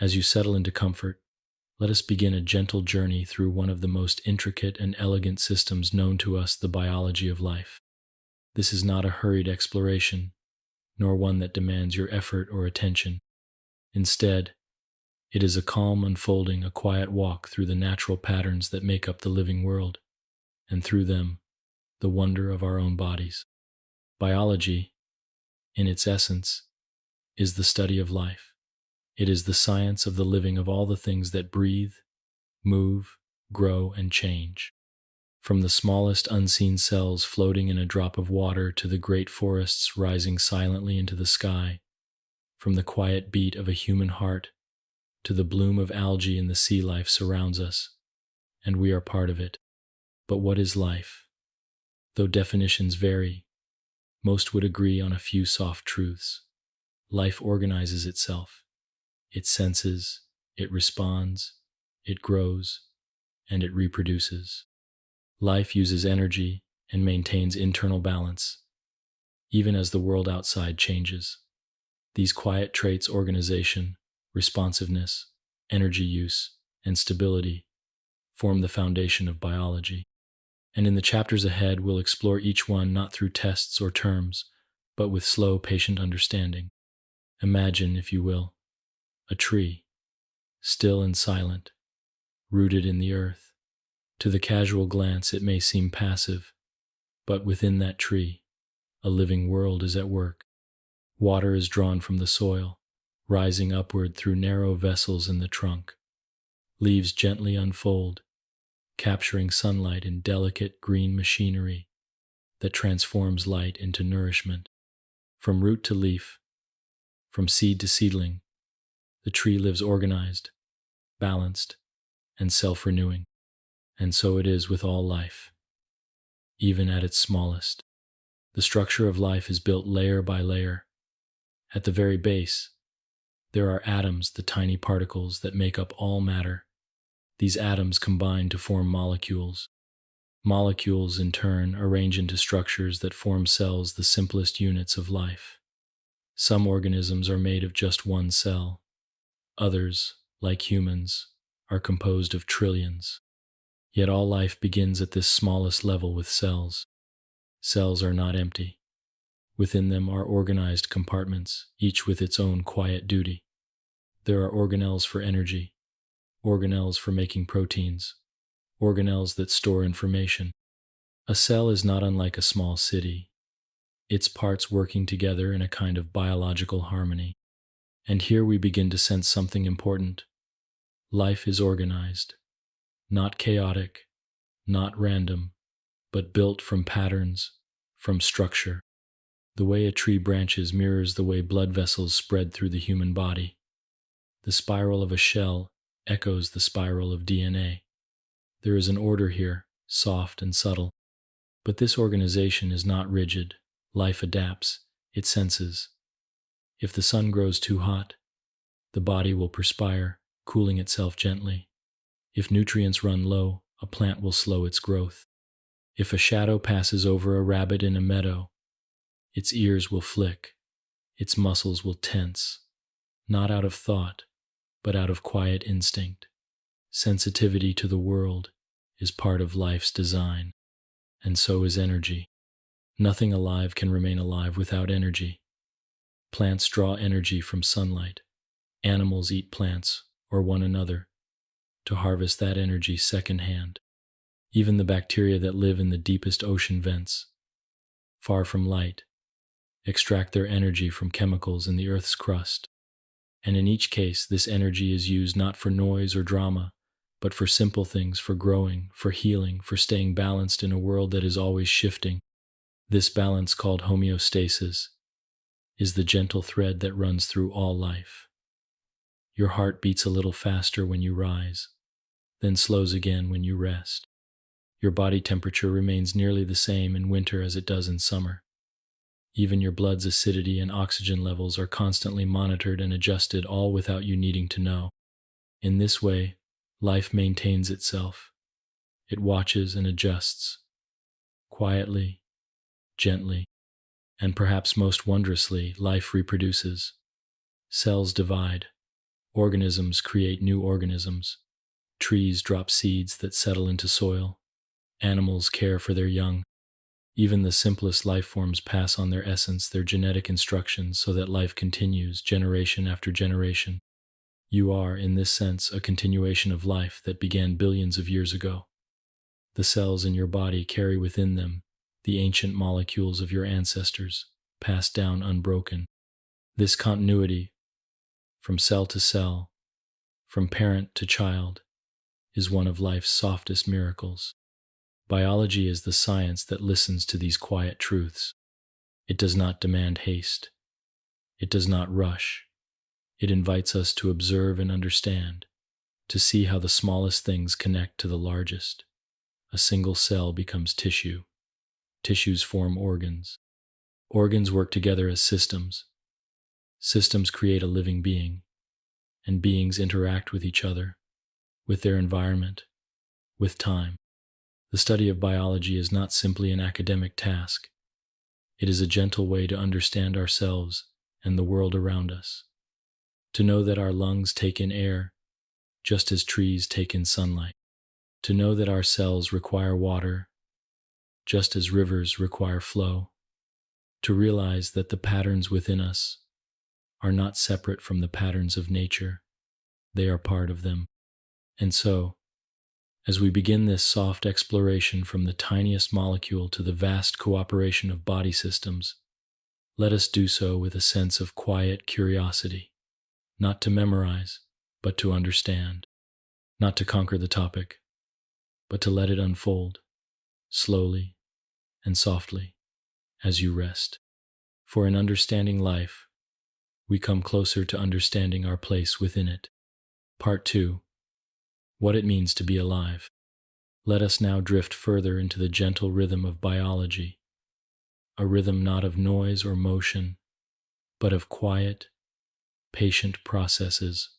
As you settle into comfort, let us begin a gentle journey through one of the most intricate and elegant systems known to us, the biology of life. This is not a hurried exploration, nor one that demands your effort or attention. Instead, it is a calm unfolding, a quiet walk through the natural patterns that make up the living world, and through them, the wonder of our own bodies. Biology, in its essence, is the study of life. It is the science of the living of all the things that breathe, move, grow, and change. From the smallest unseen cells floating in a drop of water to the great forests rising silently into the sky, from the quiet beat of a human heart to the bloom of algae in the sea, life surrounds us, and we are part of it. But what is life? Though definitions vary, most would agree on a few soft truths. Life organizes itself. It senses, it responds, it grows, and it reproduces. Life uses energy and maintains internal balance, even as the world outside changes. These quiet traits, organization, responsiveness, energy use, and stability, form the foundation of biology. And in the chapters ahead, we'll explore each one not through tests or terms, but with slow, patient understanding. Imagine, if you will, a tree, still and silent, rooted in the earth. To the casual glance, it may seem passive, but within that tree, a living world is at work. Water is drawn from the soil, rising upward through narrow vessels in the trunk. Leaves gently unfold, capturing sunlight in delicate green machinery that transforms light into nourishment. From root to leaf, from seed to seedling, the tree lives organized, balanced, and self-renewing. And so it is with all life, even at its smallest. The structure of life is built layer by layer. At the very base, there are atoms, the tiny particles that make up all matter. These atoms combine to form molecules. Molecules, in turn, arrange into structures that form cells, the simplest units of life. Some organisms are made of just one cell. Others, like humans, are composed of trillions. Yet all life begins at this smallest level with cells. Cells are not empty. Within them are organized compartments, each with its own quiet duty. There are organelles for energy, organelles for making proteins, organelles that store information. A cell is not unlike a small city, its parts working together in a kind of biological harmony. And here we begin to sense something important. Life is organized. Not chaotic, not random, but built from patterns, from structure. The way a tree branches mirrors the way blood vessels spread through the human body. The spiral of a shell echoes the spiral of DNA. There is an order here, soft and subtle. But this organization is not rigid. Life adapts, it senses. If the sun grows too hot, the body will perspire, cooling itself gently. If nutrients run low, a plant will slow its growth. If a shadow passes over a rabbit in a meadow, its ears will flick, its muscles will tense, not out of thought, but out of quiet instinct. Sensitivity to the world is part of life's design, and so is energy. Nothing alive can remain alive without energy. Plants draw energy from sunlight. Animals eat plants or one another to harvest that energy secondhand. Even the bacteria that live in the deepest ocean vents, far from light, extract their energy from chemicals in the Earth's crust. And in each case, this energy is used not for noise or drama, but for simple things, for growing, for healing, for staying balanced in a world that is always shifting. This balance, called homeostasis, is the gentle thread that runs through all life. Your heart beats a little faster when you rise, then slows again when you rest. Your body temperature remains nearly the same in winter as it does in summer. Even your blood's acidity and oxygen levels are constantly monitored and adjusted, all without you needing to know. In this way, life maintains itself. It watches and adjusts, quietly, gently, and perhaps most wondrously, life reproduces. Cells divide, Organisms create new organisms. Trees drop seeds that settle into soil. Animals care for their young. Even the simplest life forms pass on their essence, their genetic instructions, so that life continues generation after generation. You are, in this sense, a continuation of life that began billions of years ago. The cells in your body carry within them the ancient molecules of your ancestors, passed down unbroken. This continuity, from cell to cell, from parent to child, is one of life's softest miracles. Biology is the science that listens to these quiet truths. It does not demand haste. It does not rush. It invites us to observe and understand, to see how the smallest things connect to the largest. A single cell becomes tissue. Tissues form organs. Organs work together as systems. Systems create a living being, and beings interact with each other, with their environment, with time. The study of biology is not simply an academic task. It is a gentle way to understand ourselves and the world around us. To know that our lungs take in air, just as trees take in sunlight. To know that our cells require water, just as rivers require flow. To realize that the patterns within us are not separate from the patterns of nature. They are part of them. And so, as we begin this soft exploration from the tiniest molecule to the vast cooperation of body systems, let us do so with a sense of quiet curiosity, not to memorize, but to understand, not to conquer the topic, but to let it unfold, slowly and softly, as you rest. For in understanding life, we come closer to understanding our place within it. Part 2. What it means to be alive. Let us now drift further into the gentle rhythm of biology, a rhythm not of noise or motion, but of quiet, patient processes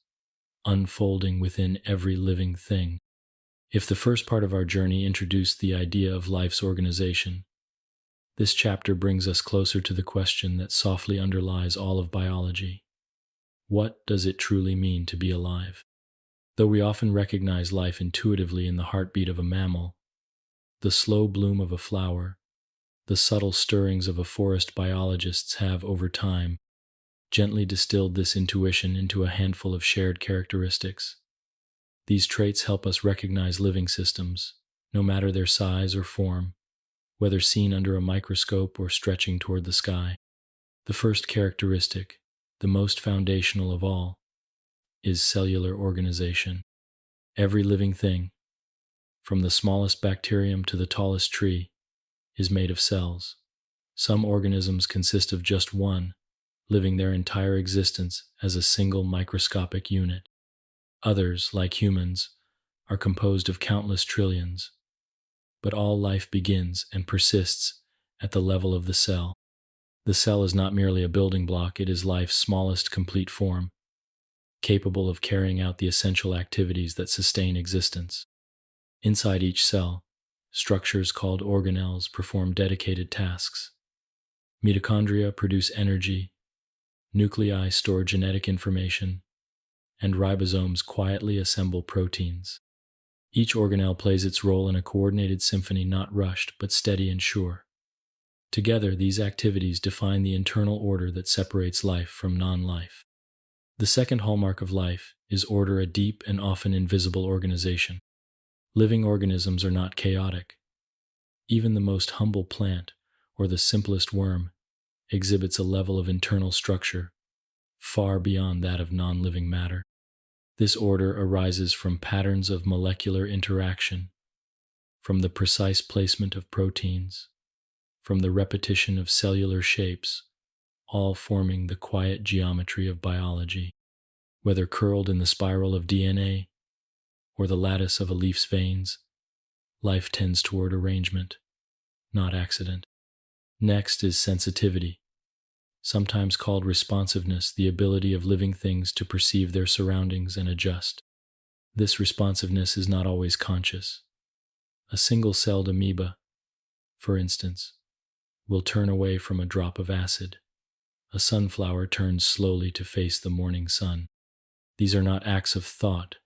unfolding within every living thing. If the first part of our journey introduced the idea of life's organization, this chapter brings us closer to the question that softly underlies all of biology. What does it truly mean to be alive? Though we often recognize life intuitively in the heartbeat of a mammal, the slow bloom of a flower, the subtle stirrings of a forest, biologists have, over time, gently distilled this intuition into a handful of shared characteristics. These traits help us recognize living systems, no matter their size or form, whether seen under a microscope or stretching toward the sky. The first characteristic, the most foundational of all, is cellular organization. Every living thing, from the smallest bacterium to the tallest tree, is made of cells. Some organisms consist of just one, living their entire existence as a single microscopic unit. Others, like humans, are composed of countless trillions. But all life begins and persists at the level of the cell. The cell is not merely a building block, it is life's smallest complete form, capable of carrying out the essential activities that sustain existence. Inside each cell, structures called organelles perform dedicated tasks. Mitochondria produce energy, nuclei store genetic information, and ribosomes quietly assemble proteins. Each organelle plays its role in a coordinated symphony, not rushed, but steady and sure. Together, these activities define the internal order that separates life from non-life. The second hallmark of life is order, a deep and often invisible organization. Living organisms are not chaotic. Even the most humble plant, or the simplest worm, exhibits a level of internal structure far beyond that of non-living matter. This order arises from patterns of molecular interaction, from the precise placement of proteins, from the repetition of cellular shapes, all forming the quiet geometry of biology. Whether curled in the spiral of DNA or the lattice of a leaf's veins, life tends toward arrangement, not accident. Next is sensitivity, sometimes called responsiveness, the ability of living things to perceive their surroundings and adjust. This responsiveness is not always conscious. A single-celled amoeba, for instance, will turn away from a drop of acid. A sunflower turns slowly to face the morning sun. These are not acts of thought,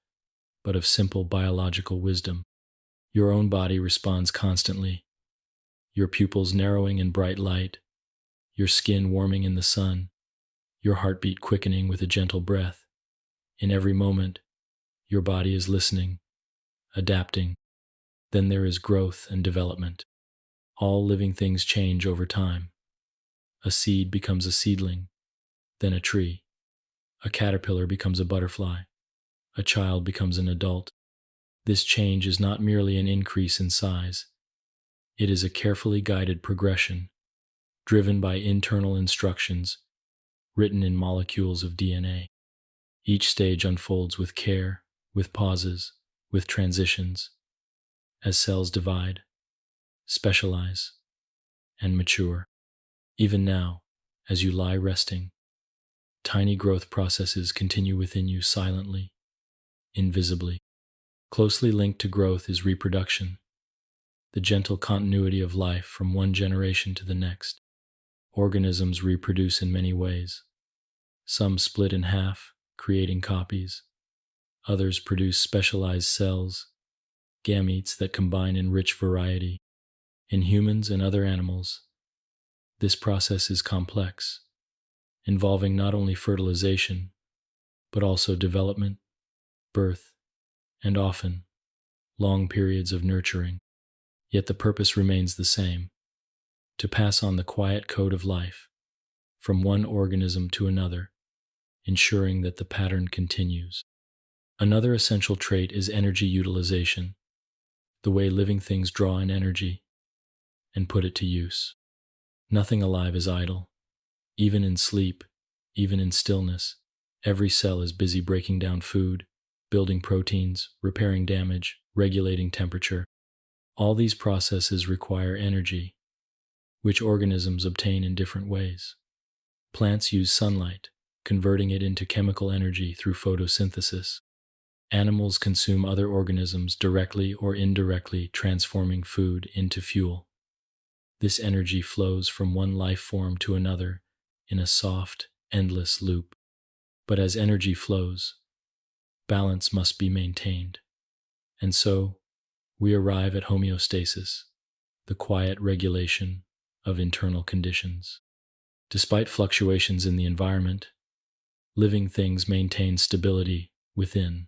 but of simple biological wisdom. Your own body responds constantly, your pupils narrowing in bright light, your skin warming in the sun, your heartbeat quickening with a gentle breath. In every moment, your body is listening, adapting. Then there is growth and development. All living things change over time. A seed becomes a seedling, then a tree. A caterpillar becomes a butterfly. A child becomes an adult. This change is not merely an increase in size. It is a carefully guided progression, driven by internal instructions written in molecules of DNA. Each stage unfolds with care, with pauses, with transitions, as cells divide, specialize, and mature. Even now, as you lie resting, tiny growth processes continue within you silently, invisibly. Closely linked to growth is reproduction, the gentle continuity of life from one generation to the next. Organisms reproduce in many ways. Some split in half, creating copies. Others produce specialized cells, gametes that combine in rich variety. In humans and other animals, this process is complex, involving not only fertilization, but also development, birth, and often long periods of nurturing. Yet the purpose remains the same: to pass on the quiet code of life from one organism to another, ensuring that the pattern continues. Another essential trait is energy utilization, the way living things draw in energy and put it to use. Nothing alive is idle. Even in sleep, even in stillness, every cell is busy breaking down food, building proteins, repairing damage, regulating temperature. All these processes require energy, which organisms obtain in different ways. Plants use sunlight, converting it into chemical energy through photosynthesis. Animals consume other organisms directly or indirectly, transforming food into fuel. This energy flows from one life form to another in a soft, endless loop. But as energy flows, balance must be maintained. And so, we arrive at homeostasis, the quiet regulation of internal conditions. Despite fluctuations in the environment, living things maintain stability within.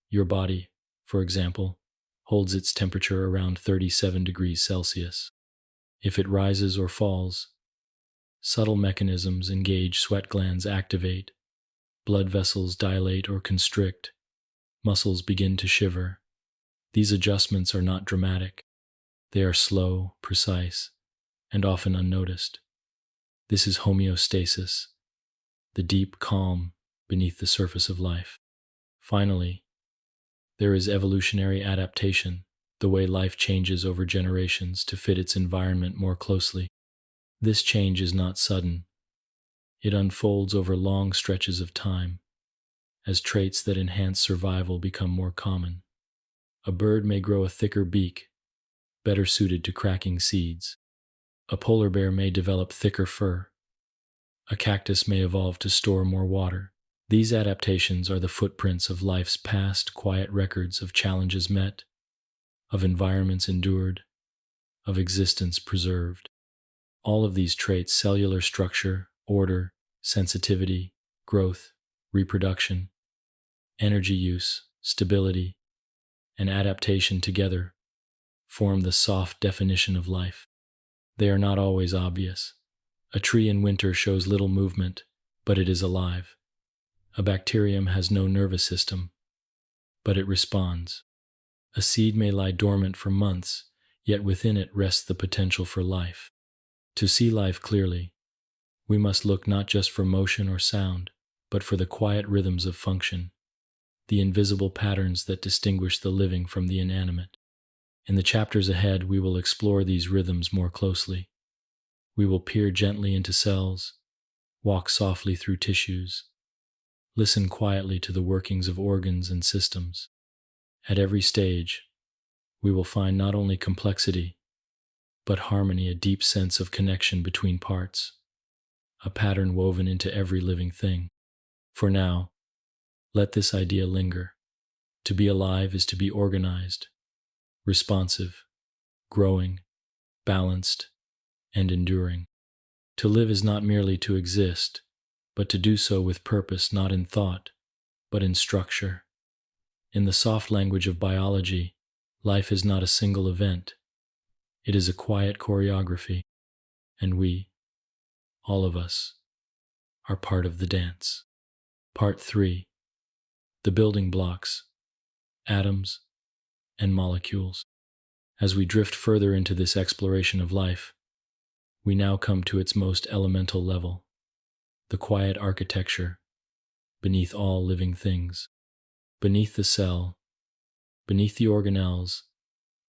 Your body, for example, holds its temperature around 37 degrees Celsius. If it rises or falls, subtle mechanisms engage, sweat glands activate, blood vessels dilate or constrict, muscles begin to shiver. These adjustments are not dramatic. They are slow, precise, and often unnoticed. This is homeostasis, the deep calm beneath the surface of life. Finally, there is evolutionary adaptation, the way life changes over generations to fit its environment more closely. This change is not sudden. It unfolds over long stretches of time, as traits that enhance survival become more common. A bird may grow a thicker beak, better suited to cracking seeds. A polar bear may develop thicker fur. A cactus may evolve to store more water. These adaptations are the footprints of life's past, quiet records of challenges met, of environments endured, of existence preserved. All of these traits, cellular structure, order, sensitivity, growth, reproduction, energy use, stability, and adaptation together form the soft definition of life. They are not always obvious. A tree in winter shows little movement, but it is alive. A bacterium has no nervous system, but it responds. A seed may lie dormant for months, yet within it rests the potential for life. To see life clearly, we must look not just for motion or sound, but for the quiet rhythms of function, the invisible patterns that distinguish the living from the inanimate. In the chapters ahead, we will explore these rhythms more closely. We will peer gently into cells, walk softly through tissues, listen quietly to the workings of organs and systems. At every stage, we will find not only complexity, but harmony, a deep sense of connection between parts, a pattern woven into every living thing. For now, Let this idea linger. To be alive is to be organized, responsive, growing, balanced, and enduring. To live is not merely to exist, but to do so with purpose, not in thought, but in structure. In the soft language of biology, life is not a single event. It is a quiet choreography, and we, all of us, are part of the dance. Part 3. The building blocks, atoms, and molecules. As we drift further into this exploration of life, we now come to its most elemental level, the quiet architecture beneath all living things. Beneath the cell, beneath the organelles,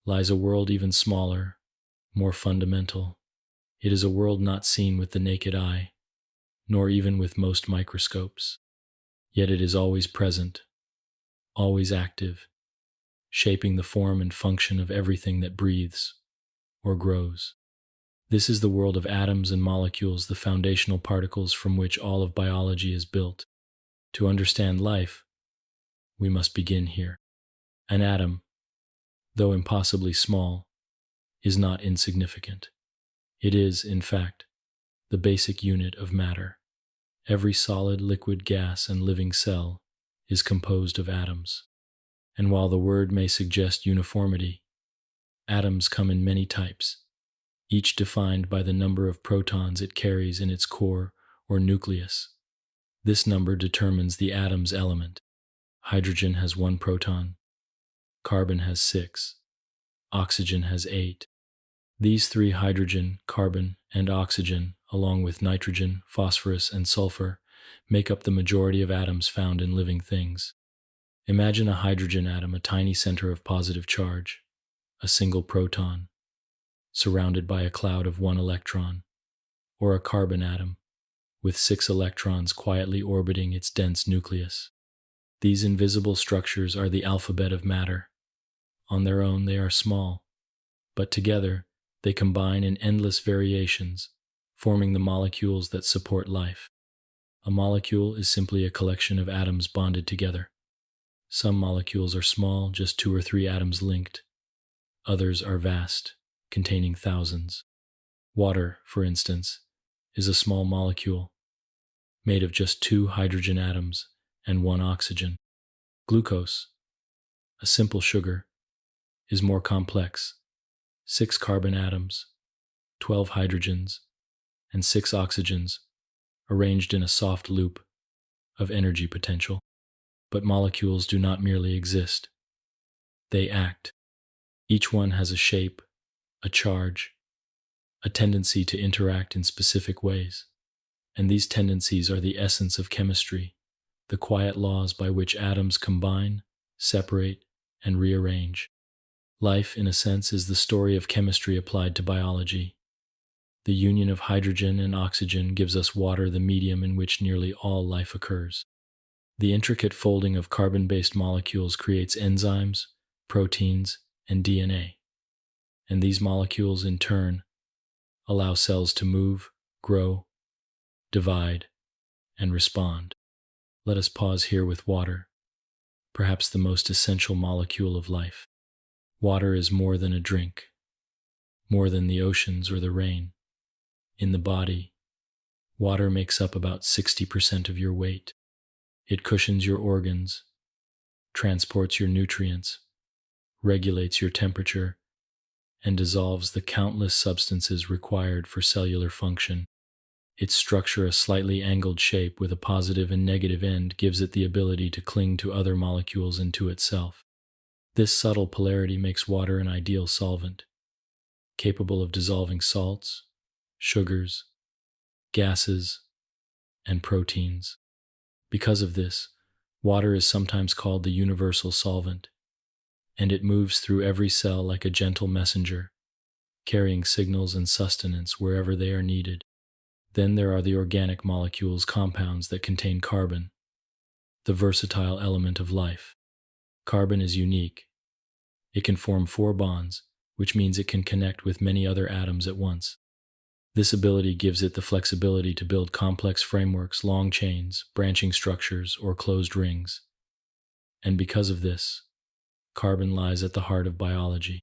lies a world even smaller, more fundamental. It is a world not seen with the naked eye, nor even with most microscopes. Yet it is always present, always active, shaping the form and function of everything that breathes or grows. This is the world of atoms and molecules, the foundational particles from which all of biology is built. To understand life, we must begin here. An atom, though impossibly small, is not insignificant. It is, in fact, the basic unit of matter. Every solid, liquid, gas, and living cell is composed of atoms. And while the word may suggest uniformity, atoms come in many types, each defined by the number of protons it carries in its core or nucleus. This number determines the atom's element. Hydrogen has 1 proton, carbon has 6, oxygen has 8. These 3 hydrogen, carbon, and oxygen, along with nitrogen, phosphorus, and sulfur, make up the majority of atoms found in living things. Imagine a hydrogen atom, a tiny center of positive charge, a single proton, surrounded by a cloud of 1 electron, or a carbon atom, with 6 electrons quietly orbiting its dense nucleus. These invisible structures are the alphabet of matter. On their own, they are small, but together, they combine in endless variations, forming the molecules that support life. A molecule is simply a collection of atoms bonded together. Some molecules are small, just 2 or 3 atoms linked. Others are vast, containing thousands. Water, for instance, is a small molecule, made of just 2 hydrogen atoms and 1 oxygen. Glucose, a simple sugar, is more complex, 6 carbon atoms, 12 hydrogens, and 6 oxygens, arranged in a soft loop of energy potential. But molecules do not merely exist. They act. Each one has a shape, a charge, a tendency to interact in specific ways. And these tendencies are the essence of chemistry, the quiet laws by which atoms combine, separate, and rearrange. Life, in a sense, is the story of chemistry applied to biology. The union of hydrogen and oxygen gives us water, the medium in which nearly all life occurs. The intricate folding of carbon-based molecules creates enzymes, proteins, and DNA. And these molecules, in turn, allow cells to move, grow, divide, and respond. Let us pause here with water, perhaps the most essential molecule of life. Water is more than a drink, more than the oceans or the rain. In the body, water makes up about 60% of your weight. It cushions your organs, transports your nutrients, regulates your temperature, and dissolves the countless substances required for cellular function. Its structure, a slightly angled shape with a positive and negative end, gives it the ability to cling to other molecules and to itself. This subtle polarity makes water an ideal solvent, capable of dissolving salts, sugars, gases, and proteins. Because of this, water is sometimes called the universal solvent, and it moves through every cell like a gentle messenger, carrying signals and sustenance wherever they are needed. Then there are the organic molecules, compounds that contain carbon, the versatile element of life. Carbon is unique. It can form 4 bonds, which means it can connect with many other atoms at once. This ability gives it the flexibility to build complex frameworks, long chains, branching structures, or closed rings. And because of this, carbon lies at the heart of biology.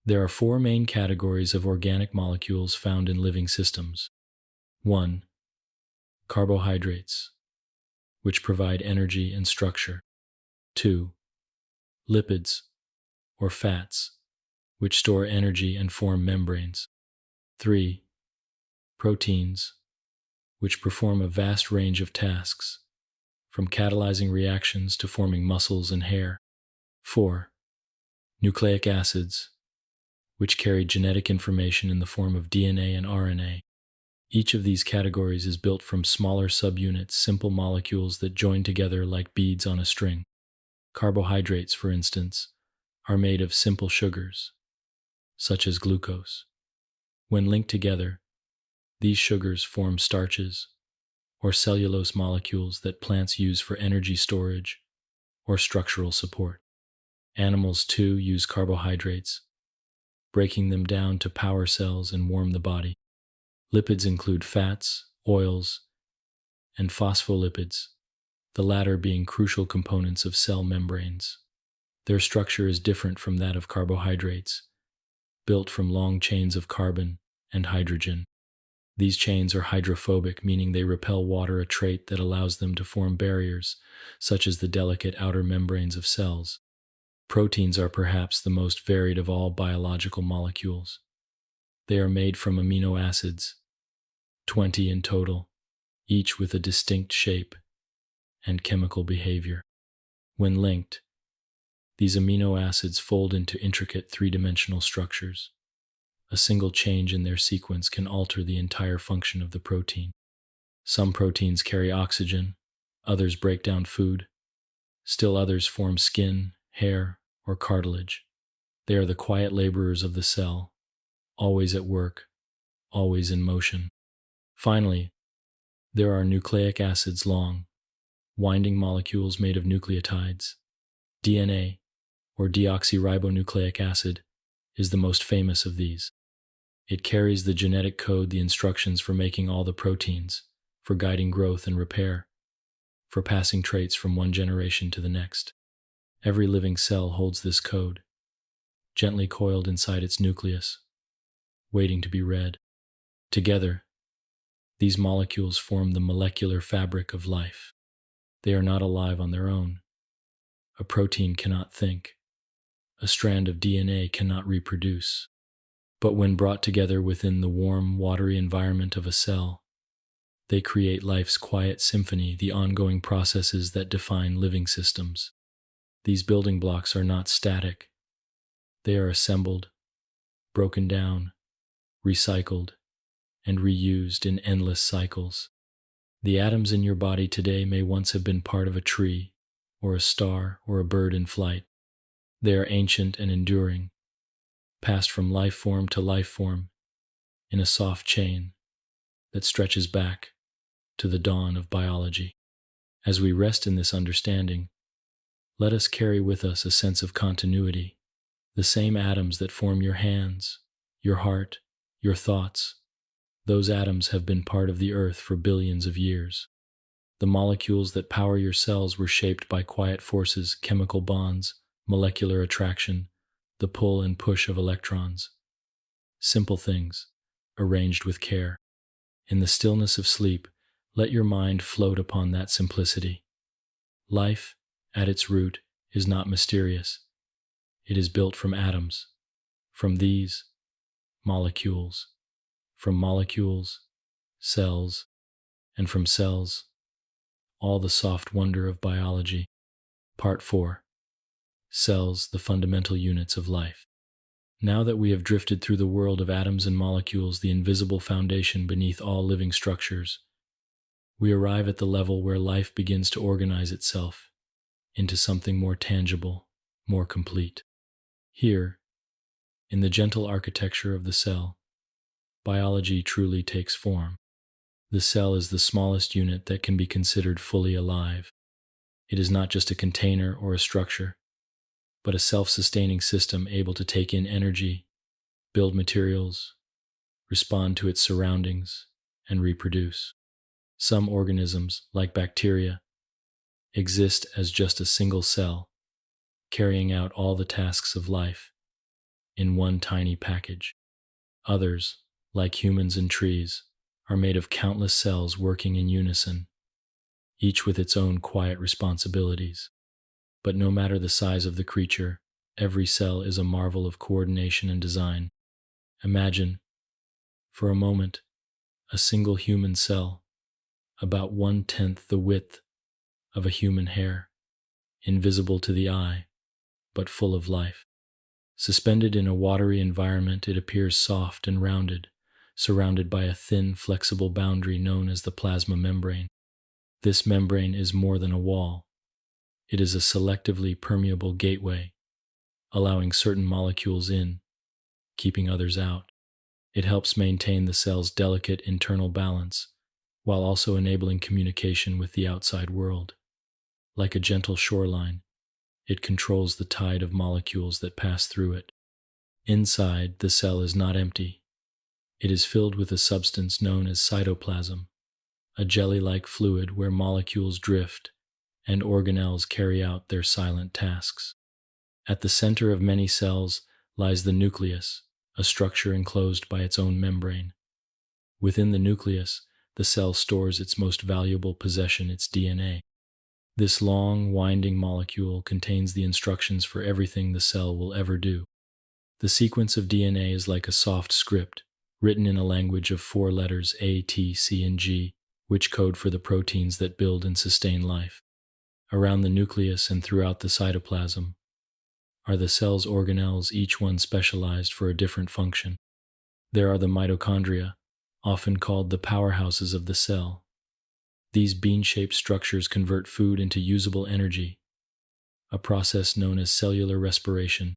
There are four main categories of organic molecules found in living systems. 1. Carbohydrates, which provide energy and structure. 2. Lipids, or fats, which store energy and form membranes. 3. Proteins, which perform a vast range of tasks, from catalyzing reactions to forming muscles and hair. 4. Nucleic acids, which carry genetic information in the form of DNA and RNA. Each of these categories is built from smaller subunits, simple molecules that join together like beads on a string. Carbohydrates, for instance, are made of simple sugars, such as glucose. When linked together, these sugars form starches, or cellulose molecules that plants use for energy storage or structural support. Animals, too, use carbohydrates, breaking them down to power cells and warm the body. Lipids include fats, oils, and phospholipids, the latter being crucial components of cell membranes. Their structure is different from that of carbohydrates, built from long chains of carbon and hydrogen. These chains are hydrophobic, meaning they repel water, a trait that allows them to form barriers, such as the delicate outer membranes of cells. Proteins are perhaps the most varied of all biological molecules. They are made from amino acids, 20 in total, each with a distinct shape and chemical behavior. When linked, these amino acids fold into intricate three-dimensional structures. A single change in their sequence can alter the entire function of the protein. Some proteins carry oxygen, others break down food, still others form skin, hair, or cartilage. They are the quiet laborers of the cell, always at work, always in motion. Finally, there are nucleic acids, long, winding molecules made of nucleotides. DNA, or deoxyribonucleic acid, is the most famous of these. It carries the genetic code, the instructions for making all the proteins, for guiding growth and repair, for passing traits from one generation to the next. Every living cell holds this code, gently coiled inside its nucleus, waiting to be read. Together, these molecules form the molecular fabric of life. They are not alive on their own. A protein cannot think. A strand of DNA cannot reproduce. But when brought together within the warm, watery environment of a cell, they create life's quiet symphony, the ongoing processes that define living systems. These building blocks are not static. They are assembled, broken down, recycled, and reused in endless cycles. The atoms in your body today may once have been part of a tree, or a star, or a bird in flight. They are ancient and enduring, passed from life form to life form in a soft chain that stretches back to the dawn of biology. As we rest in this understanding, let us carry with us a sense of continuity. The same atoms that form your hands, your heart, your thoughts, those atoms have been part of the earth for billions of years. The molecules that power your cells were shaped by quiet forces, chemical bonds, molecular attraction, the pull and push of electrons. Simple things, arranged with care. In the stillness of sleep, let your mind float upon that simplicity. Life, at its root, is not mysterious. It is built from atoms, from these, molecules, from molecules, cells, and from cells, all the soft wonder of biology. Part 4. Cells, the fundamental units of life. Now that we have drifted through the world of atoms and molecules, the invisible foundation beneath all living structures, we arrive at the level where life begins to organize itself into something more tangible, more complete. Here, in the gentle architecture of the cell, biology truly takes form. The cell is the smallest unit that can be considered fully alive. It is not just a container or a structure, but a self-sustaining system able to take in energy, build materials, respond to its surroundings, and reproduce. Some organisms, like bacteria, exist as just a single cell, carrying out all the tasks of life in one tiny package. Others, like humans and trees, are made of countless cells working in unison, each with its own quiet responsibilities. But no matter the size of the creature, every cell is a marvel of coordination and design. Imagine, for a moment, a single human cell, about 1/10 the width of a human hair, invisible to the eye, but full of life. Suspended in a watery environment, it appears soft and rounded, surrounded by a thin, flexible boundary known as the plasma membrane. This membrane is more than a wall. It is a selectively permeable gateway, allowing certain molecules in, keeping others out. It helps maintain the cell's delicate internal balance, while also enabling communication with the outside world. Like a gentle shoreline, it controls the tide of molecules that pass through it. Inside, the cell is not empty. It is filled with a substance known as cytoplasm, a jelly-like fluid where molecules drift and organelles carry out their silent tasks. At the center of many cells lies the nucleus, a structure enclosed by its own membrane. Within the nucleus, the cell stores its most valuable possession, its DNA. This long, winding molecule contains the instructions for everything the cell will ever do. The sequence of DNA is like a soft script, written in a language of 4 letters A, T, C, and G, which code for the proteins that build and sustain life. Around the nucleus and throughout the cytoplasm are the cell's organelles, each one specialized for a different function. There are the mitochondria, often called the powerhouses of the cell. These bean-shaped structures convert food into usable energy, a process known as cellular respiration.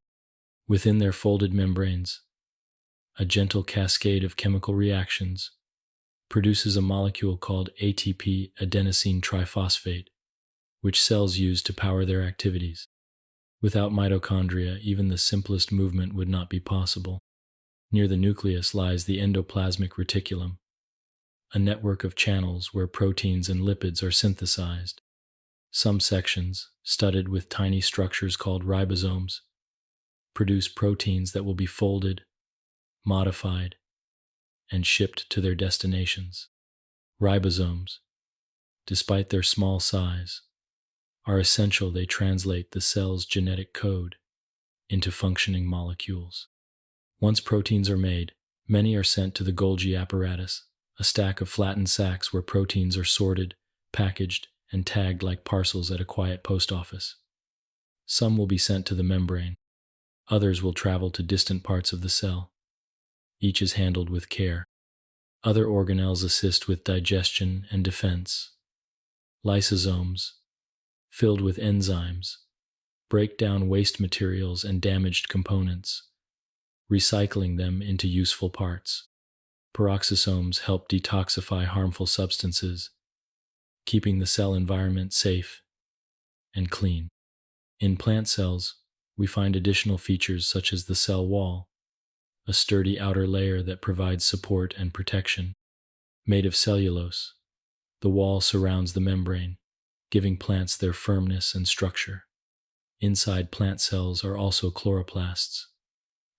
Within their folded membranes, a gentle cascade of chemical reactions produces a molecule called ATP, adenosine triphosphate, which cells use to power their activities. Without mitochondria, even the simplest movement would not be possible. Near the nucleus lies the endoplasmic reticulum, a network of channels where proteins and lipids are synthesized. Some sections, studded with tiny structures called ribosomes, produce proteins that will be folded, modified, and shipped to their destinations. Ribosomes, despite their small size, are essential. They translate the cell's genetic code into functioning molecules. Once proteins are made, many are sent to the Golgi apparatus, a stack of flattened sacks where proteins are sorted, packaged, and tagged like parcels at a quiet post office. Some will be sent to the membrane. Others will travel to distant parts of the cell. Each is handled with care. Other organelles assist with digestion and defense. Lysosomes, filled with enzymes, break down waste materials and damaged components, recycling them into useful parts. Peroxisomes help detoxify harmful substances, keeping the cell environment safe and clean. In plant cells, we find additional features such as the cell wall, a sturdy outer layer that provides support and protection. Made of cellulose, the wall surrounds the membrane, giving plants their firmness and structure. Inside plant cells are also chloroplasts,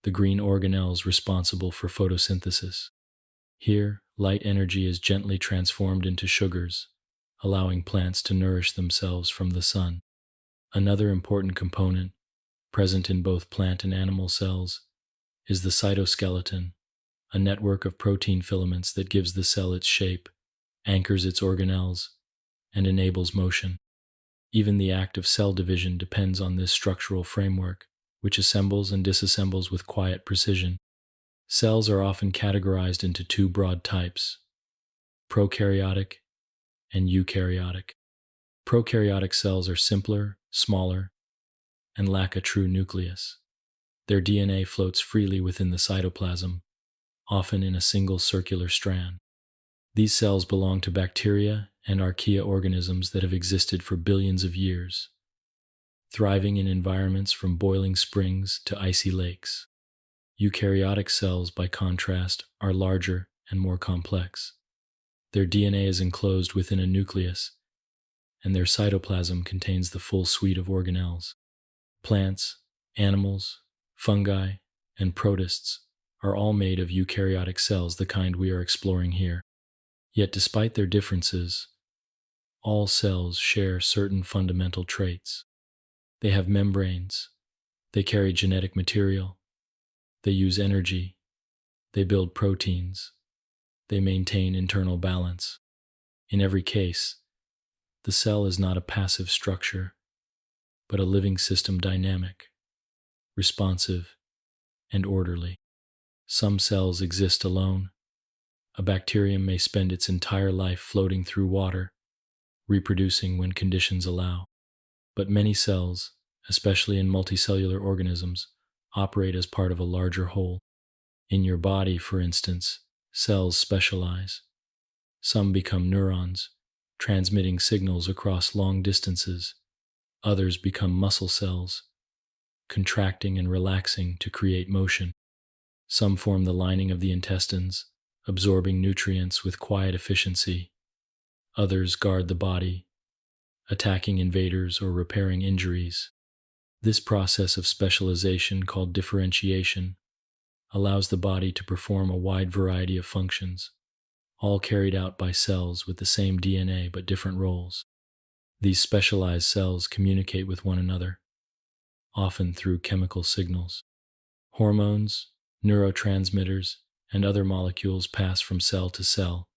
the green organelles responsible for photosynthesis. Here, light energy is gently transformed into sugars, allowing plants to nourish themselves from the sun. Another important component, present in both plant and animal cells, is the cytoskeleton, a network of protein filaments that gives the cell its shape, anchors its organelles, and enables motion. Even the act of cell division depends on this structural framework, which assembles and disassembles with quiet precision. Cells are often categorized into 2 broad types, prokaryotic and eukaryotic. Prokaryotic cells are simpler, smaller, and lack a true nucleus. Their DNA floats freely within the cytoplasm, often in a single circular strand. These cells belong to bacteria and archaea organisms that have existed for billions of years, thriving in environments from boiling springs to icy lakes. Eukaryotic cells, by contrast, are larger and more complex. Their DNA is enclosed within a nucleus, and their cytoplasm contains the full suite of organelles. Plants, animals, fungi, and protists are all made of eukaryotic cells, the kind we are exploring here. Yet despite their differences, all cells share certain fundamental traits. They have membranes, they carry genetic material, they use energy, they build proteins, they maintain internal balance. In every case, the cell is not a passive structure, but a living system, dynamic, responsive, and orderly. Some cells exist alone. A bacterium may spend its entire life floating through water, reproducing when conditions allow. But many cells, especially in multicellular organisms, operate as part of a larger whole. In your body, for instance, cells specialize. Some become neurons, transmitting signals across long distances. Others become muscle cells, contracting and relaxing to create motion. Some form the lining of the intestines, absorbing nutrients with quiet efficiency. Others guard the body, attacking invaders or repairing injuries. This process of specialization, called differentiation, allows the body to perform a wide variety of functions, all carried out by cells with the same DNA but different roles. These specialized cells communicate with one another, often through chemical signals. Hormones, neurotransmitters, and other molecules pass from cell to cell,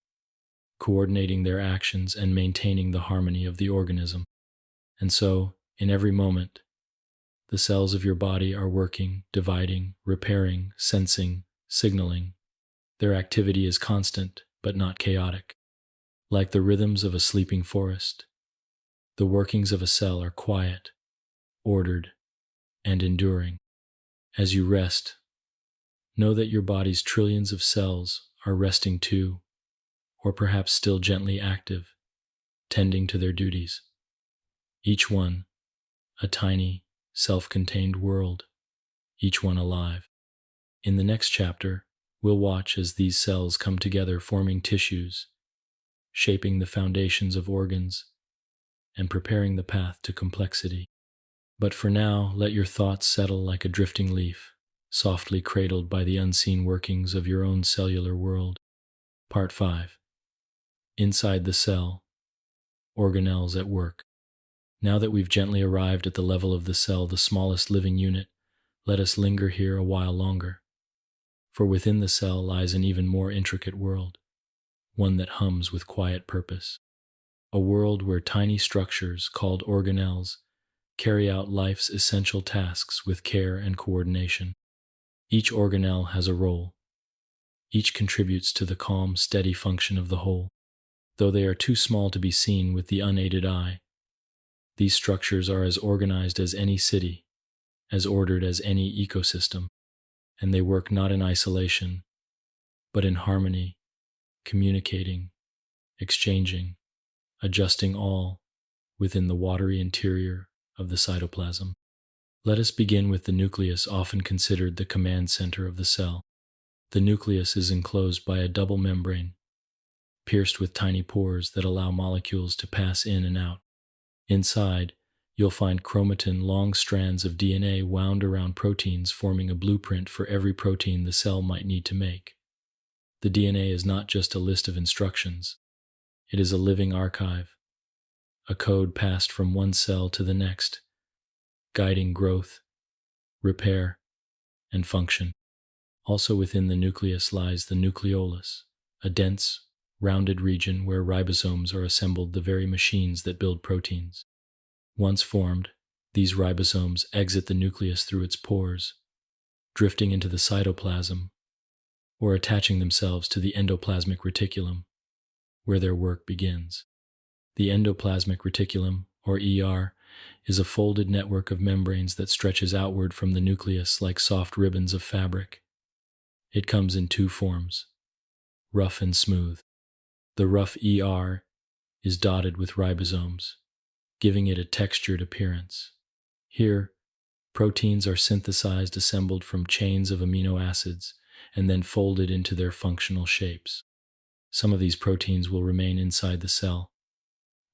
coordinating their actions and maintaining the harmony of the organism. And so, in every moment, the cells of your body are working, dividing, repairing, sensing, signaling. Their activity is constant, but not chaotic. Like the rhythms of a sleeping forest, the workings of a cell are quiet, ordered, and enduring. As you rest, know that your body's trillions of cells are resting too, or perhaps still gently active, tending to their duties. Each one, a tiny, self-contained world, each one alive. In the next chapter, we'll watch as these cells come together, forming tissues, shaping the foundations of organs, and preparing the path to complexity. But for now, let your thoughts settle like a drifting leaf, softly cradled by the unseen workings of your own cellular world. Part 5. Inside the cell, organelles at work. Now that we've gently arrived at the level of the cell, the smallest living unit, let us linger here a while longer. For within the cell lies an even more intricate world, one that hums with quiet purpose. A world where tiny structures, called organelles, carry out life's essential tasks with care and coordination. Each organelle has a role. Each contributes to the calm, steady function of the whole. Though they are too small to be seen with the unaided eye, these structures are as organized as any city, as ordered as any ecosystem, and they work not in isolation, but in harmony, communicating, exchanging, adjusting, all within the watery interior of the cytoplasm. Let us begin with the nucleus, often considered the command center of the cell. The nucleus is enclosed by a double membrane, pierced with tiny pores that allow molecules to pass in and out. Inside, you'll find chromatin, long strands of DNA wound around proteins, forming a blueprint for every protein the cell might need to make. The DNA is not just a list of instructions. It is a living archive, a code passed from one cell to the next, guiding growth, repair, and function. Also within the nucleus lies the nucleolus, a dense, rounded region where ribosomes are assembled, the very machines that build proteins. Once formed, these ribosomes exit the nucleus through its pores, drifting into the cytoplasm, or attaching themselves to the endoplasmic reticulum, where their work begins. The endoplasmic reticulum, or ER, is a folded network of membranes that stretches outward from the nucleus like soft ribbons of fabric. It comes in two forms, rough and smooth. The rough ER is dotted with ribosomes, giving it a textured appearance. Here, proteins are synthesized, assembled from chains of amino acids, and then folded into their functional shapes. Some of these proteins will remain inside the cell.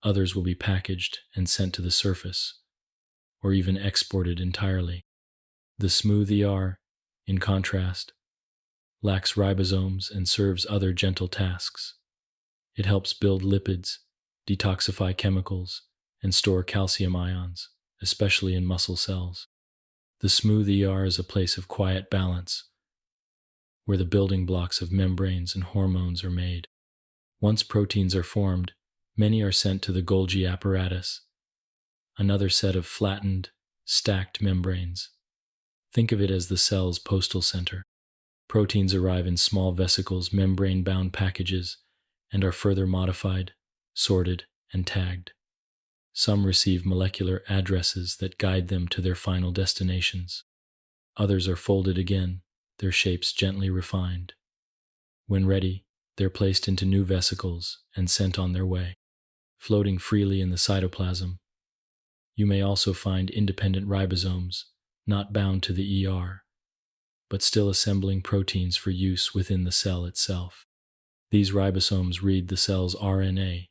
Others will be packaged and sent to the surface, or even exported entirely. The smooth ER, in contrast, lacks ribosomes and serves other gentle tasks. It helps build lipids, detoxify chemicals, and store calcium ions, especially in muscle cells. The smooth ER is a place of quiet balance, where the building blocks of membranes and hormones are made. Once proteins are formed, many are sent to the Golgi apparatus, another set of flattened, stacked membranes. Think of it as the cell's postal center. Proteins arrive in small vesicles, membrane-bound packages, and are further modified, sorted, and tagged. Some receive molecular addresses that guide them to their final destinations. Others are folded again, their shapes gently refined. When ready, they're placed into new vesicles and sent on their way, floating freely in the cytoplasm. You may also find independent ribosomes, not bound to the ER, but still assembling proteins for use within the cell itself. These ribosomes read the cell's RNA,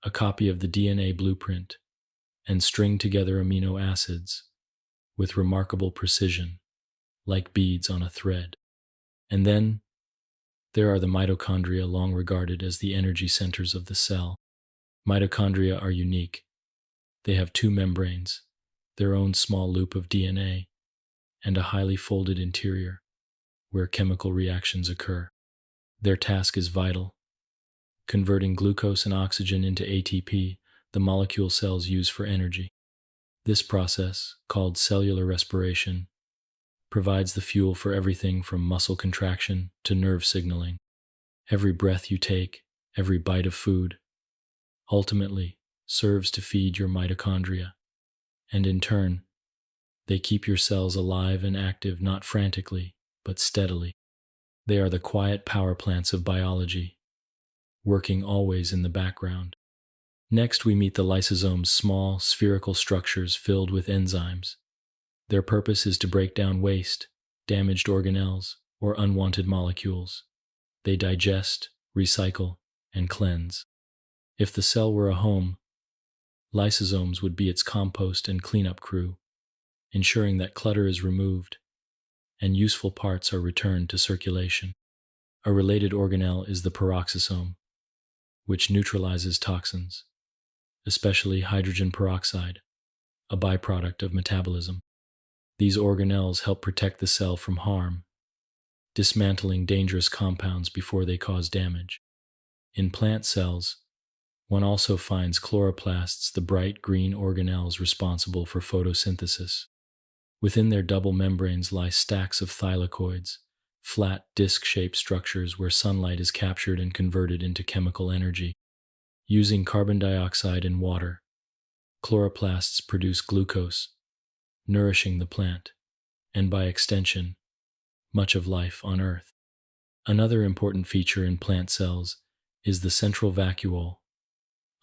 a copy of the DNA blueprint, and string together amino acids with remarkable precision, like beads on a thread. And then there are the mitochondria, long regarded as the energy centers of the cell. Mitochondria are unique. They have two membranes, their own small loop of DNA, and a highly folded interior where chemical reactions occur. Their task is vital, converting glucose and oxygen into ATP, the molecule cells use for energy. This process, called cellular respiration, provides the fuel for everything from muscle contraction to nerve signaling. Every breath you take, every bite of food, ultimately serves to feed your mitochondria, and in turn, they keep your cells alive and active not frantically, but steadily. They are the quiet power plants of biology, working always in the background. Next, we meet the lysosomes, small, spherical structures filled with enzymes. Their purpose is to break down waste, damaged organelles, or unwanted molecules. They digest, recycle, and cleanse. If the cell were a home, lysosomes would be its compost and cleanup crew, ensuring that clutter is removed and useful parts are returned to circulation. A related organelle is the peroxisome, which neutralizes toxins, especially hydrogen peroxide, a byproduct of metabolism. These organelles help protect the cell from harm, dismantling dangerous compounds before they cause damage. In plant cells, one also finds chloroplasts, the bright green organelles responsible for photosynthesis. Within their double membranes lie stacks of thylakoids, flat disc-shaped structures where sunlight is captured and converted into chemical energy. Using carbon dioxide and water, chloroplasts produce glucose, nourishing the plant, and by extension, much of life on Earth. Another important feature in plant cells is the central vacuole,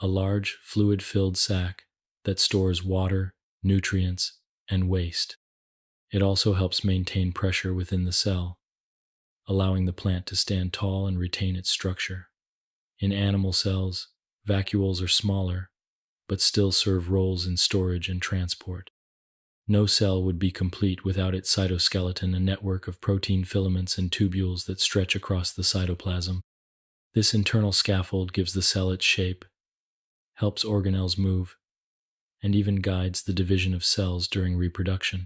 a large, fluid-filled sac that stores water, nutrients, and waste. It also helps maintain pressure within the cell, allowing the plant to stand tall and retain its structure. In animal cells, vacuoles are smaller, but still serve roles in storage and transport. No cell would be complete without its cytoskeleton, a network of protein filaments and tubules that stretch across the cytoplasm. This internal scaffold gives the cell its shape, helps organelles move, and even guides the division of cells during reproduction.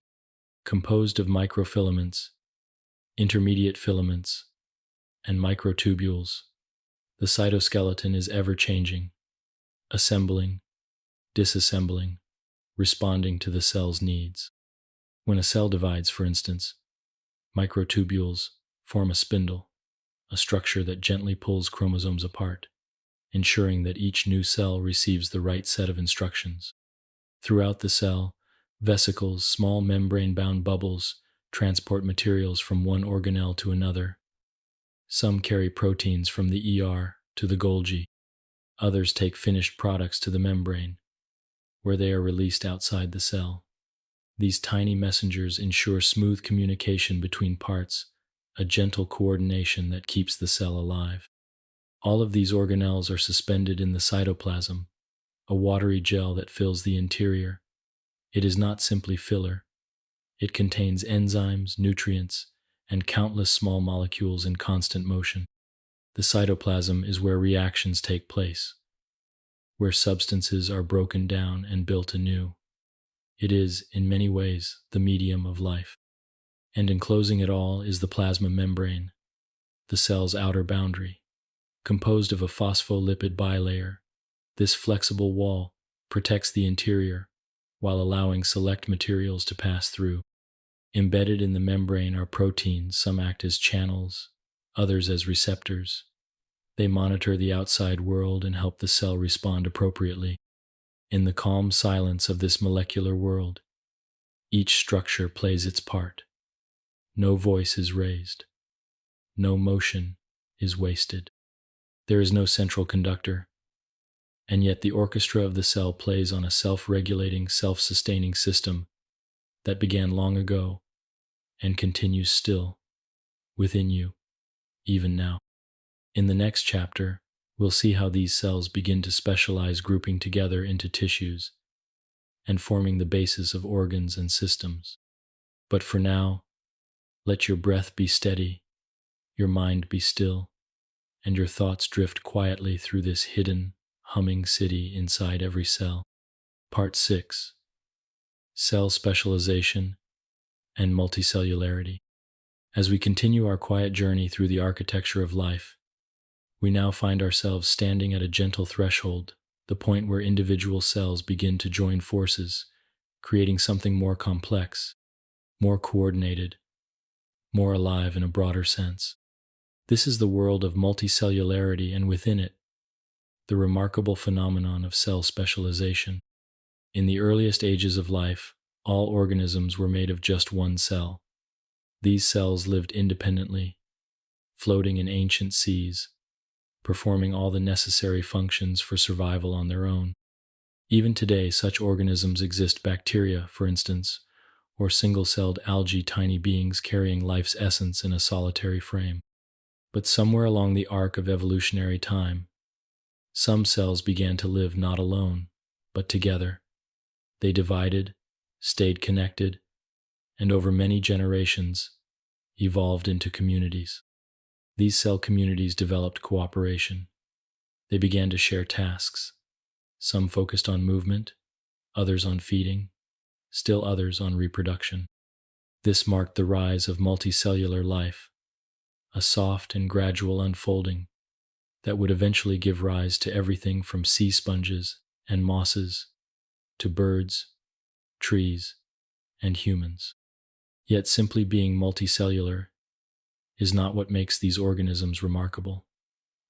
Composed of microfilaments, intermediate filaments, and microtubules, the cytoskeleton is ever-changing, assembling, disassembling, responding to the cell's needs. When a cell divides, for instance, microtubules form a spindle, a structure that gently pulls chromosomes apart, ensuring that each new cell receives the right set of instructions. Throughout the cell, vesicles, small membrane-bound bubbles, transport materials from one organelle to another. Some carry proteins from the ER to the Golgi. Others take finished products to the membrane, where they are released outside the cell. These tiny messengers ensure smooth communication between parts, a gentle coordination that keeps the cell alive. All of these organelles are suspended in the cytoplasm, a watery gel that fills the interior. It is not simply filler. It contains enzymes, nutrients, and countless small molecules in constant motion. The cytoplasm is where reactions take place, where substances are broken down and built anew. It is, in many ways, the medium of life. And enclosing it all is the plasma membrane, the cell's outer boundary. Composed of a phospholipid bilayer, this flexible wall protects the interior while allowing select materials to pass through. Embedded in the membrane are proteins. Some act as channels, others as receptors. They monitor the outside world and help the cell respond appropriately. In the calm silence of this molecular world, each structure plays its part. No voice is raised. No motion is wasted. There is no central conductor, and yet the orchestra of the cell plays on a self-regulating, self-sustaining system that began long ago and continues still within you, even now. In the next chapter, we'll see how these cells begin to specialize, grouping together into tissues and forming the basis of organs and systems. But for now, let your breath be steady, your mind be still, and your thoughts drift quietly through this hidden, humming city inside every cell. Part 6. Cell Specialization and Multicellularity. As we continue our quiet journey through the architecture of life, we now find ourselves standing at a gentle threshold, the point where individual cells begin to join forces, creating something more complex, more coordinated, more alive in a broader sense. This is the world of multicellularity, and within it, the remarkable phenomenon of cell specialization. In the earliest ages of life, all organisms were made of just one cell. These cells lived independently, floating in ancient seas, performing all the necessary functions for survival on their own. Even today, such organisms exist: bacteria, for instance, or single-celled algae, tiny beings carrying life's essence in a solitary frame. But somewhere along the arc of evolutionary time, some cells began to live not alone, but together. They divided, stayed connected, and over many generations, evolved into communities. These cell communities developed cooperation. They began to share tasks. Some focused on movement, others on feeding, still others on reproduction. This marked the rise of multicellular life, a soft and gradual unfolding that would eventually give rise to everything from sea sponges and mosses to birds, trees, and humans. Yet simply being multicellular is not what makes these organisms remarkable.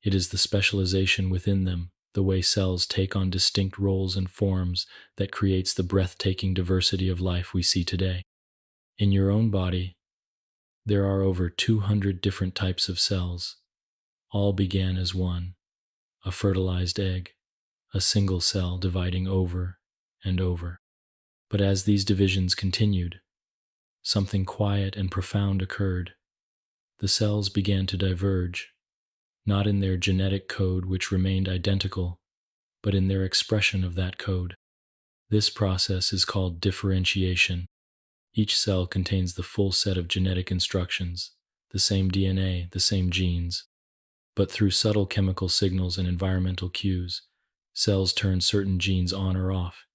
It is the specialization within them, the way cells take on distinct roles and forms, that creates the breathtaking diversity of life we see today. In your own body, there are over 200 different types of cells. All began as one, a fertilized egg, a single cell dividing over and over. But as these divisions continued, something quiet and profound occurred. The cells began to diverge, not in their genetic code, which remained identical, but in their expression of that code. This process is called differentiation. Each cell contains the full set of genetic instructions, the same DNA, the same genes. But through subtle chemical signals and environmental cues, cells turn certain genes on or off,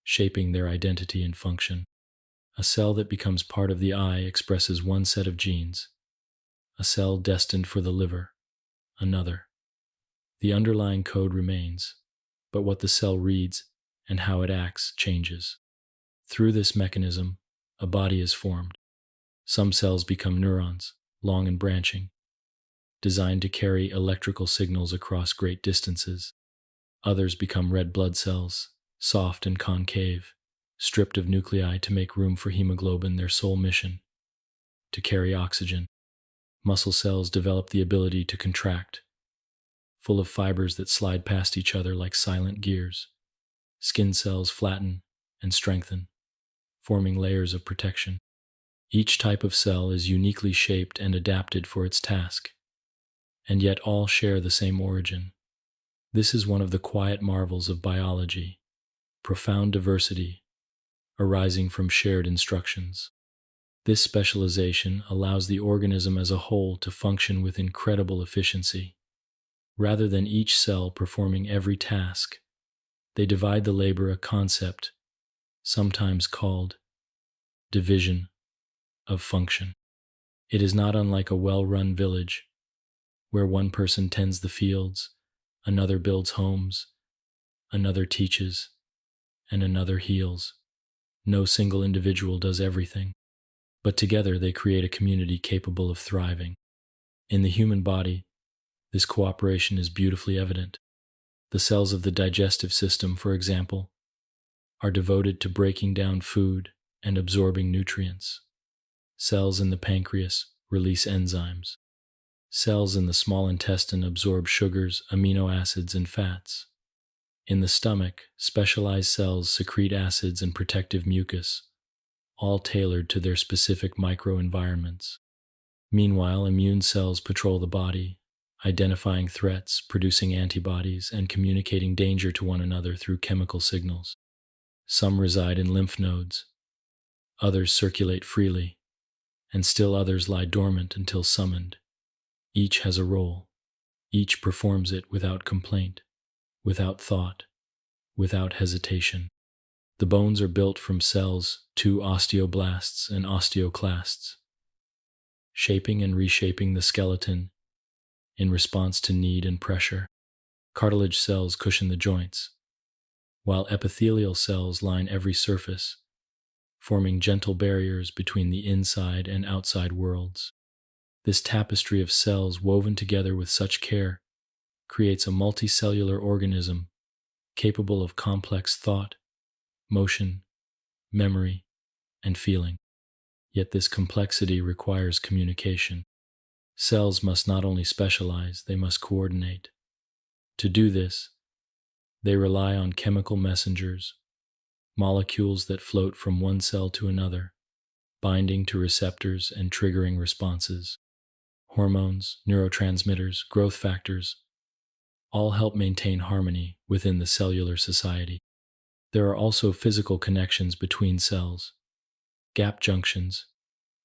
shaping their identity and function. A cell that becomes part of the eye expresses one set of genes. A cell destined for the liver, another. The underlying code remains, but what the cell reads and how it acts changes. Through this mechanism, a body is formed. Some cells become neurons, long and branching, designed to carry electrical signals across great distances. Others become red blood cells, soft and concave, stripped of nuclei to make room for hemoglobin, their sole mission, to carry oxygen. Muscle cells develop the ability to contract, full of fibers that slide past each other like silent gears. Skin cells flatten and strengthen, forming layers of protection. Each type of cell is uniquely shaped and adapted for its task, and yet all share the same origin, This is one of the quiet marvels of biology, profound diversity arising from shared instructions. This specialization allows the organism as a whole to function with incredible efficiency. Rather than each cell performing every task, they divide the labor, a concept sometimes called division of function. It is not unlike a well-run village, where one person tends the fields, another builds homes, another teaches, and another heals. No single individual does everything, but together they create a community capable of thriving. In the human body, this cooperation is beautifully evident. The cells of the digestive system, for example, are devoted to breaking down food and absorbing nutrients. Cells in the pancreas release enzymes. Cells in the small intestine absorb sugars, amino acids, and fats. In the stomach, specialized cells secrete acids and protective mucus, all tailored to their specific microenvironments. Meanwhile, immune cells patrol the body, identifying threats, producing antibodies, and communicating danger to one another through chemical signals. Some reside in lymph nodes, others circulate freely, and still others lie dormant until summoned. Each has a role. Each performs it without complaint, without thought, without hesitation. The bones are built from cells, two osteoblasts and osteoclasts, shaping and reshaping the skeleton in response to need and pressure. Cartilage cells cushion the joints, while epithelial cells line every surface, forming gentle barriers between the inside and outside worlds. This tapestry of cells woven together with such care creates a multicellular organism capable of complex thought, motion, memory, and feeling. Yet this complexity requires communication. Cells must not only specialize, they must coordinate. To do this, they rely on chemical messengers, molecules that float from one cell to another, binding to receptors and triggering responses. Hormones, neurotransmitters, growth factors, all help maintain harmony within the cellular society. There are also physical connections between cells. Gap junctions,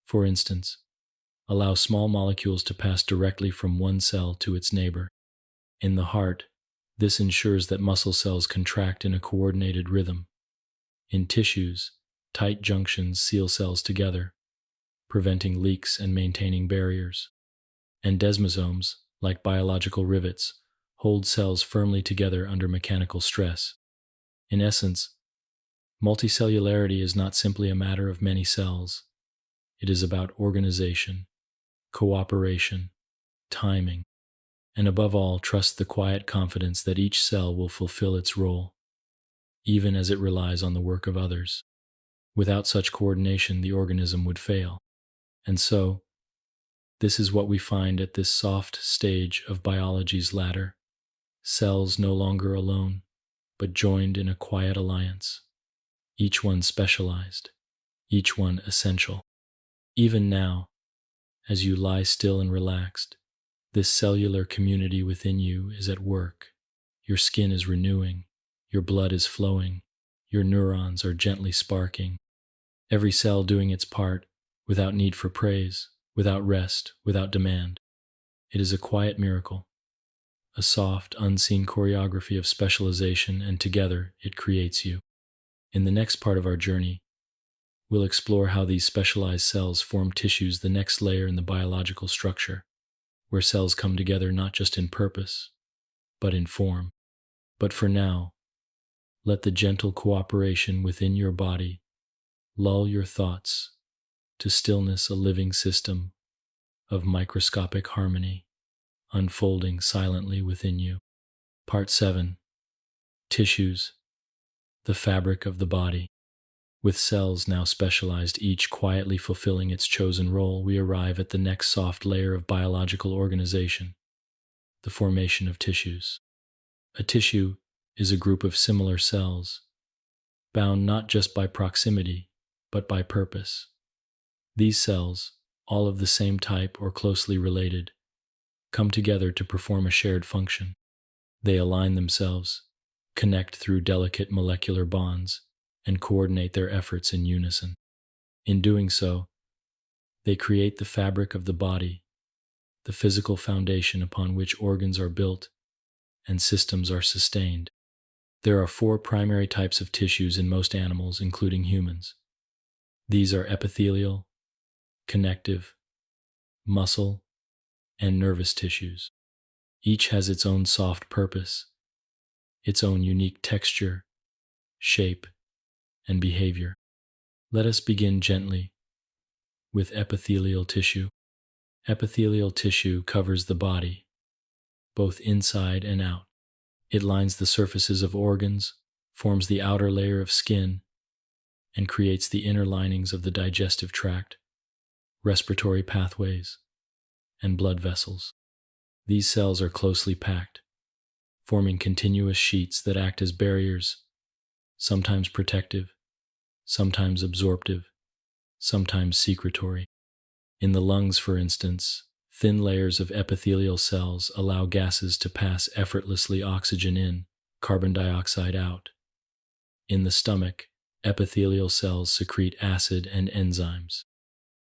for instance, allow small molecules to pass directly from one cell to its neighbor. In the heart, this ensures that muscle cells contract in a coordinated rhythm. In tissues, tight junctions seal cells together, preventing leaks and maintaining barriers. And desmosomes, like biological rivets, hold cells firmly together under mechanical stress. In essence, multicellularity is not simply a matter of many cells. It is about organization, cooperation, timing, and above all, trust the quiet confidence that each cell will fulfill its role, even as it relies on the work of others. Without such coordination, the organism would fail. And so, this is what we find at this soft stage of biology's ladder. Cells no longer alone, but joined in a quiet alliance. Each one specialized, each one essential. Even now, as you lie still and relaxed, this cellular community within you is at work. Your skin is renewing, your blood is flowing, your neurons are gently sparking. Every cell doing its part without need for praise, without rest, without demand. It is a quiet miracle, a soft, unseen choreography of specialization, and together it creates you. In the next part of our journey, we'll explore how these specialized cells form tissues, the next layer in the biological structure, where cells come together not just in purpose, but in form. But for now, let the gentle cooperation within your body lull your thoughts to stillness, a living system of microscopic harmony unfolding silently within you. Part 7. Tissues, the fabric of the body. With cells now specialized, each quietly fulfilling its chosen role, we arrive at the next soft layer of biological organization, the formation of tissues. A tissue is a group of similar cells, bound not just by proximity, but by purpose. These cells, all of the same type or closely related, come together to perform a shared function. They align themselves, connect through delicate molecular bonds, and coordinate their efforts in unison. In doing so, they create the fabric of the body, the physical foundation upon which organs are built and systems are sustained. There are 4 primary types of tissues in most animals, including humans. These are epithelial, connective, muscle, and nervous tissues. Each has its own soft purpose, its own unique texture, shape, and behavior. Let us begin gently with epithelial tissue. Epithelial tissue covers the body, both inside and out. It lines the surfaces of organs, forms the outer layer of skin, and creates the inner linings of the digestive tract, respiratory pathways, and blood vessels. These cells are closely packed, forming continuous sheets that act as barriers, sometimes protective, sometimes absorptive, sometimes secretory. In the lungs, for instance, thin layers of epithelial cells allow gases to pass effortlessly: oxygen in, carbon dioxide out. In the stomach, epithelial cells secrete acid and enzymes.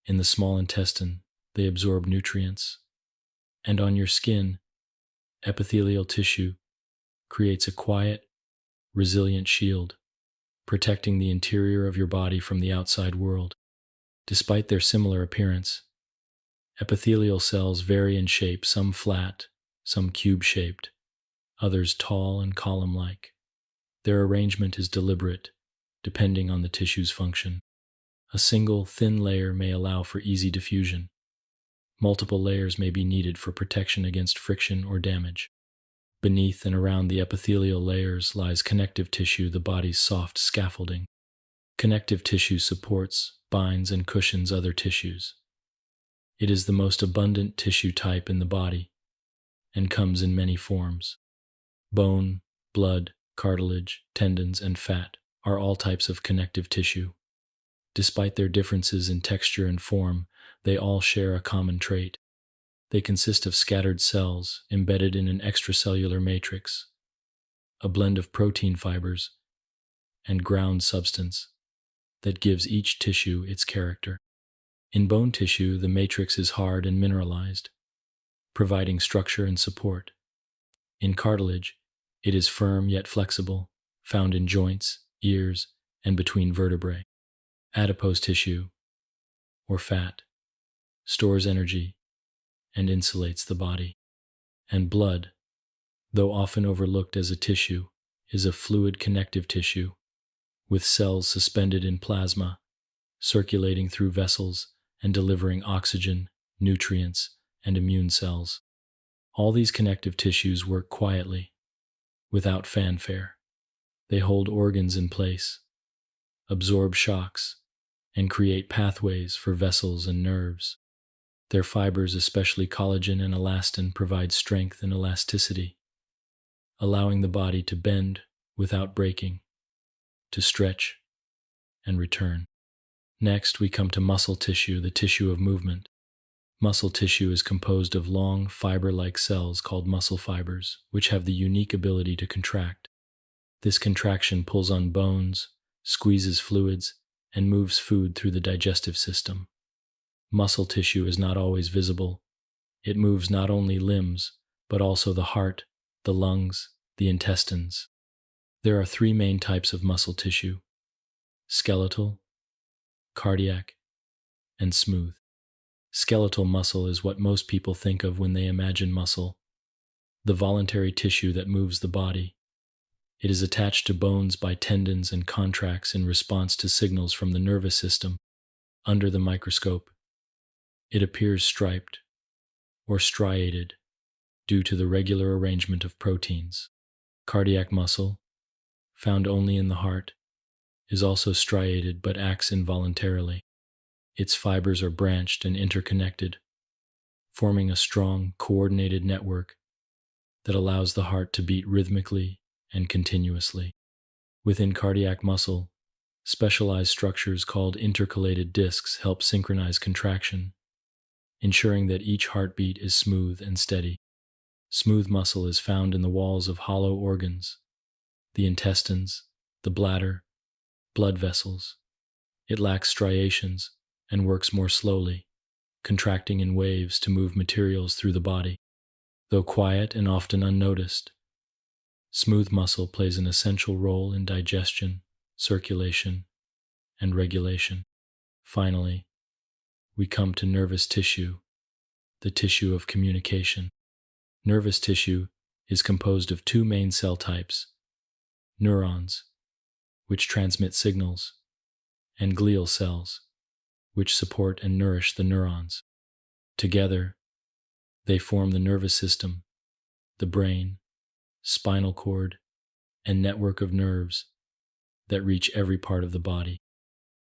In the small intestine, they absorb nutrients. And on your skin, epithelial tissue creates a quiet, resilient shield, protecting the interior of your body from the outside world. Despite their similar appearance, epithelial cells vary in shape, some flat, some cube-shaped, others tall and column-like. Their arrangement is deliberate, depending on the tissue's function. A single, thin layer may allow for easy diffusion. Multiple layers may be needed for protection against friction or damage. Beneath and around the epithelial layers lies connective tissue, the body's soft scaffolding. Connective tissue supports, binds, and cushions other tissues. It is the most abundant tissue type in the body and comes in many forms. Bone, blood, cartilage, tendons, and fat are all types of connective tissue. Despite their differences in texture and form, they all share a common trait. They consist of scattered cells embedded in an extracellular matrix, a blend of protein fibers and ground substance that gives each tissue its character. In bone tissue, the matrix is hard and mineralized, providing structure and support. In cartilage, it is firm yet flexible, found in joints, ears, and between vertebrae. Adipose tissue, or fat, stores energy and insulates the body. And blood, though often overlooked as a tissue, is a fluid connective tissue, with cells suspended in plasma, circulating through vessels and delivering oxygen, nutrients, and immune cells. All these connective tissues work quietly, without fanfare. They hold organs in place, absorb shocks, and create pathways for vessels and nerves. Their fibers, especially collagen and elastin, provide strength and elasticity, allowing the body to bend without breaking, to stretch and return. Next, we come to muscle tissue, the tissue of movement. Muscle tissue is composed of long, fiber-like cells called muscle fibers, which have the unique ability to contract. This contraction pulls on bones, squeezes fluids, and moves food through the digestive system. Muscle tissue is not always visible. It moves not only limbs, but also the heart, the lungs, the intestines. There are 3 main types of muscle tissue: skeletal, cardiac, and smooth. Skeletal muscle is what most people think of when they imagine muscle, the voluntary tissue that moves the body. It is attached to bones by tendons and contracts in response to signals from the nervous system. Under the microscope, it appears striped or striated due to the regular arrangement of proteins. Cardiac muscle, found only in the heart, is also striated but acts involuntarily. Its fibers are branched and interconnected, forming a strong, coordinated network that allows the heart to beat rhythmically and continuously. Within cardiac muscle, specialized structures called intercalated discs help synchronize contraction, ensuring that each heartbeat is smooth and steady. Smooth muscle is found in the walls of hollow organs, the intestines, the bladder, blood vessels. It lacks striations and works more slowly, contracting in waves to move materials through the body. Though quiet and often unnoticed, smooth muscle plays an essential role in digestion, circulation, and regulation. Finally, we come to nervous tissue, the tissue of communication. Nervous tissue is composed of two main cell types: neurons, which transmit signals, and glial cells, which support and nourish the neurons. Together, they form the nervous system, the brain, spinal cord, and network of nerves that reach every part of the body.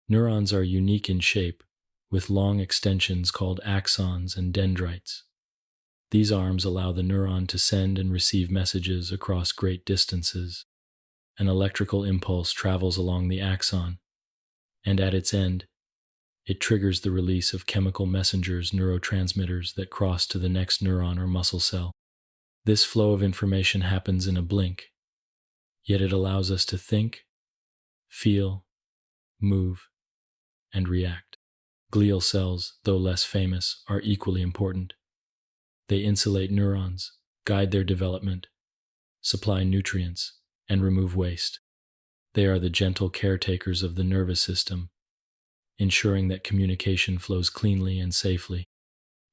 Neurons are unique in shape, with long extensions called axons and dendrites. These arms allow the neuron to send and receive messages across great distances. An electrical impulse travels along the axon, and at its end, it triggers the release of chemical messengers, neurotransmitters, that cross to the next neuron or muscle cell. This flow of information happens in a blink, yet it allows us to think, feel, move, and react. Glial cells, though less famous, are equally important. They insulate neurons, guide their development, supply nutrients, and remove waste. They are the gentle caretakers of the nervous system, ensuring that communication flows cleanly and safely.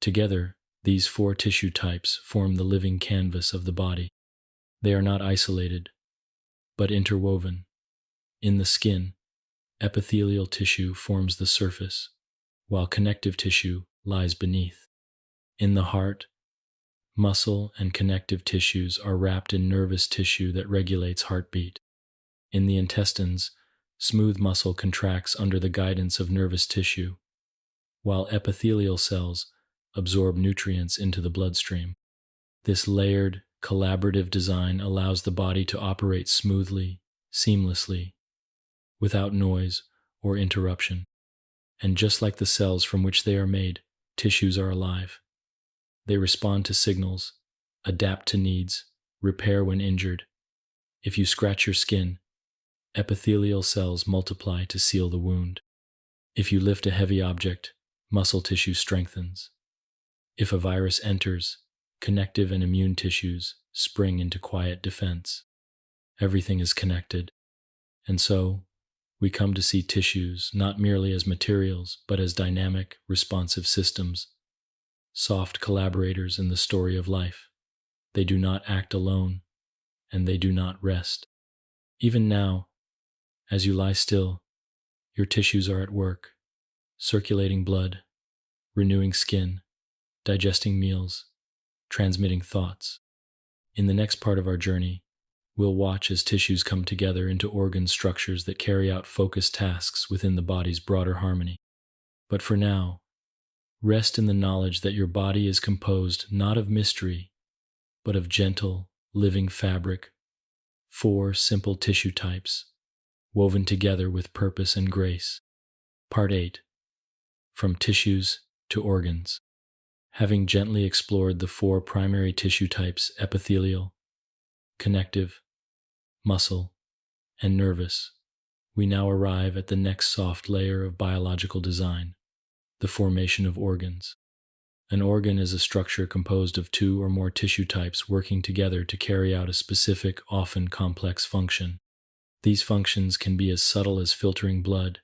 Together, these four tissue types form the living canvas of the body. They are not isolated, but interwoven. In the skin, epithelial tissue forms the surface, while connective tissue lies beneath. In the heart, muscle and connective tissues are wrapped in nervous tissue that regulates heartbeat. In the intestines, smooth muscle contracts under the guidance of nervous tissue, while epithelial cells absorb nutrients into the bloodstream. This layered, collaborative design allows the body to operate smoothly, seamlessly, without noise or interruption. And just like the cells from which they are made, tissues are alive. They respond to signals, adapt to needs, repair when injured. If you scratch your skin, epithelial cells multiply to seal the wound. If you lift a heavy object, muscle tissue strengthens. If a virus enters, connective and immune tissues spring into quiet defense. Everything is connected. And so, we come to see tissues not merely as materials, but as dynamic, responsive systems, soft collaborators in the story of life. They do not act alone, and they do not rest. Even now, as you lie still, your tissues are at work, circulating blood, renewing skin, digesting meals, transmitting thoughts. In the next part of our journey, we'll watch as tissues come together into organ structures that carry out focused tasks within the body's broader harmony. But for now, rest in the knowledge that your body is composed not of mystery, but of gentle, living fabric, four simple tissue types, woven together with purpose and grace. Part 8. From Tissues to Organs. Having gently explored the four primary tissue types, epithelial, connective, muscle, and nervous, we now arrive at the next soft layer of biological design, the formation of organs. An organ is a structure composed of two or more tissue types working together to carry out a specific, often complex function. These functions can be as subtle as filtering blood,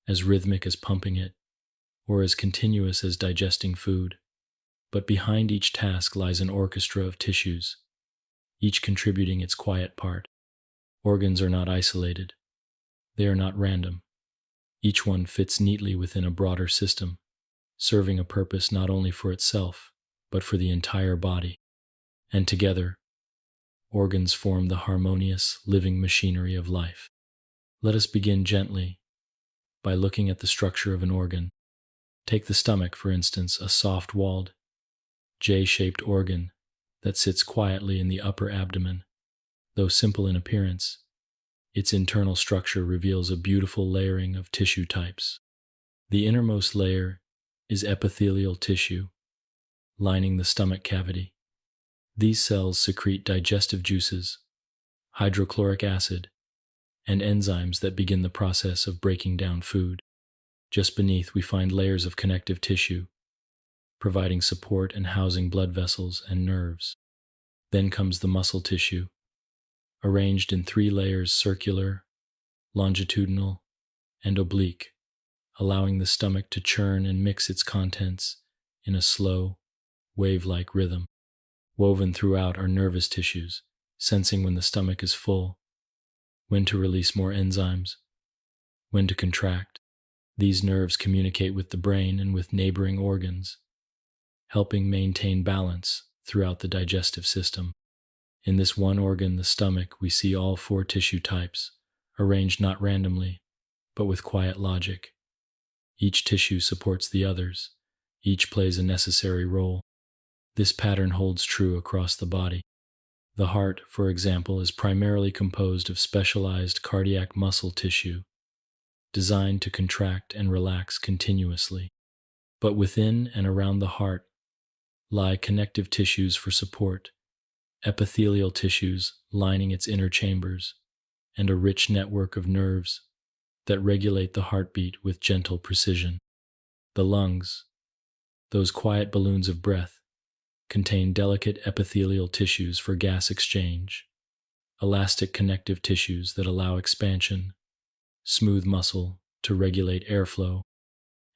as rhythmic as pumping it, or as continuous as digesting food. But behind each task lies an orchestra of tissues, each contributing its quiet part. Organs are not isolated. They are not random. Each one fits neatly within a broader system, serving a purpose not only for itself, but for the entire body. And together, organs form the harmonious, living machinery of life. Let us begin gently by looking at the structure of an organ. Take the stomach, for instance, a soft-walled, J-shaped organ that sits quietly in the upper abdomen. Though simple in appearance, its internal structure reveals a beautiful layering of tissue types. The innermost layer is epithelial tissue, lining the stomach cavity. These cells secrete digestive juices, hydrochloric acid, and enzymes that begin the process of breaking down food. Just beneath, we find layers of connective tissue, providing support and housing blood vessels and nerves. Then comes the muscle tissue, arranged in 3 layers: circular, longitudinal, and oblique, allowing the stomach to churn and mix its contents in a slow, wave-like rhythm. Woven throughout are nervous tissues, sensing when the stomach is full, when to release more enzymes, when to contract. These nerves communicate with the brain and with neighboring organs, helping maintain balance throughout the digestive system. In this one organ, the stomach, we see all 4 tissue types, arranged not randomly, but with quiet logic. Each tissue supports the others. Each plays a necessary role. This pattern holds true across the body. The heart, for example, is primarily composed of specialized cardiac muscle tissue, designed to contract and relax continuously. But within and around the heart lie connective tissues for support, epithelial tissues lining its inner chambers, and a rich network of nerves that regulate the heartbeat with gentle precision. The lungs, those quiet balloons of breath, contain delicate epithelial tissues for gas exchange, elastic connective tissues that allow expansion, smooth muscle to regulate airflow,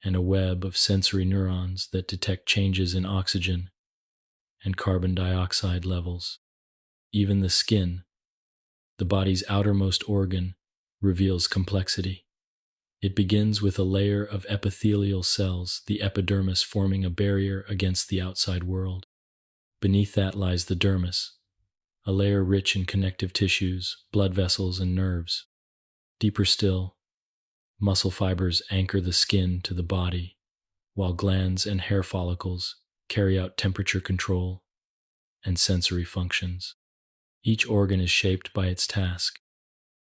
and a web of sensory neurons that detect changes in oxygen and carbon dioxide levels. Even the skin, the body's outermost organ, reveals complexity. It begins with a layer of epithelial cells, the epidermis forming a barrier against the outside world. Beneath that lies the dermis, a layer rich in connective tissues, blood vessels, and nerves. Deeper still, muscle fibers anchor the skin to the body, while glands and hair follicles carry out temperature control and sensory functions. Each organ is shaped by its task.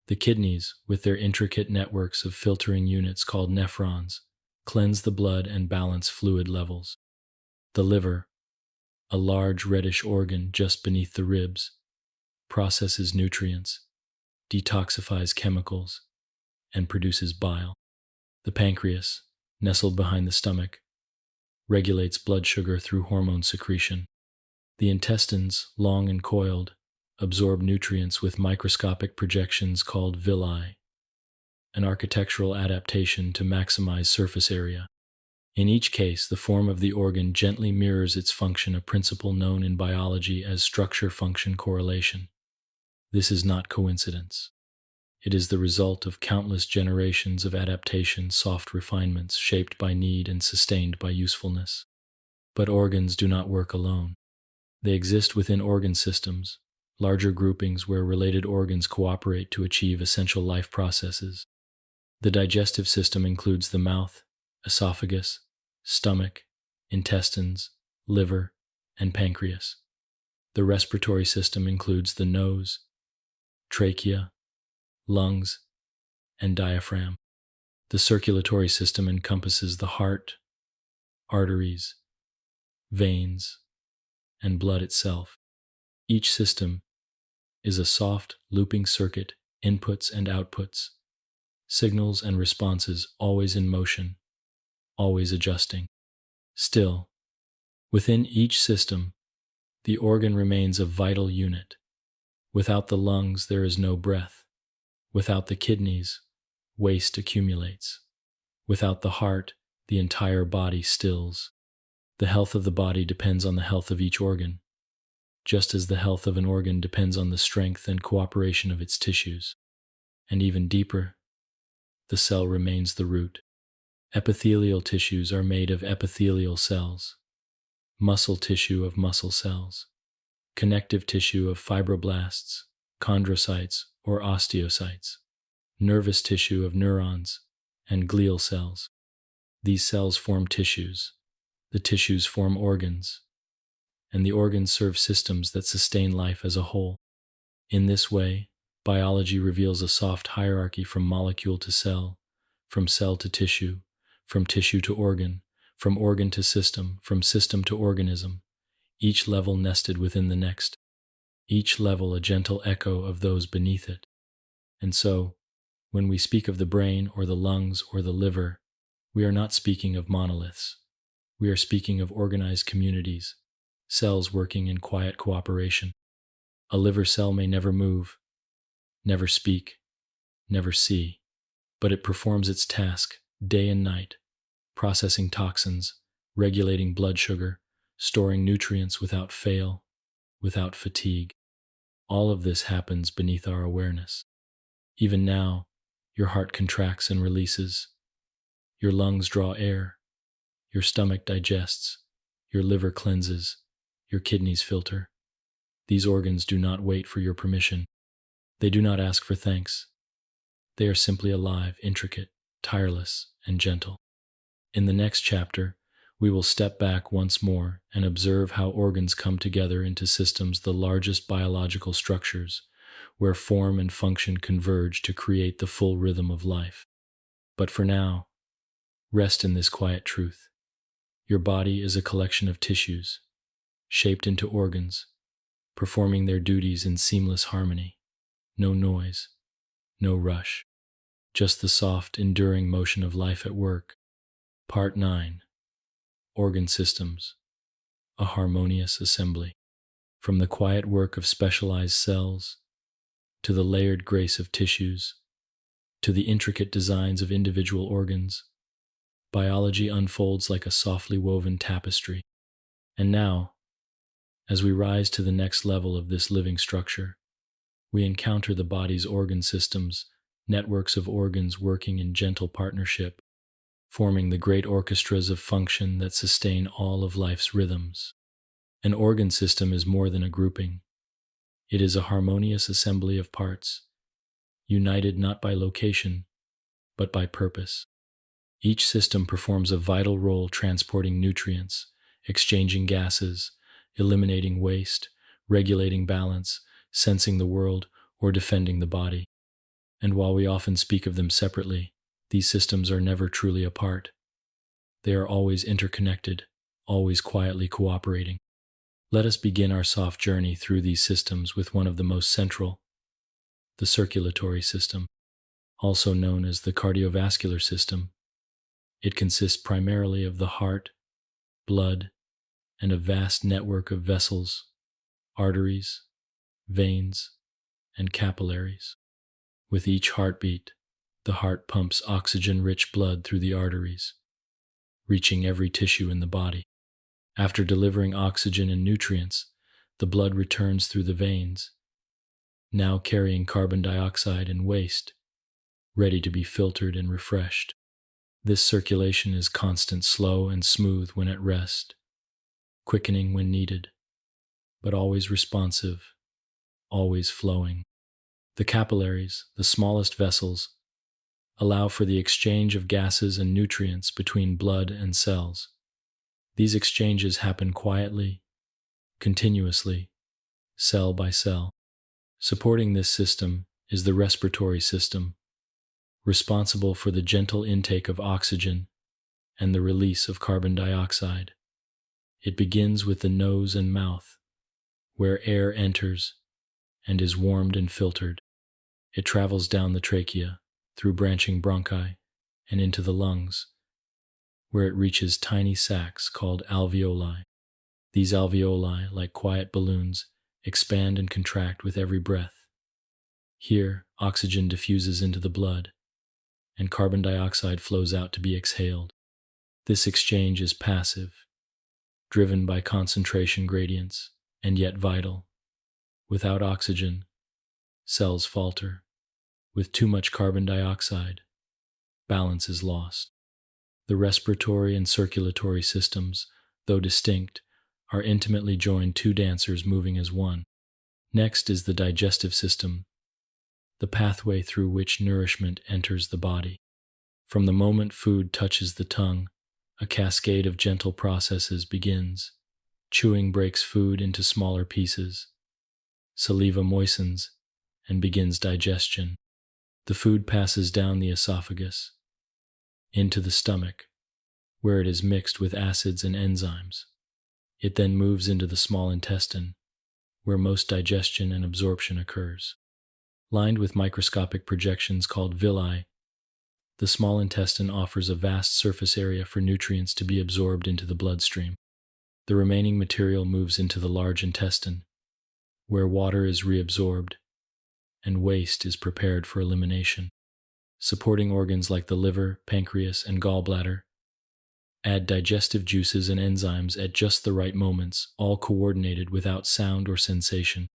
The kidneys, with their intricate networks of filtering units called nephrons, cleanse the blood and balance fluid levels. The liver, a large reddish organ just beneath the ribs, processes nutrients, detoxifies chemicals, and produces bile. The pancreas, nestled behind the stomach, regulates blood sugar through hormone secretion. The intestines, long and coiled, absorb nutrients with microscopic projections called villi, an architectural adaptation to maximize surface area. In each case, the form of the organ gently mirrors its function, a principle known in biology as structure-function correlation. This is not coincidence. It is the result of countless generations of adaptation, soft refinements shaped by need and sustained by usefulness. But organs do not work alone. They exist within organ systems, larger groupings where related organs cooperate to achieve essential life processes. The digestive system includes the mouth, esophagus, stomach, intestines, liver, and pancreas. The respiratory system includes the nose, trachea, lungs, and diaphragm. The circulatory system encompasses the heart, arteries, veins, and blood itself. Each system is a soft, looping circuit, inputs and outputs, signals and responses always in motion, always adjusting. Still, within each system, the organ remains a vital unit. Without the lungs, there is no breath. Without the kidneys, waste accumulates. Without the heart, the entire body stills. The health of the body depends on the health of each organ, just as the health of an organ depends on the strength and cooperation of its tissues. And even deeper, the cell remains the root. Epithelial tissues are made of epithelial cells, muscle tissue of muscle cells, connective tissue of fibroblasts, chondrocytes, or osteocytes, nervous tissue of neurons, and glial cells. These cells form tissues, the tissues form organs, and the organs serve systems that sustain life as a whole. In this way, biology reveals a soft hierarchy from molecule to cell, from cell to tissue, from tissue to organ to system, from system to organism, each level nested within the next, each level a gentle echo of those beneath it. And so, when we speak of the brain or the lungs or the liver, we are not speaking of monoliths. We are speaking of organized communities, cells working in quiet cooperation. A liver cell may never move, never speak, never see, but it performs its task day and night, processing toxins, regulating blood sugar, storing nutrients without fail, without fatigue. All of this happens beneath our awareness. Even now, your heart contracts and releases, your lungs draw air, your stomach digests, your liver cleanses, your kidneys filter. These organs do not wait for your permission. They do not ask for thanks. They are simply alive, intricate, tireless, and gentle. In the next chapter, we will step back once more and observe how organs come together into systems, the largest biological structures, where form and function converge to create the full rhythm of life. But for now, rest in this quiet truth. Your body is a collection of tissues, shaped into organs, performing their duties in seamless harmony. No noise, no rush, just the soft, enduring motion of life at work. Part 9. Organ Systems, a harmonious assembly. From the quiet work of specialized cells, to the layered grace of tissues, to the intricate designs of individual organs, biology unfolds like a softly woven tapestry. And now, as we rise to the next level of this living structure, we encounter the body's organ systems, networks of organs working in gentle partnership, forming the great orchestras of function that sustain all of life's rhythms. An organ system is more than a grouping. It is a harmonious assembly of parts, united not by location, but by purpose. Each system performs a vital role transporting nutrients, exchanging gases, eliminating waste, regulating balance, sensing the world, or defending the body. And while we often speak of them separately, these systems are never truly apart. They are always interconnected, always quietly cooperating. Let us begin our soft journey through these systems with one of the most central, the circulatory system, also known as the cardiovascular system. It consists primarily of the heart, blood, and a vast network of vessels, arteries, veins, and capillaries. With each heartbeat, the heart pumps oxygen-rich blood through the arteries, reaching every tissue in the body. After delivering oxygen and nutrients, the blood returns through the veins, now carrying carbon dioxide and waste, ready to be filtered and refreshed. This circulation is constant, slow and smooth when at rest, quickening when needed, but always responsive, always flowing. The capillaries, the smallest vessels, allow for the exchange of gases and nutrients between blood and cells. These exchanges happen quietly, continuously, cell by cell. Supporting this system is the respiratory system, responsible for the gentle intake of oxygen and the release of carbon dioxide. It begins with the nose and mouth, where air enters and is warmed and filtered. It travels down the trachea, through branching bronchi, and into the lungs, where it reaches tiny sacs called alveoli. These alveoli, like quiet balloons, expand and contract with every breath. Here, oxygen diffuses into the blood, and carbon dioxide flows out to be exhaled. This exchange is passive, driven by concentration gradients, and yet vital. Without oxygen, cells falter. With too much carbon dioxide, balance is lost. The respiratory and circulatory systems, though distinct, are intimately joined, two dancers moving as one. Next is the digestive system, the pathway through which nourishment enters the body. From the moment food touches the tongue, a cascade of gentle processes begins. Chewing breaks food into smaller pieces. Saliva moistens and begins digestion. The food passes down the esophagus, into the stomach, where it is mixed with acids and enzymes. It then moves into the small intestine, where most digestion and absorption occurs. Lined with microscopic projections called villi, the small intestine offers a vast surface area for nutrients to be absorbed into the bloodstream. The remaining material moves into the large intestine, where water is reabsorbed and waste is prepared for elimination. Supporting organs like the liver, pancreas, and gallbladder add digestive juices and enzymes at just the right moments, all coordinated without sound or sensation.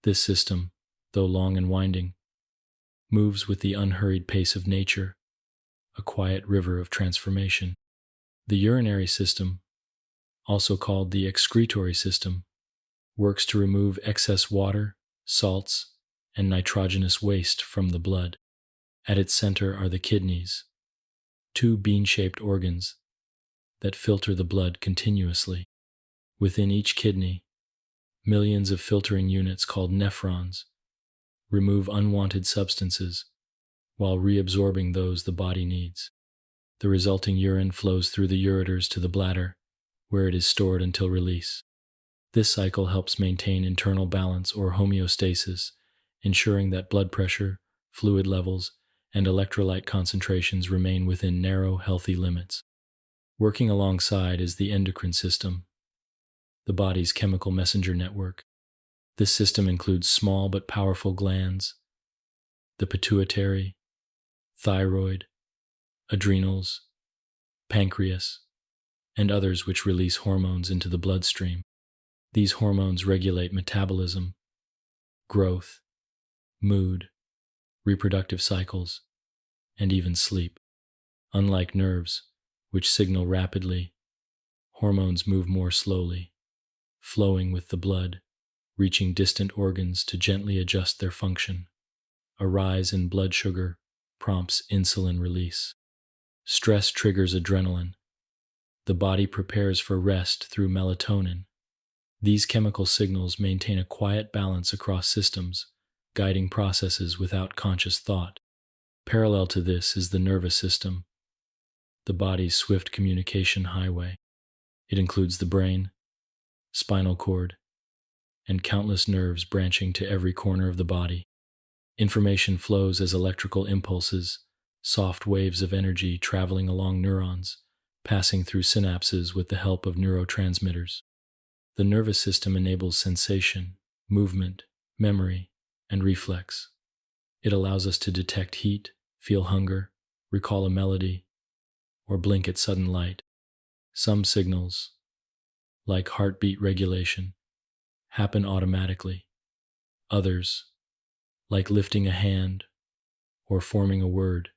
This system, though long and winding, moves with the unhurried pace of nature, a quiet river of transformation. The urinary system, also called the excretory system, works to remove excess water, salts, and nitrogenous waste from the blood. At its center are the kidneys, two bean-shaped organs that filter the blood continuously. Within each kidney, millions of filtering units called nephrons remove unwanted substances while reabsorbing those the body needs. The resulting urine flows through the ureters to the bladder, where it is stored until release. This cycle helps maintain internal balance or homeostasis, ensuring that blood pressure, fluid levels, and electrolyte concentrations remain within narrow, healthy limits. Working alongside is the endocrine system, the body's chemical messenger network. This system includes small but powerful glands, the pituitary, thyroid, adrenals, pancreas, and others which release hormones into the bloodstream. These hormones regulate metabolism, growth, mood, reproductive cycles, and even sleep. Unlike nerves, which signal rapidly, hormones move more slowly, flowing with the blood, reaching distant organs to gently adjust their function. A rise in blood sugar prompts insulin release. Stress triggers adrenaline. The body prepares for rest through melatonin. These chemical signals maintain a quiet balance across systems, guiding processes without conscious thought. Parallel to this is the nervous system, the body's swift communication highway. It includes the brain, spinal cord, and countless nerves branching to every corner of the body. Information flows as electrical impulses, soft waves of energy traveling along neurons, passing through synapses with the help of neurotransmitters. The nervous system enables sensation, movement, memory, and reflex. It allows us to detect heat, feel hunger, recall a melody, or blink at sudden light. Some signals, like heartbeat regulation, happen automatically. Others, like lifting a hand or forming a word,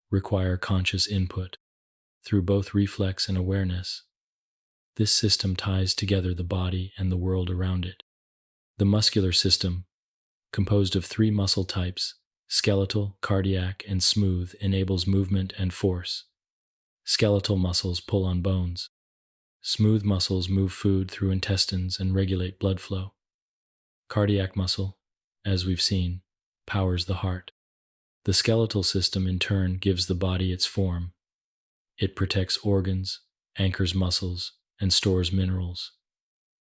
require conscious input. Through both reflex and awareness, this system ties together the body and the world around it. The muscular system, composed of three muscle types, skeletal, cardiac, and smooth, enables movement and force. Skeletal muscles pull on bones. Smooth muscles move food through intestines and regulate blood flow. Cardiac muscle, as we've seen, powers the heart. The skeletal system, in turn, gives the body its form. It protects organs, anchors muscles, and stores minerals.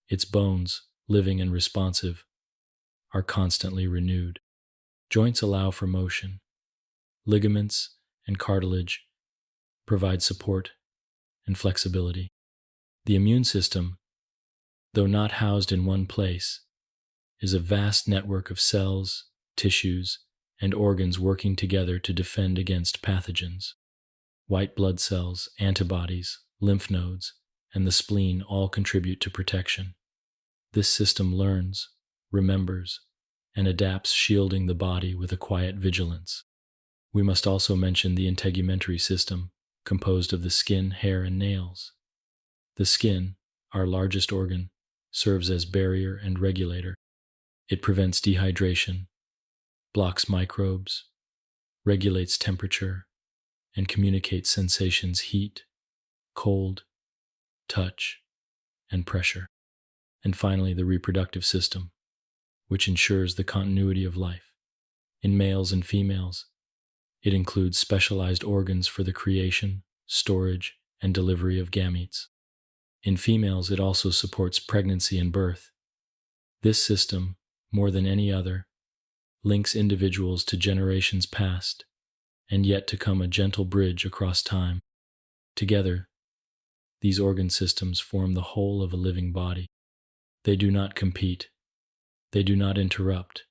Its bones, living and responsive, are constantly renewed. Joints allow for motion. Ligaments and cartilage provide support and flexibility. The immune system, though not housed in one place, is a vast network of cells, tissues, and organs working together to defend against pathogens. White blood cells, antibodies, lymph nodes, and the spleen all contribute to protection. This system learns, remembers, and adapts, shielding the body with a quiet vigilance. We must also mention the integumentary system, composed of the skin, hair, and nails. The skin, our largest organ, serves as barrier and regulator. It prevents dehydration, blocks microbes, regulates temperature, and communicates sensations: heat, cold, touch, and pressure. And finally, the reproductive system, which ensures the continuity of life. In males and females, it includes specialized organs for the creation, storage, and delivery of gametes. In females, it also supports pregnancy and birth. This system, more than any other, links individuals to generations past and yet to come, a gentle bridge across time. Together, these organ systems form the whole of a living body. They do not compete. They do not interrupt.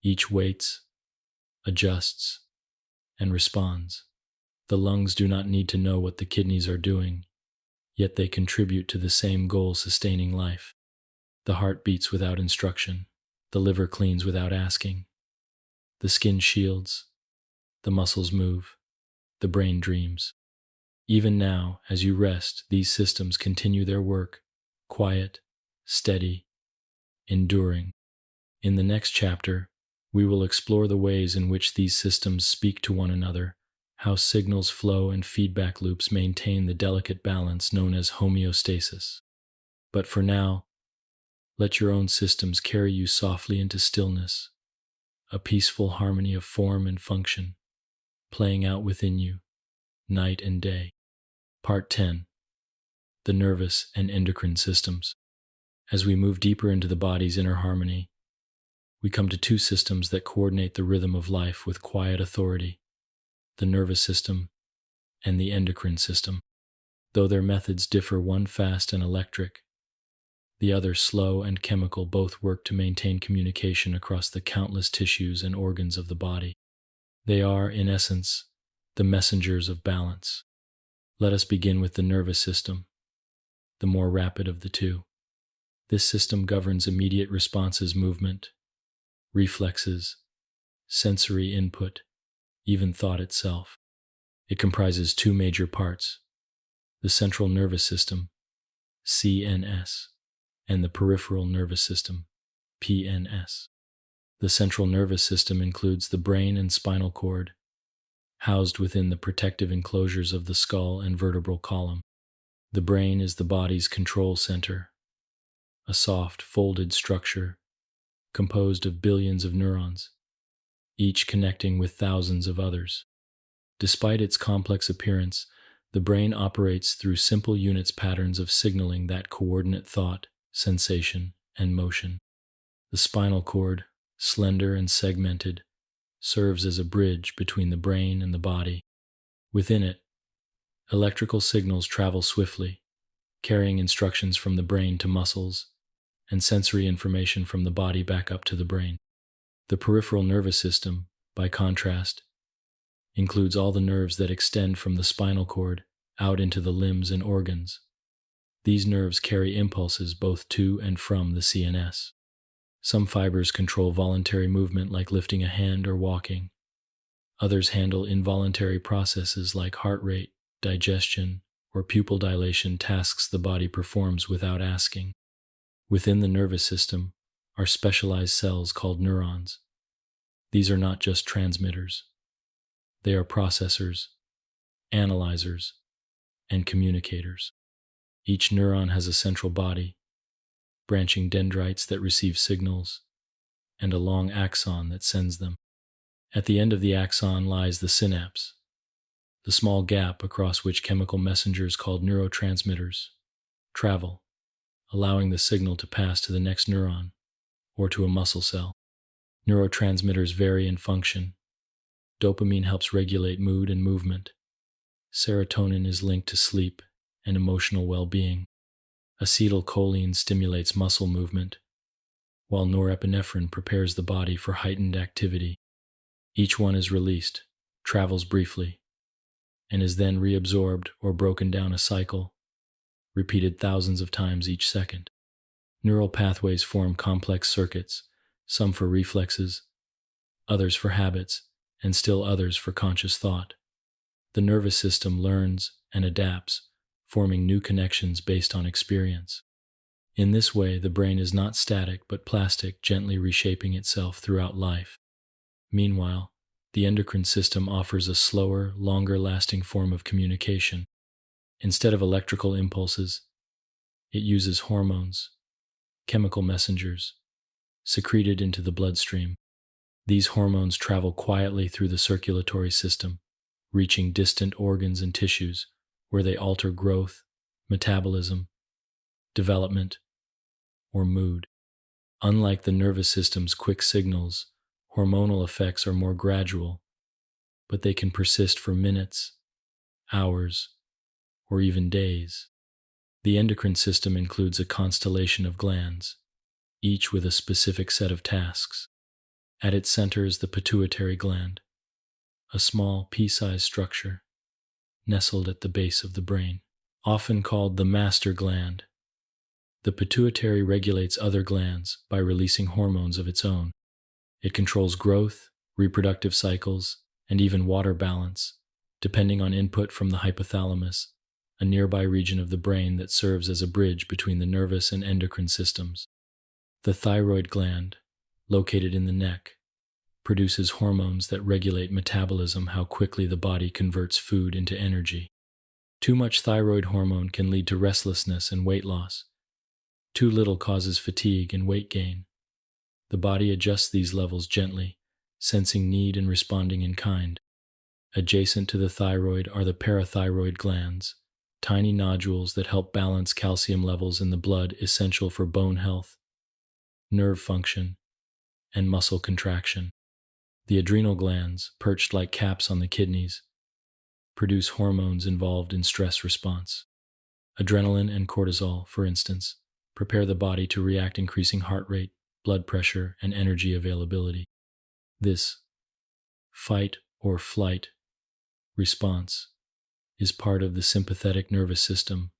Each waits, adjusts, and responds. The lungs do not need to know what the kidneys are doing, yet they contribute to the same goal: sustaining life. The heart beats without instruction. The liver cleans without asking. The skin shields. The muscles move. The brain dreams. Even now, as you rest, these systems continue their work, quiet, steady, enduring. In the next chapter, we will explore the ways in which these systems speak to one another, how signals flow and feedback loops maintain the delicate balance known as homeostasis. But for now, let your own systems carry you softly into stillness, a peaceful harmony of form and function, playing out within you, night and day. Part 10. The nervous and endocrine systems. As we move deeper into the body's inner harmony, we come to two systems that coordinate the rhythm of life with quiet authority: the nervous system and the endocrine system. Though their methods differ, one fast and electric, the other slow and chemical, both work to maintain communication across the countless tissues and organs of the body. They are, in essence, the messengers of balance. Let us begin with the nervous system, the more rapid of the two. This system governs immediate responses, movement, reflexes, sensory input, even thought itself. It comprises two major parts: the central nervous system, CNS, and the peripheral nervous system, PNS. The central nervous system includes the brain and spinal cord, housed within the protective enclosures of the skull and vertebral column. The brain is the body's control center, a soft, folded structure composed of billions of neurons, each connecting with thousands of others. Despite its complex appearance, the brain operates through simple units, patterns of signaling that coordinate thought, sensation, and motion. The spinal cord, slender and segmented, serves as a bridge between the brain and the body. Within it, electrical signals travel swiftly, carrying instructions from the brain to muscles, and sensory information from the body back up to the brain. The peripheral nervous system, by contrast, includes all the nerves that extend from the spinal cord out into the limbs and organs. These nerves carry impulses both to and from the CNS. Some fibers control voluntary movement, like lifting a hand or walking. Others handle involuntary processes like heart rate, digestion, or pupil dilation, tasks the body performs without asking. Within the nervous system are specialized cells called neurons. These are not just transmitters. They are processors, analyzers, and communicators. Each neuron has a central body, branching dendrites that receive signals, and a long axon that sends them. At the end of the axon lies the synapse, the small gap across which chemical messengers called neurotransmitters travel, allowing the signal to pass to the next neuron or to a muscle cell. Neurotransmitters vary in function. Dopamine helps regulate mood and movement. Serotonin is linked to sleep and emotional well-being. Acetylcholine stimulates muscle movement, while norepinephrine prepares the body for heightened activity. Each one is released, travels briefly, and is then reabsorbed or broken down, a cycle, repeated thousands of times each second. Neural pathways form complex circuits, some for reflexes, others for habits, and still others for conscious thought. The nervous system learns and adapts, forming new connections based on experience. In this way, the brain is not static but plastic, gently reshaping itself throughout life. Meanwhile, the endocrine system offers a slower, longer-lasting form of communication. Instead of electrical impulses, it uses hormones, chemical messengers, secreted into the bloodstream. These hormones travel quietly through the circulatory system, reaching distant organs and tissues, where they alter growth, metabolism, development, or mood. Unlike the nervous system's quick signals, hormonal effects are more gradual, but they can persist for minutes, hours, or even days. The endocrine system includes a constellation of glands, each with a specific set of tasks. At its center is the pituitary gland, a small pea-sized structure nestled at the base of the brain, often called the master gland. The pituitary regulates other glands by releasing hormones of its own. It controls growth, reproductive cycles, and even water balance, depending on input from the hypothalamus, a nearby region of the brain that serves as a bridge between the nervous and endocrine systems. The thyroid gland, located in the neck, produces hormones that regulate metabolism, how quickly the body converts food into energy. Too much thyroid hormone can lead to restlessness and weight loss. Too little causes fatigue and weight gain. The body adjusts these levels gently, sensing need and responding in kind. Adjacent to the thyroid are the parathyroid glands, tiny nodules that help balance calcium levels in the blood, essential for bone health, nerve function, and muscle contraction. The adrenal glands, perched like caps on the kidneys, produce hormones involved in stress response. Adrenaline and cortisol, for instance, prepare the body to react, increasing heart rate, blood pressure, and energy availability. This fight or flight response is part of the sympathetic nervous system,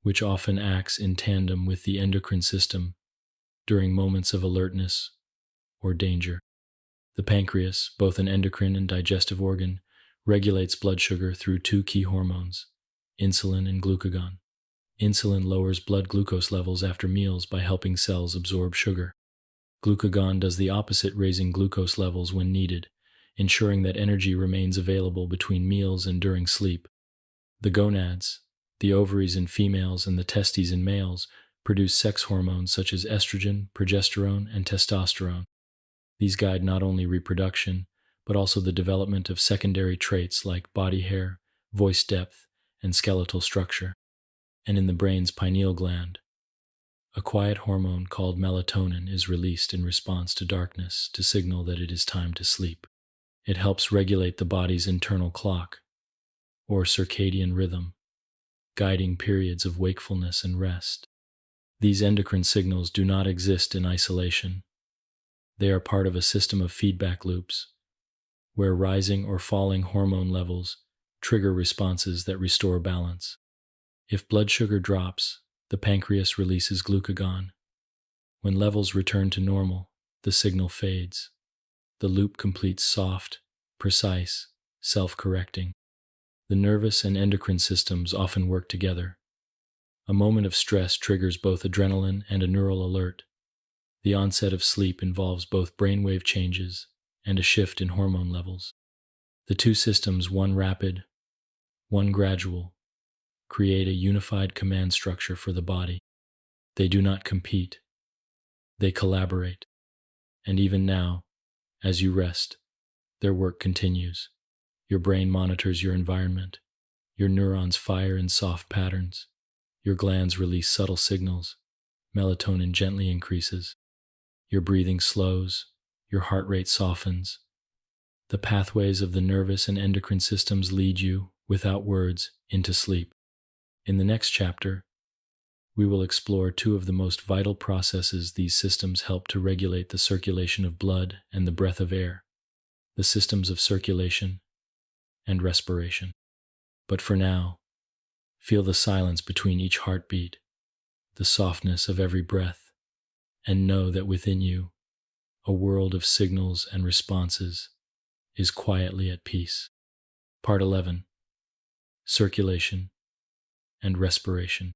which often acts in tandem with the endocrine system during moments of alertness or danger. The pancreas, both an endocrine and digestive organ, regulates blood sugar through two key hormones, insulin and glucagon. Insulin lowers blood glucose levels after meals by helping cells absorb sugar. Glucagon does the opposite, raising glucose levels when needed, ensuring that energy remains available between meals and during sleep. The gonads, the ovaries in females and the testes in males, produce sex hormones such as estrogen, progesterone, and testosterone. These guide not only reproduction, but also the development of secondary traits like body hair, voice depth, and skeletal structure. And in the brain's pineal gland, a quiet hormone called melatonin is released in response to darkness to signal that it is time to sleep. It helps regulate the body's internal clock, or circadian rhythm, guiding periods of wakefulness and rest. These endocrine signals do not exist in isolation. They are part of a system of feedback loops, where rising or falling hormone levels trigger responses that restore balance. If blood sugar drops, the pancreas releases glucagon. When levels return to normal, the signal fades. The loop completes soft, precise, self-correcting. The nervous and endocrine systems often work together. A moment of stress triggers both adrenaline and a neural alert. The onset of sleep involves both brainwave changes and a shift in hormone levels. The two systems, one rapid, one gradual, create a unified command structure for the body. They do not compete. They collaborate. And even now, as you rest, their work continues. Your brain monitors your environment. Your neurons fire in soft patterns. Your glands release subtle signals. Melatonin gently increases. Your breathing slows. Your heart rate softens. The pathways of the nervous and endocrine systems lead you, without words, into sleep. In the next chapter, we will explore two of the most vital processes these systems help to regulate: the circulation of blood and the breath of air, the systems of circulation and respiration. But for now, feel the silence between each heartbeat, the softness of every breath, and know that within you, a world of signals and responses is quietly at peace. Part 11. Circulation and respiration.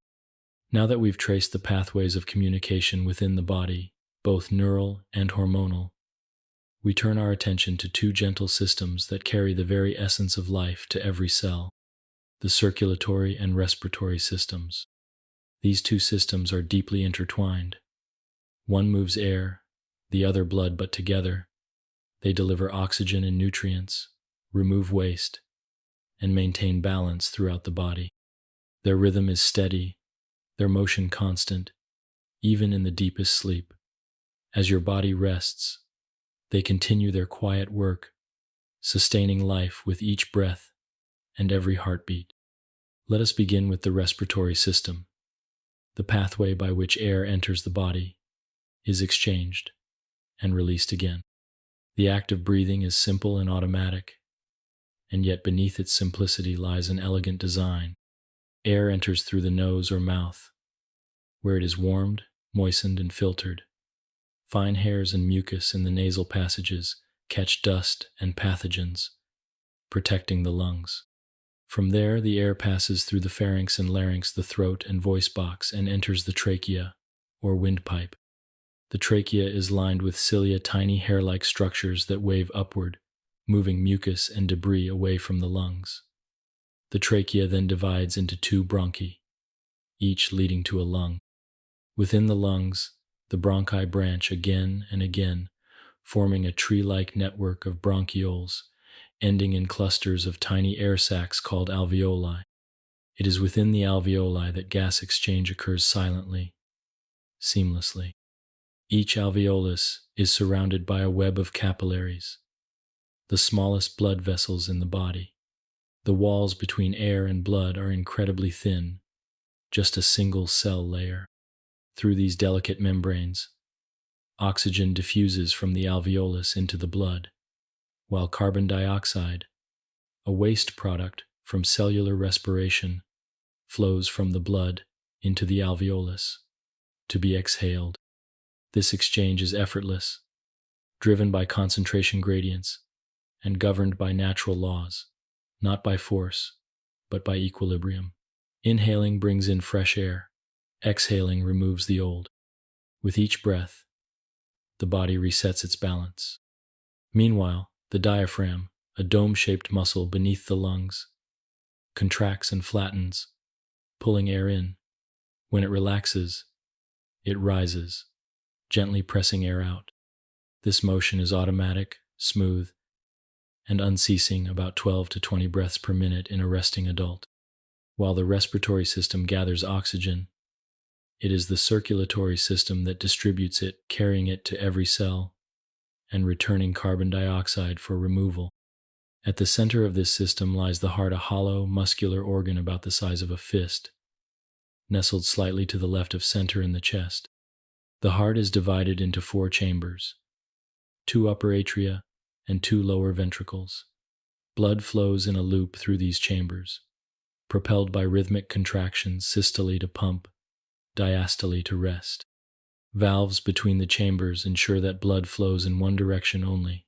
Now that we've traced the pathways of communication within the body, both neural and hormonal, we turn our attention to two gentle systems that carry the very essence of life to every cell: the circulatory and respiratory systems. These two systems are deeply intertwined. One moves air, the other blood, but together, they deliver oxygen and nutrients, remove waste, and maintain balance throughout the body. Their rhythm is steady, their motion constant, even in the deepest sleep. As your body rests, they continue their quiet work, sustaining life with each breath and every heartbeat. Let us begin with the respiratory system, the pathway by which air enters the body, is exchanged, and released again. The act of breathing is simple and automatic, and yet beneath its simplicity lies an elegant design. Air enters through the nose or mouth, where it is warmed, moistened, and filtered. Fine hairs and mucus in the nasal passages catch dust and pathogens, protecting the lungs. From there, the air passes through the pharynx and larynx, the throat and voice box, and enters the trachea, or windpipe. The trachea is lined with cilia, tiny hair-like structures that wave upward, moving mucus and debris away from the lungs. The trachea then divides into two bronchi, each leading to a lung. Within the lungs, the bronchi branch again and again, forming a tree-like network of bronchioles, ending in clusters of tiny air sacs called alveoli. It is within the alveoli that gas exchange occurs silently, seamlessly. Each alveolus is surrounded by a web of capillaries, the smallest blood vessels in the body. The walls between air and blood are incredibly thin, just a single cell layer. Through these delicate membranes, oxygen diffuses from the alveolus into the blood, while carbon dioxide, a waste product from cellular respiration, flows from the blood into the alveolus to be exhaled. This exchange is effortless, driven by concentration gradients, and governed by natural laws, not by force, but by equilibrium. Inhaling brings in fresh air, exhaling removes the old. With each breath, the body resets its balance. Meanwhile, the diaphragm, a dome-shaped muscle beneath the lungs, contracts and flattens, pulling air in. When it relaxes, it rises, gently pressing air out. This motion is automatic, smooth, and unceasing, about 12 to 20 breaths per minute in a resting adult. While the respiratory system gathers oxygen, it is the circulatory system that distributes it, carrying it to every cell and returning carbon dioxide for removal. At the center of this system lies the heart, a hollow, muscular organ about the size of a fist, nestled slightly to the left of center in the chest. The heart is divided into 4 chambers, 2 upper atria and 2 lower ventricles. Blood flows in a loop through these chambers, propelled by rhythmic contractions, systole to pump, diastole to rest. Valves between the chambers ensure that blood flows in one direction only,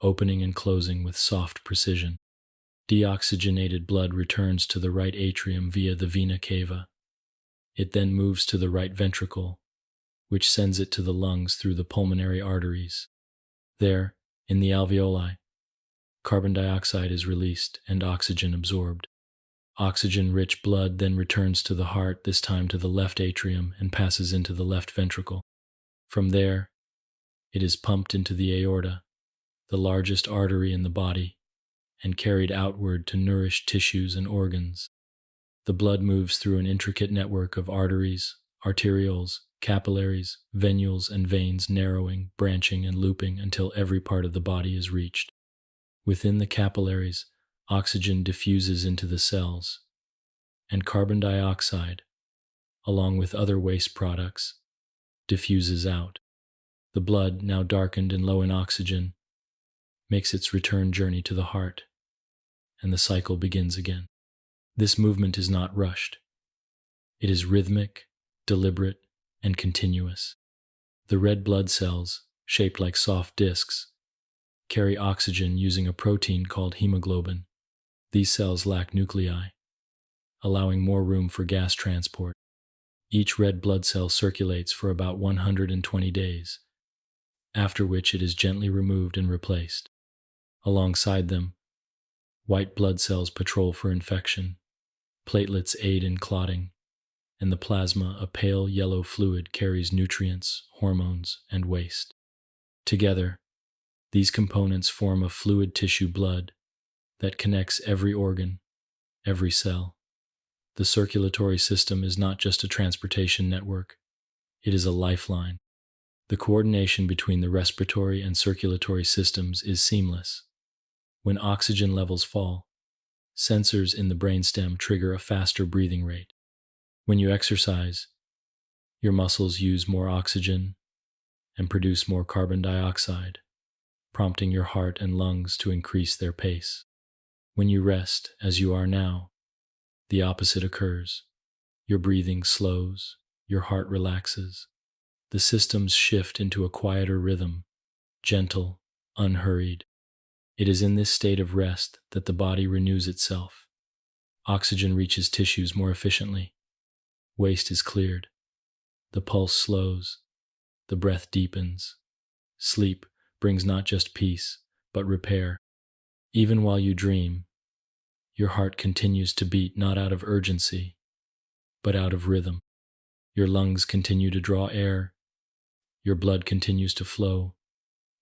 opening and closing with soft precision. Deoxygenated blood returns to the right atrium via the vena cava. It then moves to the right ventricle, which sends it to the lungs through the pulmonary arteries. There, in the alveoli, carbon dioxide is released and oxygen absorbed. Oxygen-rich blood then returns to the heart, this time to the left atrium, and passes into the left ventricle. From there, it is pumped into the aorta, the largest artery in the body, and carried outward to nourish tissues and organs. The blood moves through an intricate network of arteries, arterioles, capillaries, venules, and veins, narrowing, branching, and looping until every part of the body is reached. Within the capillaries, oxygen diffuses into the cells, and carbon dioxide, along with other waste products, diffuses out. The blood, now darkened and low in oxygen, makes its return journey to the heart, and the cycle begins again. This movement is not rushed. It is rhythmic, deliberate, and continuous. The red blood cells, shaped like soft discs, carry oxygen using a protein called hemoglobin. These cells lack nuclei, allowing more room for gas transport. Each red blood cell circulates for about 120 days, after which it is gently removed and replaced. Alongside them, white blood cells patrol for infection, platelets aid in clotting, and the plasma, a pale yellow fluid, carries nutrients, hormones, and waste. Together, these components form a fluid tissue blood that connects every organ, every cell. The circulatory system is not just a transportation network, it is a lifeline. The coordination between the respiratory and circulatory systems is seamless. When oxygen levels fall, sensors in the brainstem trigger a faster breathing rate. When you exercise, your muscles use more oxygen and produce more carbon dioxide, prompting your heart and lungs to increase their pace. When you rest, as you are now, the opposite occurs. Your breathing slows, your heart relaxes. The systems shift into a quieter rhythm, gentle, unhurried. It is in this state of rest that the body renews itself. Oxygen reaches tissues more efficiently. Waste is cleared. The pulse slows. The breath deepens. Sleep brings not just peace, but repair. Even while you dream, your heart continues to beat not out of urgency, but out of rhythm. Your lungs continue to draw air. Your blood continues to flow,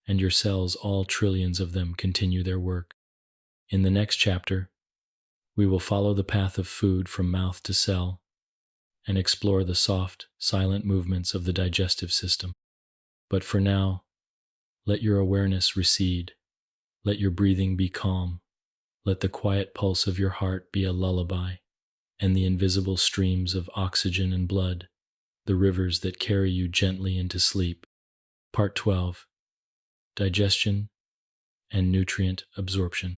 and your cells, all trillions of them, continue their work. In the next chapter, we will follow the path of food from mouth to cell and explore the soft, silent movements of the digestive system. But for now, let your awareness recede. Let your breathing be calm. Let the quiet pulse of your heart be a lullaby, and the invisible streams of oxygen and blood, the rivers that carry you gently into sleep. Part 12. Digestion and nutrient absorption.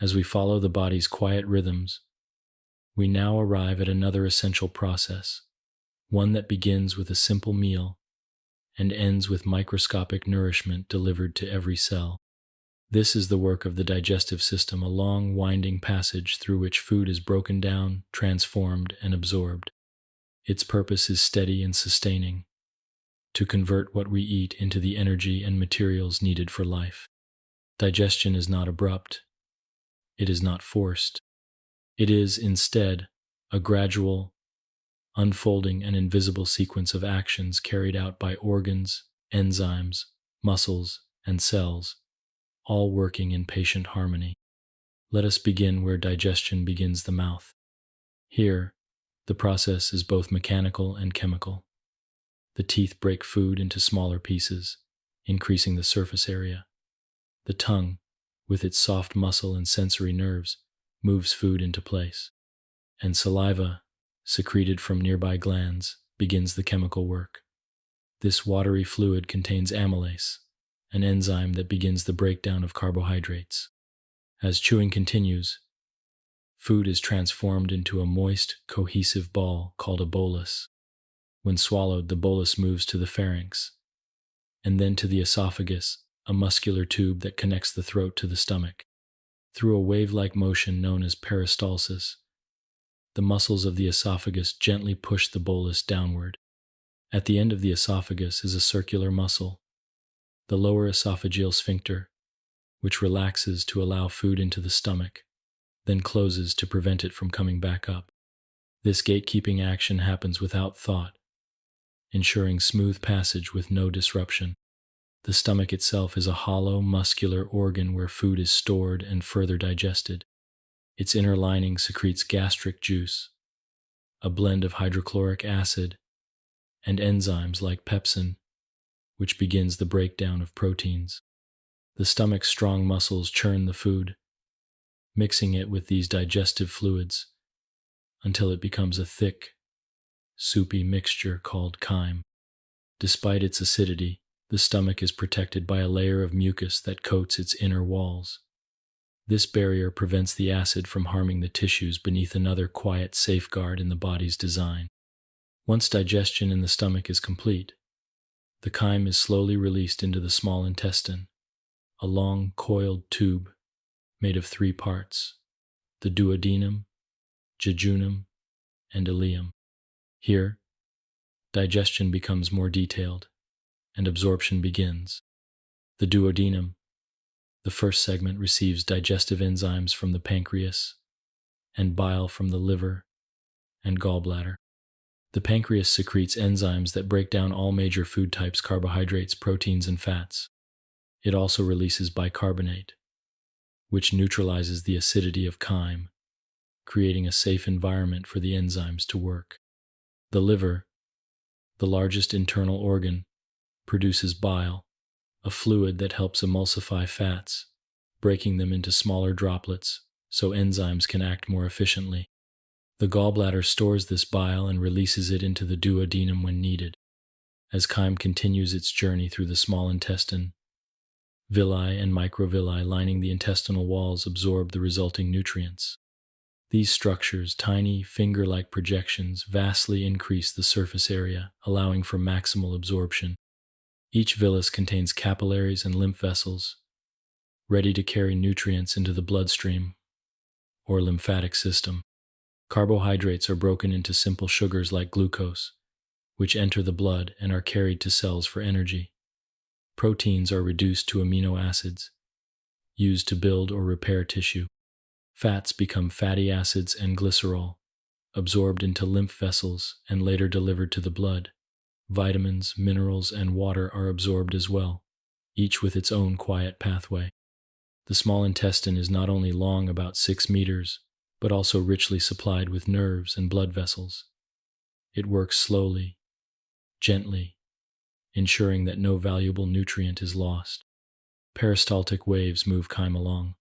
As we follow the body's quiet rhythms, we now arrive at another essential process, one that begins with a simple meal and ends with microscopic nourishment delivered to every cell. This is the work of the digestive system, a long, winding passage through which food is broken down, transformed, and absorbed. Its purpose is steady and sustaining, to convert what we eat into the energy and materials needed for life. Digestion is not abrupt. It is not forced. It is, instead, a gradual, unfolding and invisible sequence of actions carried out by organs, enzymes, muscles, and cells, all working in patient harmony. Let us begin where digestion begins, the mouth. Here, the process is both mechanical and chemical. The teeth break food into smaller pieces, increasing the surface area. The tongue, with its soft muscle and sensory nerves, moves food into place. And saliva, secreted from nearby glands, begins the chemical work. This watery fluid contains amylase, an enzyme that begins the breakdown of carbohydrates. As chewing continues, food is transformed into a moist, cohesive ball called a bolus. When swallowed, the bolus moves to the pharynx, and then to the esophagus, a muscular tube that connects the throat to the stomach. Through a wave-like motion known as peristalsis, the muscles of the esophagus gently push the bolus downward. At the end of the esophagus is a circular muscle, the lower esophageal sphincter, which relaxes to allow food into the stomach, then closes to prevent it from coming back up. This gatekeeping action happens without thought, ensuring smooth passage with no disruption. The stomach itself is a hollow, muscular organ where food is stored and further digested. Its inner lining secretes gastric juice, a blend of hydrochloric acid and enzymes like pepsin, which begins the breakdown of proteins. The stomach's strong muscles churn the food, mixing it with these digestive fluids until it becomes a thick, soupy mixture called chyme. Despite its acidity, the stomach is protected by a layer of mucus that coats its inner walls. This barrier prevents the acid from harming the tissues beneath, another quiet safeguard in the body's design. Once digestion in the stomach is complete, the chyme is slowly released into the small intestine, a long, coiled tube made of 3 parts: the duodenum, jejunum, and ileum. Here, digestion becomes more detailed, and absorption begins. The duodenum, the first segment, receives digestive enzymes from the pancreas and bile from the liver and gallbladder. The pancreas secretes enzymes that break down all major food types: carbohydrates, proteins, and fats. It also releases bicarbonate, which neutralizes the acidity of chyme, creating a safe environment for the enzymes to work. The liver, the largest internal organ, produces bile, a fluid that helps emulsify fats, breaking them into smaller droplets so enzymes can act more efficiently. The gallbladder stores this bile and releases it into the duodenum when needed. As chyme continues its journey through the small intestine, villi and microvilli lining the intestinal walls absorb the resulting nutrients. These structures, tiny finger-like projections, vastly increase the surface area, allowing for maximal absorption. Each villus contains capillaries and lymph vessels, ready to carry nutrients into the bloodstream or lymphatic system. Carbohydrates are broken into simple sugars like glucose, which enter the blood and are carried to cells for energy. Proteins are reduced to amino acids, used to build or repair tissue. Fats become fatty acids and glycerol, absorbed into lymph vessels and later delivered to the blood. Vitamins, minerals, and water are absorbed as well, each with its own quiet pathway. The small intestine is not only long, about 6 meters, but also richly supplied with nerves and blood vessels. It works slowly, gently, ensuring that no valuable nutrient is lost. Peristaltic waves move chyme along,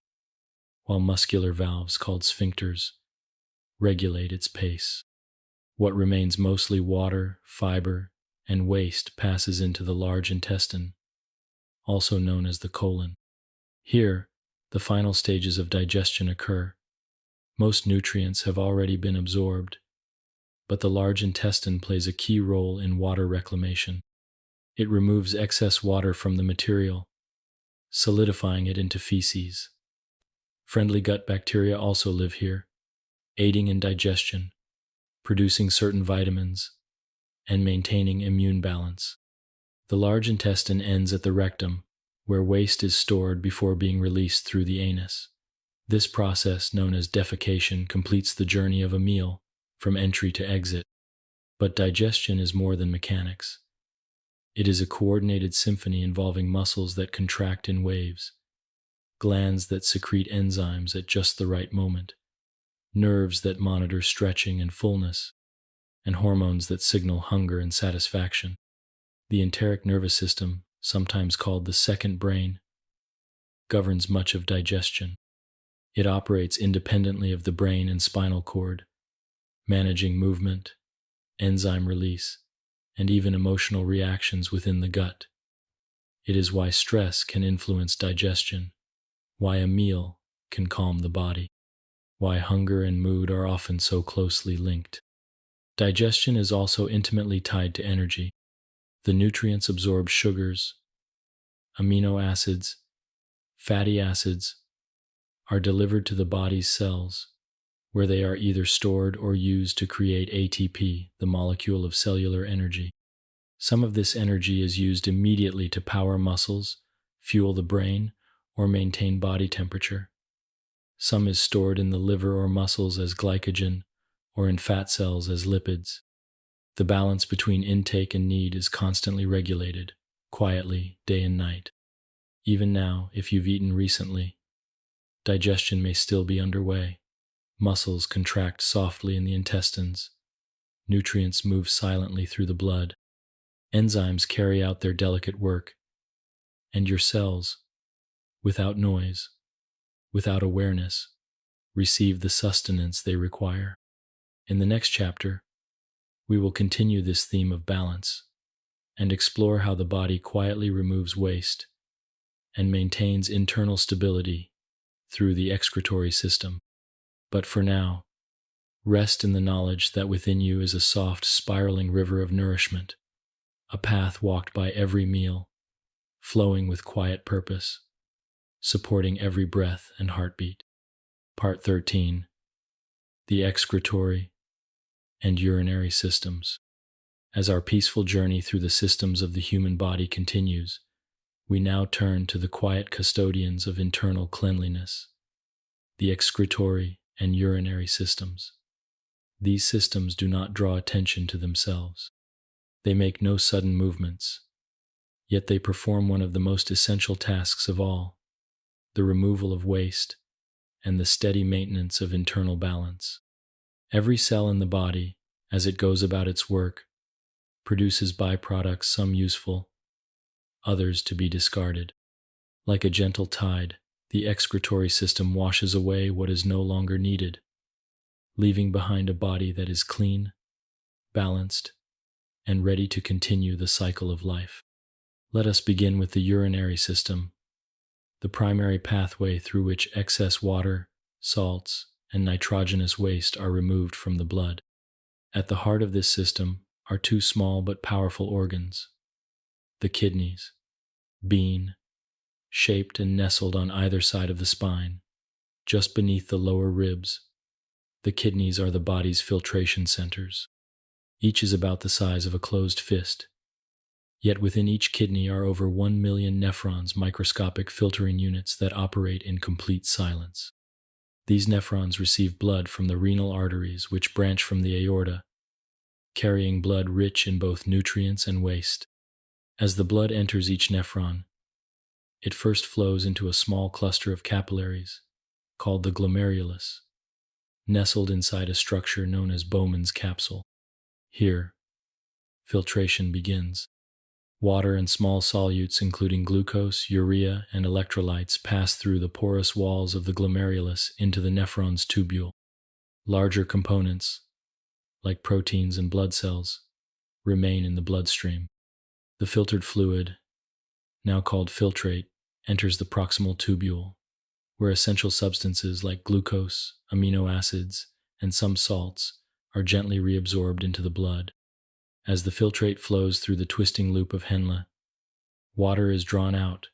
while muscular valves called sphincters regulate its pace. What remains mostly water, fiber, and waste passes into the large intestine, also known as the colon. Here, the final stages of digestion occur. Most nutrients have already been absorbed, but the large intestine plays a key role in water reclamation. It removes excess water from the material, solidifying it into feces. Friendly gut bacteria also live here, aiding in digestion, producing certain vitamins, and maintaining immune balance. The large intestine ends at the rectum, where waste is stored before being released through the anus. This process, known as defecation, completes the journey of a meal from entry to exit. But digestion is more than mechanics. It is a coordinated symphony involving muscles that contract in waves, glands that secrete enzymes at just the right moment, nerves that monitor stretching and fullness, and hormones that signal hunger and satisfaction. The enteric nervous system, sometimes called the second brain, governs much of digestion. It operates independently of the brain and spinal cord, managing movement, enzyme release, and even emotional reactions within the gut. It is why stress can influence digestion, why a meal can calm the body, why hunger and mood are often so closely linked. Digestion is also intimately tied to energy. The nutrients absorbed sugars, amino acids, fatty acids, are delivered to the body's cells, where they are either stored or used to create ATP, the molecule of cellular energy. Some of this energy is used immediately to power muscles, fuel the brain, or maintain body temperature. Some is stored in the liver or muscles as glycogen, or in fat cells as lipids. The balance between intake and need is constantly regulated, quietly, day and night. Even now, if you've eaten recently, digestion may still be underway. Muscles contract softly in the intestines. Nutrients move silently through the blood. Enzymes carry out their delicate work. And your cells, without noise, without awareness, receive the sustenance they require. In the next chapter, we will continue this theme of balance and explore how the body quietly removes waste and maintains internal stability through the excretory system. But for now, rest in the knowledge that within you is a soft, spiraling river of nourishment, a path walked by every meal, flowing with quiet purpose, supporting every breath and heartbeat. Part 13. The excretory and urinary systems. As our peaceful journey through the systems of the human body continues, we now turn to the quiet custodians of internal cleanliness, the excretory and urinary systems. These systems do not draw attention to themselves. They make no sudden movements, yet they perform one of the most essential tasks of all, the removal of waste and the steady maintenance of internal balance. Every cell in the body, as it goes about its work, produces byproducts, some useful, others to be discarded. Like a gentle tide, the excretory system washes away what is no longer needed, leaving behind a body that is clean, balanced, and ready to continue the cycle of life. Let us begin with the urinary system, the primary pathway through which excess water, salts, and nitrogenous waste are removed from the blood. At the heart of this system are two small but powerful organs, the kidneys, bean-shaped and nestled on either side of the spine, just beneath the lower ribs. The kidneys are the body's filtration centers. Each is about the size of a closed fist. Yet within each kidney are over 1 million nephrons, microscopic filtering units that operate in complete silence. These nephrons receive blood from the renal arteries, which branch from the aorta, carrying blood rich in both nutrients and waste. As the blood enters each nephron, it first flows into a small cluster of capillaries, called the glomerulus, nestled inside a structure known as Bowman's capsule. Here, filtration begins. Water and small solutes, including glucose, urea, and electrolytes, pass through the porous walls of the glomerulus into the nephron's tubule. Larger components, like proteins and blood cells, remain in the bloodstream. The filtered fluid, now called filtrate, enters the proximal tubule, where essential substances like glucose, amino acids, and some salts are gently reabsorbed into the blood. As the filtrate flows through the twisting loop of Henle, water is drawn out,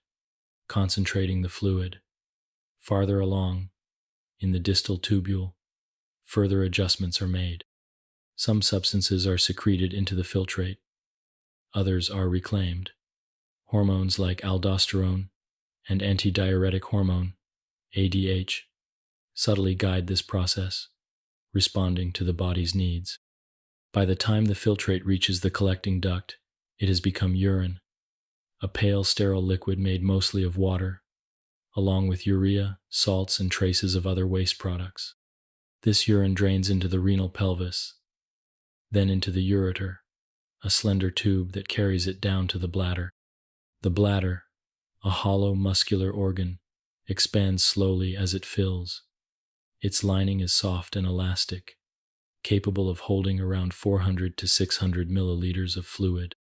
concentrating the fluid. Farther along, in the distal tubule, further adjustments are made. Some substances are secreted into the filtrate, others are reclaimed. Hormones like aldosterone and antidiuretic hormone, ADH, subtly guide this process, responding to the body's needs. By the time the filtrate reaches the collecting duct, it has become urine, a pale sterile liquid made mostly of water, along with urea, salts, and traces of other waste products. This urine drains into the renal pelvis, then into the ureter, a slender tube that carries it down to the bladder. The bladder, a hollow muscular organ, expands slowly as it fills. Its lining is soft and elastic, capable of holding around 400 to 600 milliliters of fluid.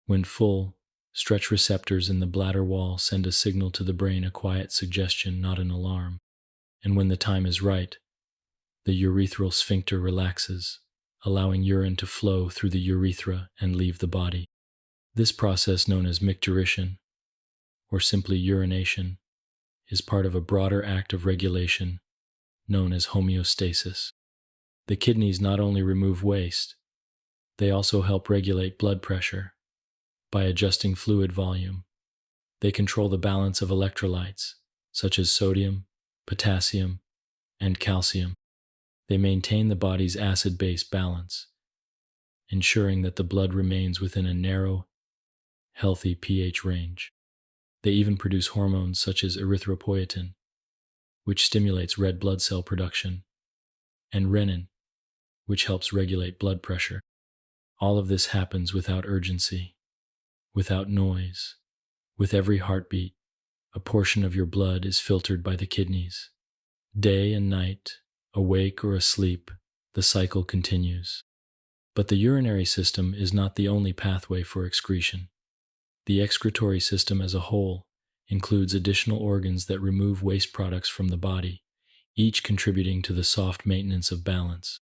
When full, stretch receptors in the bladder wall send a signal to the brain, a quiet suggestion, not an alarm. And when the time is right, the urethral sphincter relaxes, allowing urine to flow through the urethra and leave the body. This process, known as micturition, or simply urination, is part of a broader act of regulation known as homeostasis. The kidneys not only remove waste, they also help regulate blood pressure. By adjusting fluid volume, they control the balance of electrolytes, such as sodium, potassium, and calcium. They maintain the body's acid-base balance, ensuring that the blood remains within a narrow, healthy pH range. They even produce hormones such as erythropoietin, which stimulates red blood cell production, and renin, which helps regulate blood pressure. All of this happens without urgency, without noise. With every heartbeat, a portion of your blood is filtered by the kidneys. Day and night, awake or asleep, the cycle continues. But the urinary system is not the only pathway for excretion. The excretory system as a whole includes additional organs that remove waste products from the body, each contributing to the soft maintenance of balance.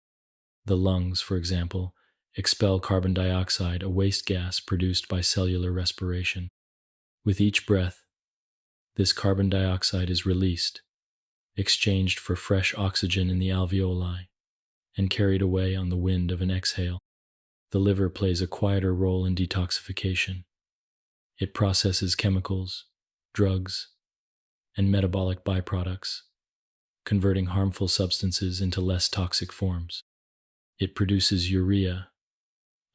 The lungs, for example, expel carbon dioxide, a waste gas produced by cellular respiration. With each breath, this carbon dioxide is released, exchanged for fresh oxygen in the alveoli, and carried away on the wind of an exhale. The liver plays a quieter role in detoxification. It processes chemicals, drugs, and metabolic byproducts, converting harmful substances into less toxic forms. It produces urea,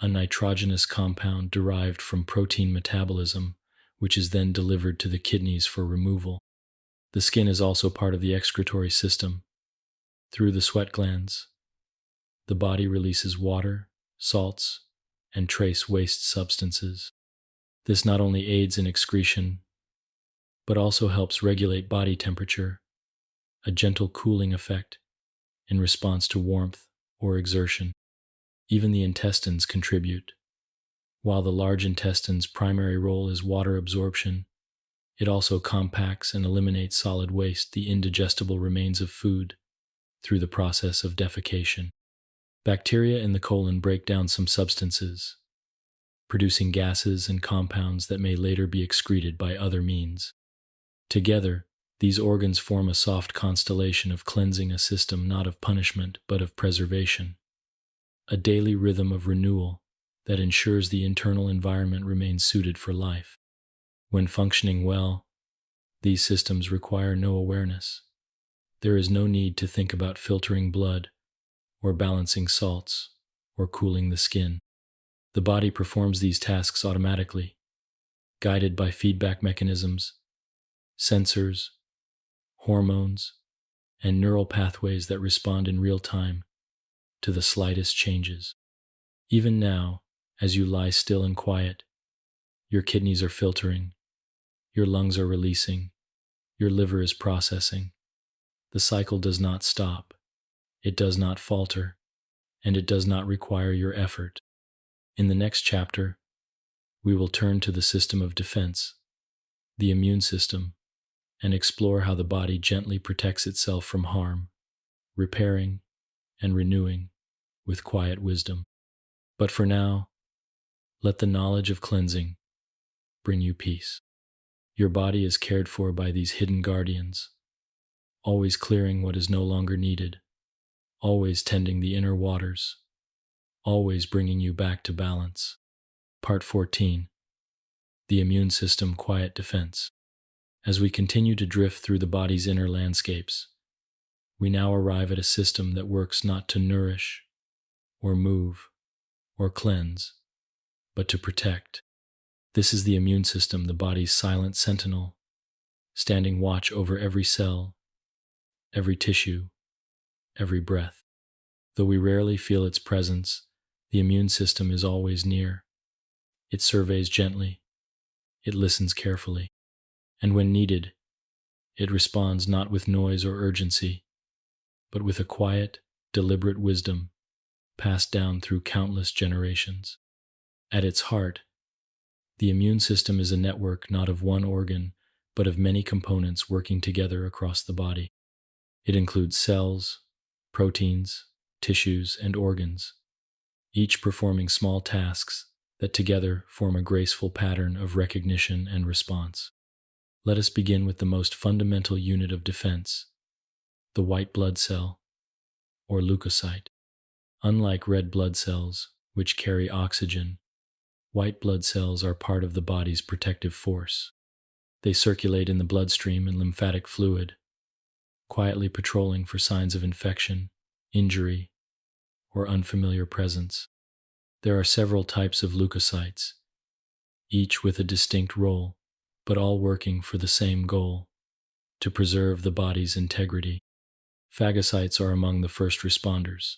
a nitrogenous compound derived from protein metabolism, which is then delivered to the kidneys for removal. The skin is also part of the excretory system. Through the sweat glands, the body releases water, salts, and trace waste substances. This not only aids in excretion, but also helps regulate body temperature, a gentle cooling effect in response to warmth or exertion. Even the intestines contribute. While the large intestine's primary role is water absorption, it also compacts and eliminates solid waste, the indigestible remains of food, through the process of defecation. Bacteria in the colon break down some substances, producing gases and compounds that may later be excreted by other means. Together, these organs form a soft constellation of cleansing, a system not of punishment but of preservation, a daily rhythm of renewal that ensures the internal environment remains suited for life. When functioning well, these systems require no awareness. There is no need to think about filtering blood, or balancing salts, or cooling the skin. The body performs these tasks automatically, guided by feedback mechanisms, sensors, hormones, and neural pathways that respond in real time to the slightest changes. Even now, as you lie still and quiet, your kidneys are filtering, your lungs are releasing, your liver is processing. The cycle does not stop, it does not falter, and it does not require your effort. In the next chapter, we will turn to the system of defense, the immune system, and explore how the body gently protects itself from harm, repairing and renewing with quiet wisdom. But for now, let the knowledge of cleansing bring you peace. Your body is cared for by these hidden guardians, always clearing what is no longer needed, always tending the inner waters, always bringing you back to balance. Part 14. The Immune System Quiet Defense. As we continue to drift through the body's inner landscapes, we now arrive at a system that works not to nourish, or move, or cleanse, but to protect. This is the immune system, the body's silent sentinel, standing watch over every cell, every tissue, every breath. Though we rarely feel its presence, the immune system is always near. It surveys gently, it listens carefully, and when needed, it responds not with noise or urgency, but with a quiet, deliberate wisdom passed down through countless generations. At its heart, the immune system is a network not of one organ, but of many components working together across the body. It includes cells, proteins, tissues, and organs, each performing small tasks that together form a graceful pattern of recognition and response. Let us begin with the most fundamental unit of defense, the white blood cell, or leukocyte. Unlike red blood cells, which carry oxygen, white blood cells are part of the body's protective force. They circulate in the bloodstream and lymphatic fluid, quietly patrolling for signs of infection, injury, or unfamiliar presence. There are several types of leukocytes, each with a distinct role, but all working for the same goal: to preserve the body's integrity. Phagocytes are among the first responders.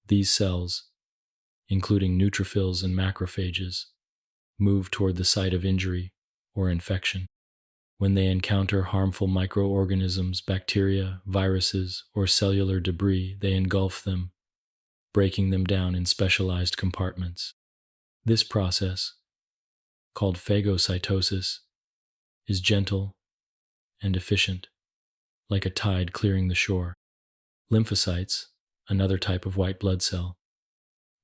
These cells, including neutrophils and macrophages, move toward the site of injury or infection. When they encounter harmful microorganisms, bacteria, viruses, or cellular debris, they engulf them, breaking them down in specialized compartments. This process, called phagocytosis, is gentle and efficient, like a tide clearing the shore. Lymphocytes, another type of white blood cell,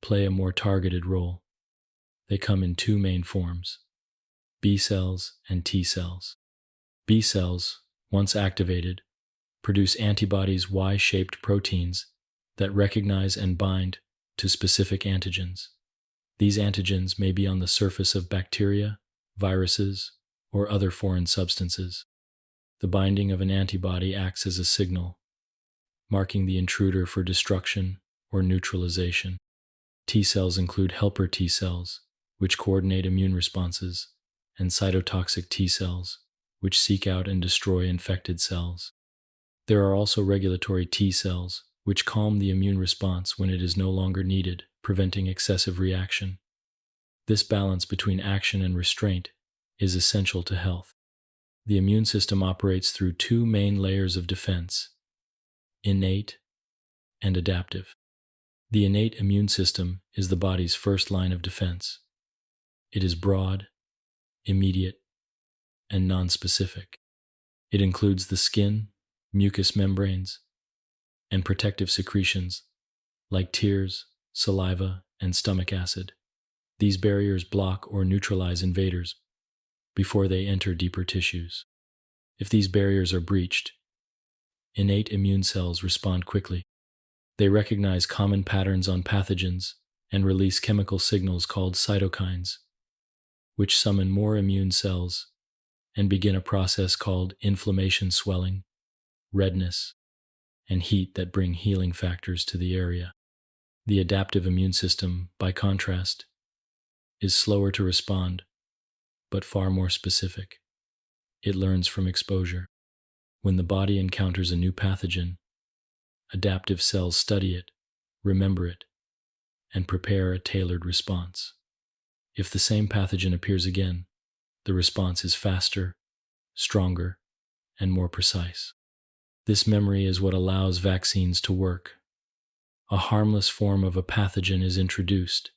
play a more targeted role. They come in two main forms: B cells and T cells. B cells, once activated, produce antibodies, Y-shaped proteins that recognize and bind to specific antigens. These antigens may be on the surface of bacteria, viruses, or other foreign substances. The binding of an antibody acts as a signal, marking the intruder for destruction or neutralization. T cells include helper T cells, which coordinate immune responses, and cytotoxic T cells, which seek out and destroy infected cells. There are also regulatory T cells, which calm the immune response when it is no longer needed, preventing excessive reaction. This balance between action and restraint is essential to health. The immune system operates through two main layers of defense: innate and adaptive. The innate immune system is the body's first line of defense. It is broad, immediate, and nonspecific. It includes the skin, mucous membranes, and protective secretions like tears, saliva, and stomach acid. These barriers block or neutralize invaders before they enter deeper tissues. If these barriers are breached, innate immune cells respond quickly. They recognize common patterns on pathogens and release chemical signals called cytokines, which summon more immune cells and begin a process called inflammation, swelling, redness, and heat that bring healing factors to the area. The adaptive immune system, by contrast, is slower to respond, but far more specific. It learns from exposure. When the body encounters a new pathogen, adaptive cells study it, remember it, and prepare a tailored response. If the same pathogen appears again, the response is faster, stronger, and more precise. This memory is what allows vaccines to work. A harmless form of a pathogen is introduced,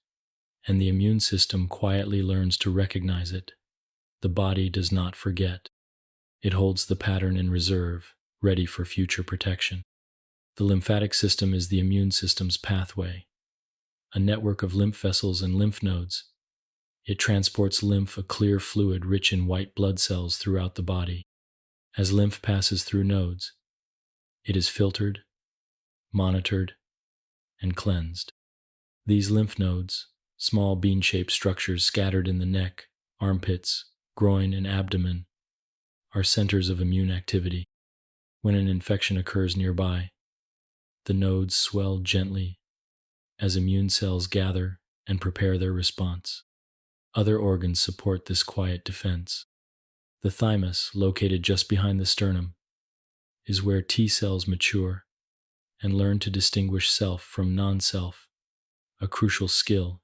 and the immune system quietly learns to recognize it. The body does not forget. It holds the pattern in reserve, ready for future protection. The lymphatic system is the immune system's pathway, a network of lymph vessels and lymph nodes. It transports lymph, a clear fluid rich in white blood cells, throughout the body. As lymph passes through nodes, it is filtered, monitored, and cleansed. These lymph nodes, small bean-shaped structures scattered in the neck, armpits, groin, and abdomen, are centers of immune activity. When an infection occurs nearby, the nodes swell gently as immune cells gather and prepare their response. Other organs support this quiet defense. The thymus, located just behind the sternum, is where T cells mature and learn to distinguish self from non-self, a crucial skill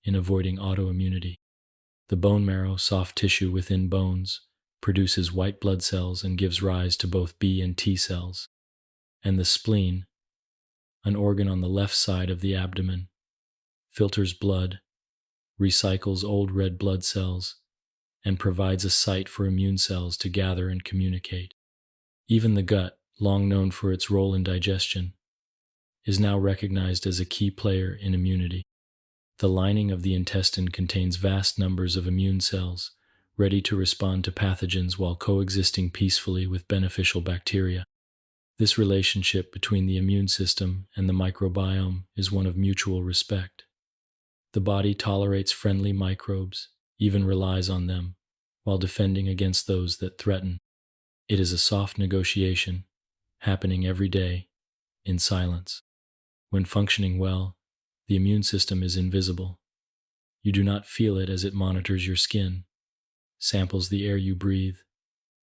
in avoiding autoimmunity. The bone marrow, soft tissue within bones, produces white blood cells and gives rise to both B and T cells. And the spleen, an organ on the left side of the abdomen, filters blood, recycles old red blood cells, and provides a site for immune cells to gather and communicate. Even the gut, long known for its role in digestion, is now recognized as a key player in immunity. The lining of the intestine contains vast numbers of immune cells, ready to respond to pathogens while coexisting peacefully with beneficial bacteria. This relationship between the immune system and the microbiome is one of mutual respect. The body tolerates friendly microbes, even relies on them, while defending against those that threaten. It is a soft negotiation, happening every day, in silence. When functioning well, the immune system is invisible. You do not feel it as it monitors your skin, samples the air you breathe,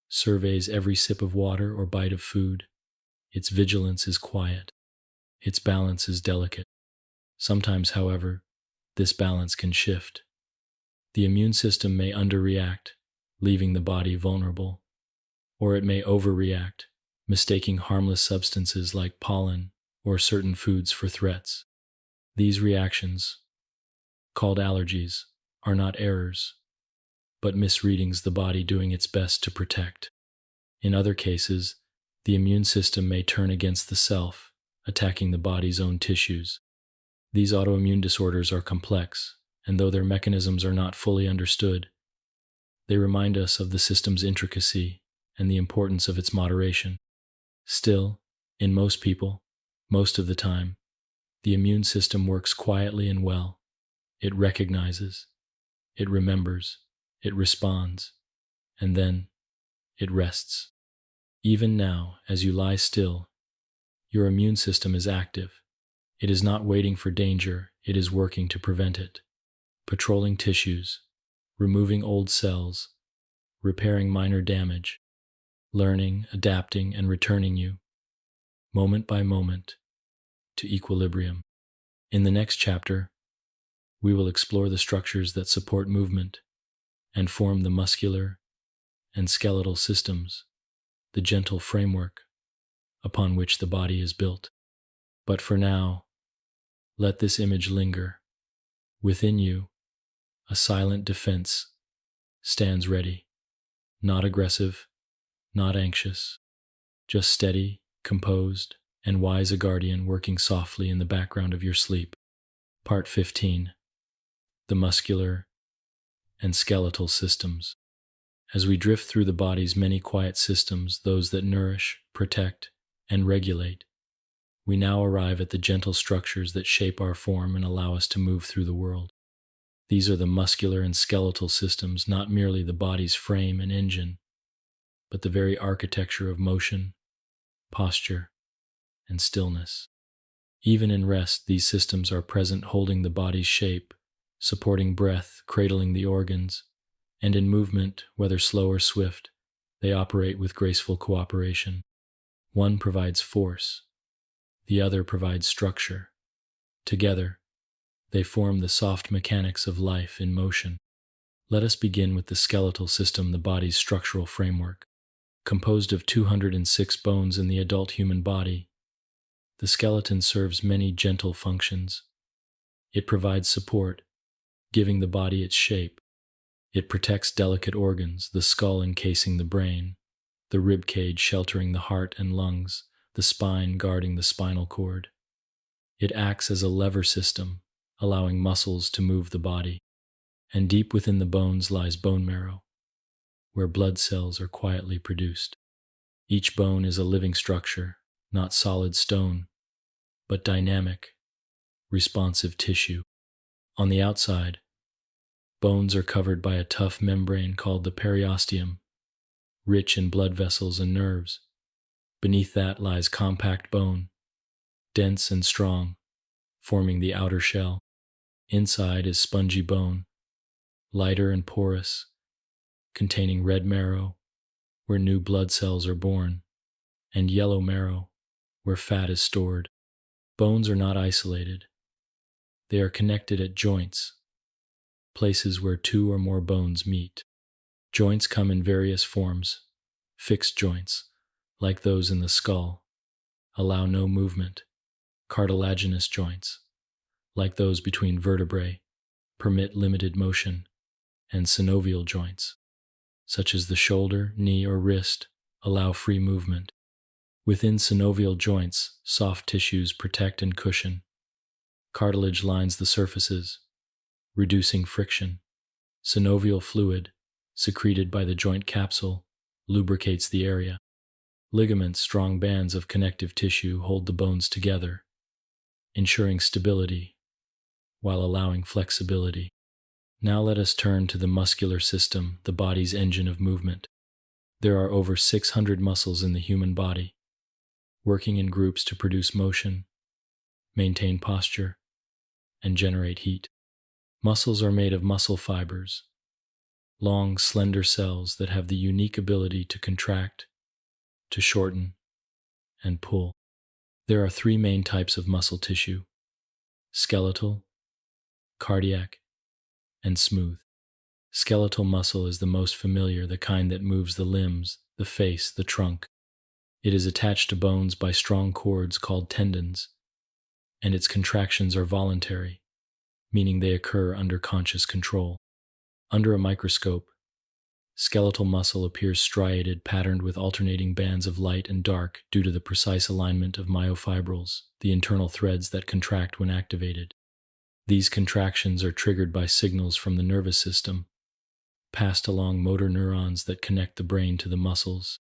surveys every sip of water or bite of food. Its vigilance is quiet. Its balance is delicate. Sometimes, however, this balance can shift. The immune system may underreact, leaving the body vulnerable, or it may overreact, mistaking harmless substances like pollen or certain foods for threats. These reactions, called allergies, are not errors, but misreadings, the body doing its best to protect. In other cases, the immune system may turn against the self, attacking the body's own tissues. These autoimmune disorders are complex, and though their mechanisms are not fully understood, they remind us of the system's intricacy and the importance of its moderation. Still, in most people, most of the time, the immune system works quietly and well. It recognizes, it remembers, it responds, and then it rests. Even now, as you lie still, your immune system is active. It is not waiting for danger, it is working to prevent it, patrolling tissues, removing old cells, repairing minor damage, learning, adapting, and returning you, moment by moment, to equilibrium. In the next chapter, we will explore the structures that support movement and form the muscular and skeletal systems, the gentle framework upon which the body is built. But for now, let this image linger. Within you, a silent defense stands ready, not aggressive, not anxious, just steady, composed, and wise, a guardian working softly in the background of your sleep. Part 15. The Muscular and Skeletal Systems. As we drift through the body's many quiet systems, those that nourish, protect, and regulate, we now arrive at the gentle structures that shape our form and allow us to move through the world. These are the muscular and skeletal systems, not merely the body's frame and engine, but the very architecture of motion, posture, and stillness. Even in rest, these systems are present, holding the body's shape, supporting breath, cradling the organs, and in movement, whether slow or swift, they operate with graceful cooperation. One provides force, the other provides structure. Together, they form the soft mechanics of life in motion. Let us begin with the skeletal system, the body's structural framework. Composed of 206 bones in the adult human body, the skeleton serves many gentle functions. It provides support, giving the body its shape. It protects delicate organs, the skull encasing the brain, the rib cage sheltering the heart and lungs, the spine guarding the spinal cord. It acts as a lever system, allowing muscles to move the body. And deep within the bones lies bone marrow, where blood cells are quietly produced. Each bone is a living structure, not solid stone, but dynamic, responsive tissue. On the outside, bones are covered by a tough membrane called the periosteum, rich in blood vessels and nerves. Beneath that lies compact bone, dense and strong, forming the outer shell. Inside is spongy bone, lighter and porous, containing red marrow, where new blood cells are born, and yellow marrow, where fat is stored. Bones are not isolated. They are connected at joints, places where two or more bones meet. Joints come in various forms. Fixed joints, like those in the skull, allow no movement. Cartilaginous joints, like those between vertebrae, permit limited motion. And synovial joints, such as the shoulder, knee, or wrist, allow free movement. Within synovial joints, soft tissues protect and cushion. Cartilage lines the surfaces, reducing friction. Synovial fluid, secreted by the joint capsule, lubricates the area. Ligaments, strong bands of connective tissue, hold the bones together, ensuring stability while allowing flexibility. Now let us turn to the muscular system, the body's engine of movement. There are over 600 muscles in the human body, working in groups to produce motion, maintain posture, and generate heat. Muscles are made of muscle fibers, long, slender cells that have the unique ability to contract, to shorten, and pull. There are three main types of muscle tissue: skeletal, cardiac, and smooth. Skeletal muscle is the most familiar, the kind that moves the limbs, the face, the trunk. It is attached to bones by strong cords called tendons, and its contractions are voluntary, meaning they occur under conscious control. Under a microscope, skeletal muscle appears striated, patterned with alternating bands of light and dark due to the precise alignment of myofibrils, the internal threads that contract when activated. These contractions are triggered by signals from the nervous system, passed along motor neurons that connect the brain to the muscles.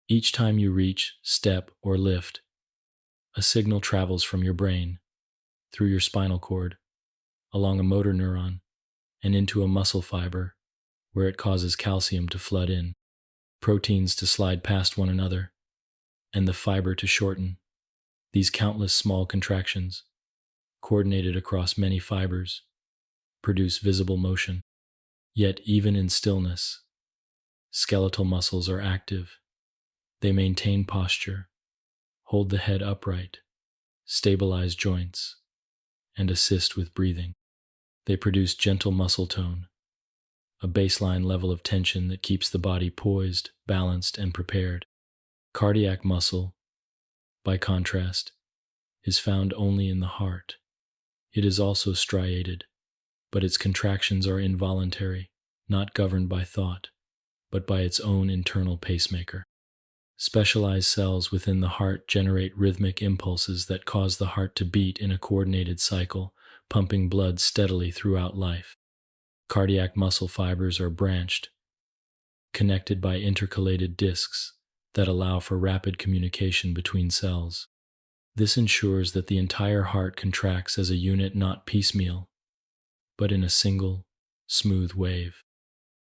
Each time you reach, step, or lift, a signal travels from your brain, through your spinal cord, along a motor neuron, and into a muscle fiber, where it causes calcium to flood in, proteins to slide past one another, and the fiber to shorten. These countless small contractions, coordinated across many fibers, produce visible motion. Yet even in stillness, Skeletal muscles are active. They maintain posture, hold the head upright, stabilize joints, and assist with breathing. They produce gentle muscle tone, a baseline level of tension that keeps the body poised, balanced, and prepared. Cardiac muscle, by contrast, is found only in the heart. It is also striated, but its contractions are involuntary, not governed by thought, but by its own internal pacemaker. Specialized cells within the heart generate rhythmic impulses that cause the heart to beat in a coordinated cycle, pumping blood steadily throughout life. Cardiac muscle fibers are branched, connected by intercalated discs that allow for rapid communication between cells. This ensures that the entire heart contracts as a unit, not piecemeal, but in a single, smooth wave.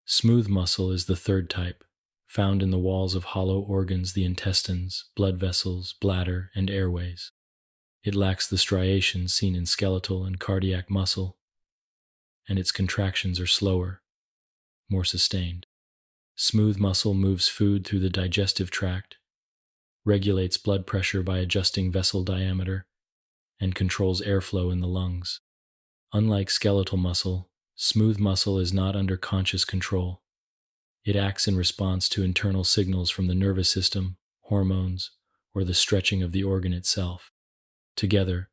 Smooth muscle is the third type, found in the walls of hollow organs, the intestines, blood vessels, bladder, and airways. It lacks the striations seen in skeletal and cardiac muscle, and its contractions are slower, more sustained. Smooth muscle moves food through the digestive tract, regulates blood pressure by adjusting vessel diameter, and controls airflow in the lungs. Unlike skeletal muscle, smooth muscle is not under conscious control. It acts in response to internal signals from the nervous system, hormones, or the stretching of the organ itself. Together,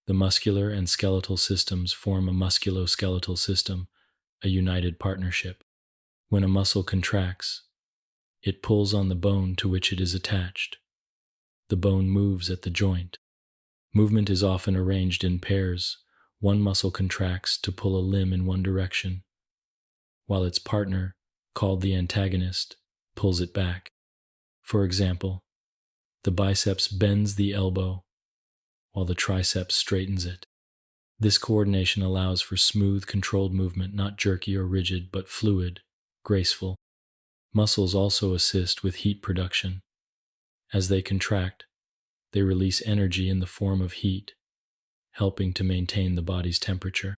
the muscular and skeletal systems form a musculoskeletal system, a united partnership. When a muscle contracts, it pulls on the bone to which it is attached. The bone moves at the joint. Movement is often arranged in pairs. One muscle contracts to pull a limb in one direction, while its partner, called the antagonist, pulls it back. For example, the biceps bends the elbow, while the triceps straightens it. This coordination allows for smooth, controlled movement, not jerky or rigid, but fluid, graceful. Muscles also assist with heat production. As they contract, they release energy in the form of heat, helping to maintain the body's temperature.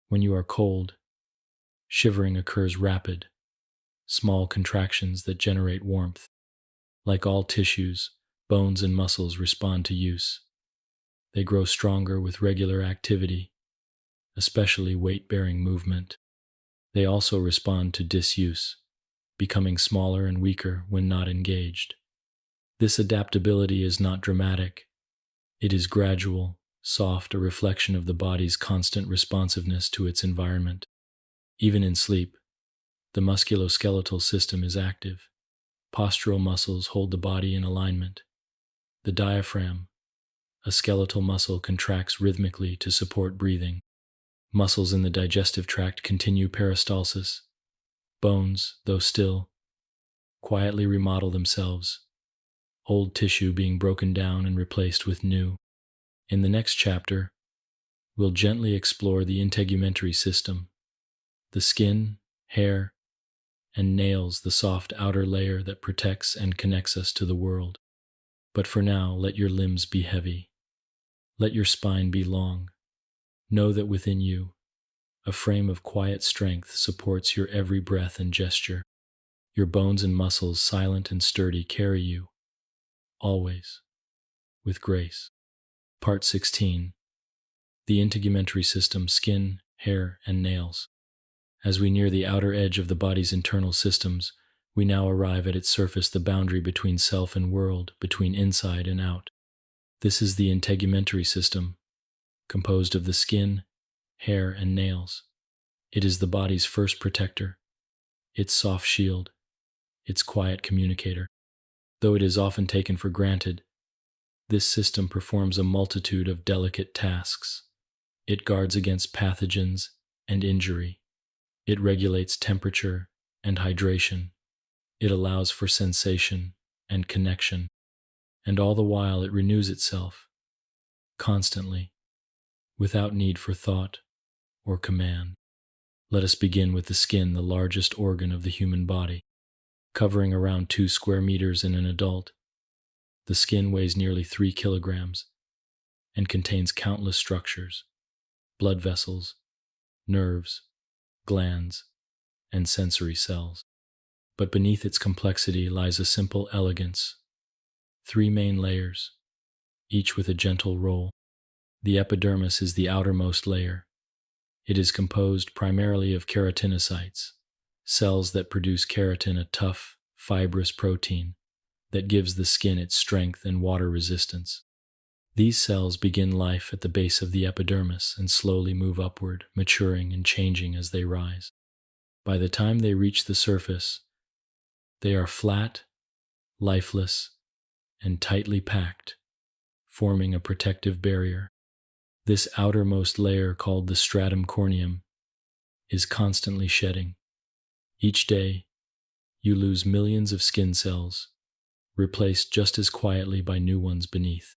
When you are cold, shivering occurs rapid, small contractions that generate warmth. Like all tissues, bones and muscles respond to use. They grow stronger with regular activity, especially weight-bearing movement. They also respond to disuse, becoming smaller and weaker when not engaged. This adaptability is not dramatic. It is gradual, soft, a reflection of the body's constant responsiveness to its environment. Even in sleep, the musculoskeletal system is active. Postural muscles hold the body in alignment. The diaphragm, a skeletal muscle, contracts rhythmically to support breathing. Muscles in the digestive tract continue peristalsis. Bones, though still, quietly remodel themselves, old tissue being broken down and replaced with new. In the next chapter, we'll gently explore the integumentary system, the skin, hair, and nails, the soft outer layer that protects and connects us to the world. But for now, let your limbs be heavy. Let your spine be long. Know that within you, a frame of quiet strength supports your every breath and gesture. Your bones and muscles, silent and sturdy, carry you, always, with grace. Part 16. The integumentary system, skin, hair, and nails. As we near the outer edge of the body's internal systems, we now arrive at its surface, the boundary between self and world, between inside and out. This is the integumentary system, composed of the skin, hair, and nails. It is the body's first protector, its soft shield, its quiet communicator. Though it is often taken for granted, this system performs a multitude of delicate tasks. It guards against pathogens and injury. It regulates temperature and hydration. It allows for sensation and connection. And all the while it renews itself, constantly, without need for thought or command. Let us begin with the skin, the largest organ of the human body. Covering around 2 square meters in an adult, the skin weighs nearly 3 kilograms and contains countless structures, blood vessels, nerves, glands, and sensory cells. But beneath its complexity lies a simple elegance. Three main layers, each with a gentle roll. The epidermis is the outermost layer. It is composed primarily of keratinocytes, cells that produce keratin, a tough, fibrous protein that gives the skin its strength and water resistance. These cells begin life at the base of the epidermis and slowly move upward, maturing and changing as they rise. By the time they reach the surface, they are flat, lifeless, and tightly packed, forming a protective barrier. This outermost layer, called the stratum corneum, is constantly shedding. Each day, you lose millions of skin cells, replaced just as quietly by new ones beneath.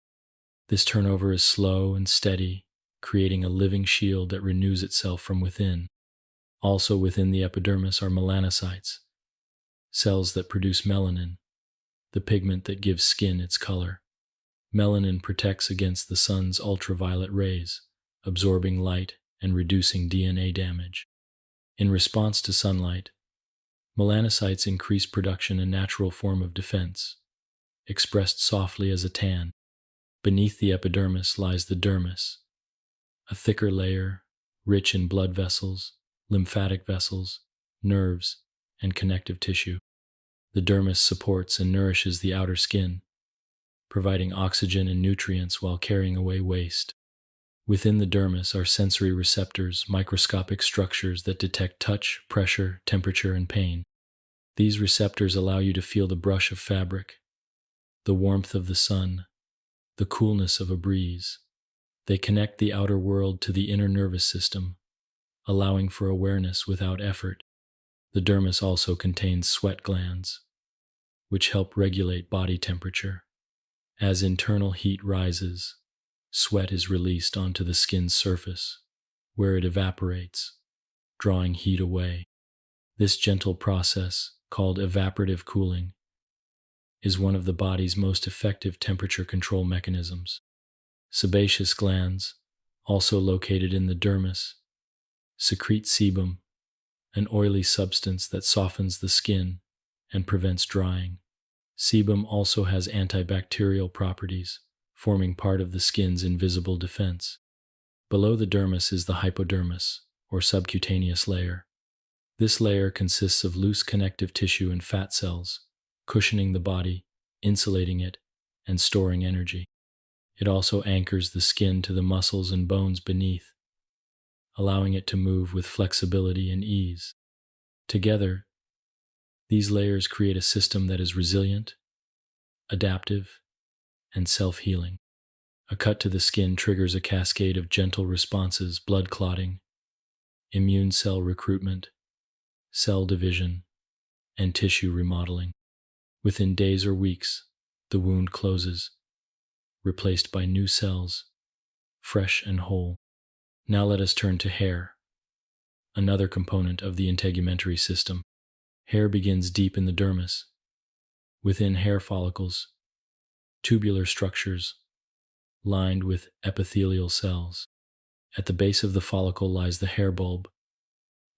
This turnover is slow and steady, creating a living shield that renews itself from within. Also within the epidermis are melanocytes, cells that produce melanin, the pigment that gives skin its color. Melanin protects against the sun's ultraviolet rays, absorbing light and reducing DNA damage. In response to sunlight, melanocytes increase production, a natural form of defense, expressed softly as a tan. Beneath the epidermis lies the dermis, a thicker layer, rich in blood vessels, lymphatic vessels, nerves, and connective tissue. The dermis supports and nourishes the outer skin, providing oxygen and nutrients while carrying away waste. Within the dermis are sensory receptors, microscopic structures that detect touch, pressure, temperature, and pain. These receptors allow you to feel the brush of fabric, the warmth of the sun, the coolness of a breeze. They connect the outer world to the inner nervous system, allowing for awareness without effort. The dermis also contains sweat glands, which help regulate body temperature. As internal heat rises, sweat is released onto the skin's surface, where it evaporates, drawing heat away. This gentle process, called evaporative cooling, is one of the body's most effective temperature control mechanisms. Sebaceous glands, also located in the dermis, secrete sebum, an oily substance that softens the skin and prevents drying. Sebum also has antibacterial properties, forming part of the skin's invisible defense. Below the dermis is the hypodermis, or subcutaneous layer. This layer consists of loose connective tissue and fat cells, cushioning the body, insulating it, and storing energy. It also anchors the skin to the muscles and bones beneath, allowing it to move with flexibility and ease. Together, these layers create a system that is resilient, adaptive, and self-healing. A cut to the skin triggers a cascade of gentle responses: blood clotting, immune cell recruitment, cell division, and tissue remodeling. Within days or weeks, the wound closes, replaced by new cells, fresh and whole. Now let us turn to hair, another component of the integumentary system. Hair begins deep in the dermis. Within hair follicles, tubular structures lined with epithelial cells. At the base of the follicle lies the hair bulb,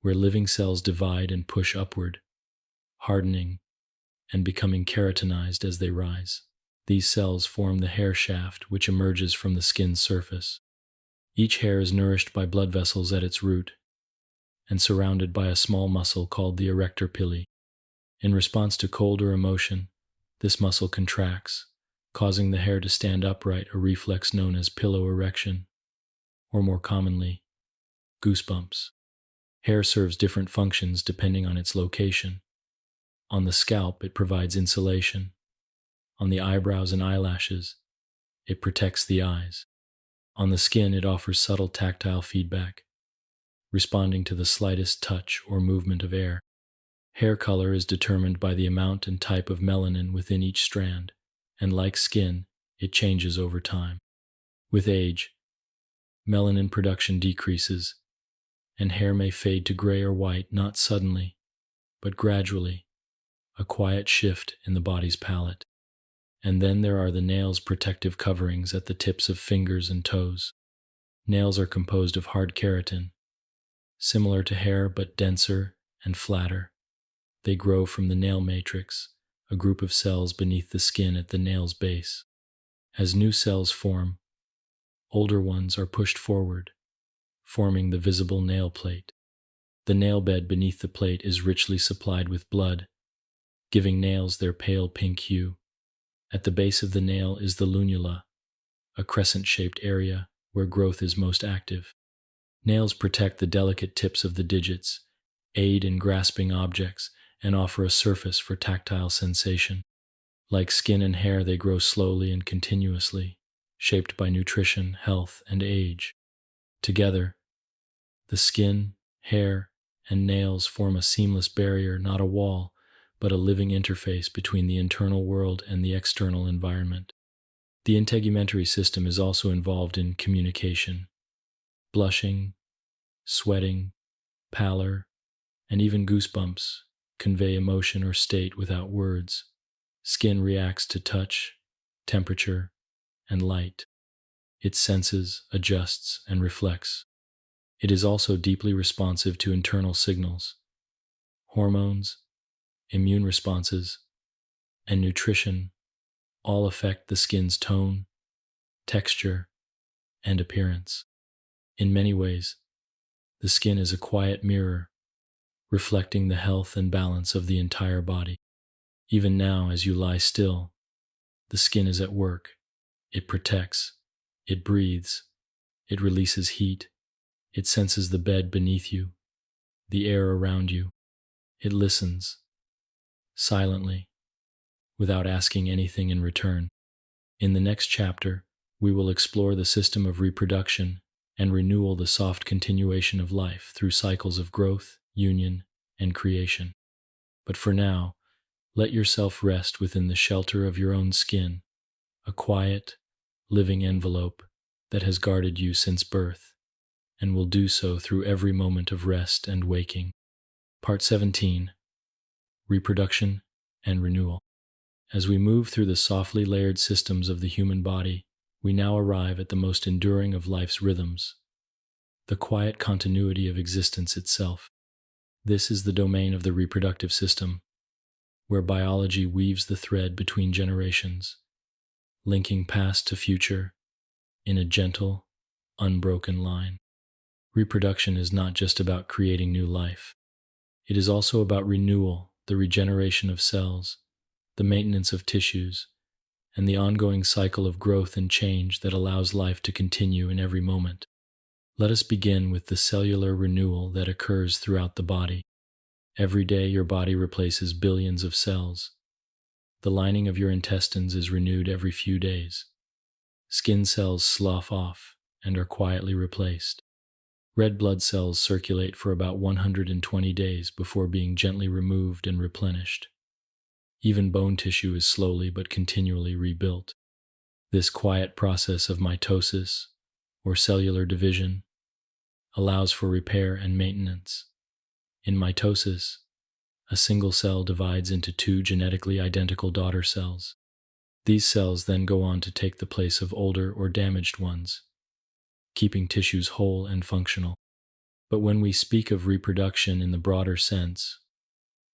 where living cells divide and push upward, hardening and becoming keratinized as they rise. These cells form the hair shaft, which emerges from the skin's surface. Each hair is nourished by blood vessels at its root and surrounded by a small muscle called the erector pili. In response to cold or emotion, this muscle contracts, causing the hair to stand upright, a reflex known as pillow erection, or more commonly, goosebumps. Hair serves different functions depending on its location. On the scalp, it provides insulation. On the eyebrows and eyelashes, it protects the eyes. On the skin, it offers subtle tactile feedback, responding to the slightest touch or movement of air. Hair color is determined by the amount and type of melanin within each strand, and like skin, it changes over time. With age, melanin production decreases, and hair may fade to gray or white, not suddenly, but gradually, a quiet shift in the body's palette. And then there are the nails' protective coverings at the tips of fingers and toes. Nails are composed of hard keratin, similar to hair but denser and flatter. They grow from the nail matrix, a group of cells beneath the skin at the nail's base. As new cells form, older ones are pushed forward, forming the visible nail plate. The nail bed beneath the plate is richly supplied with blood, giving nails their pale pink hue. At the base of the nail is the lunula, a crescent-shaped area where growth is most active. Nails protect the delicate tips of the digits, aid in grasping objects, and offer a surface for tactile sensation. Like skin and hair, they grow slowly and continuously, shaped by nutrition, health, and age. Together, the skin, hair, and nails form a seamless barrier, not a wall, but a living interface between the internal world and the external environment. The integumentary system is also involved in communication. Blushing, sweating, pallor, and even goosebumps convey emotion or state without words. Skin reacts to touch, temperature, and light. It senses, adjusts, and reflects. It is also deeply responsive to internal signals. Hormones, immune responses, and nutrition all affect the skin's tone, texture, and appearance. In many ways, the skin is a quiet mirror, reflecting the health and balance of the entire body. Even now, as you lie still, the skin is at work. It protects, it breathes, it releases heat, it senses the bed beneath you, the air around you. It listens, silently, without asking anything in return. In the next chapter, we will explore the system of reproduction and renewal, the soft continuation of life through cycles of growth, union, and creation. But for now, let yourself rest within the shelter of your own skin, a quiet, living envelope that has guarded you since birth, and will do so through every moment of rest and waking. Part 17. Reproduction and Renewal. As we move through the softly layered systems of the human body, we now arrive at the most enduring of life's rhythms, the quiet continuity of existence itself. This is the domain of the reproductive system, where biology weaves the thread between generations, linking past to future in a gentle, unbroken line. Reproduction is not just about creating new life. It is also about renewal, the regeneration of cells, the maintenance of tissues, and the ongoing cycle of growth and change that allows life to continue in every moment. Let us begin with the cellular renewal that occurs throughout the body. Every day, your body replaces billions of cells. The lining of your intestines is renewed every few days. Skin cells slough off and are quietly replaced. Red blood cells circulate for about 120 days before being gently removed and replenished. Even bone tissue is slowly but continually rebuilt. This quiet process of mitosis, or cellular division, allows for repair and maintenance. In mitosis, a single cell divides into two genetically identical daughter cells. These cells then go on to take the place of older or damaged ones, keeping tissues whole and functional. But when we speak of reproduction in the broader sense,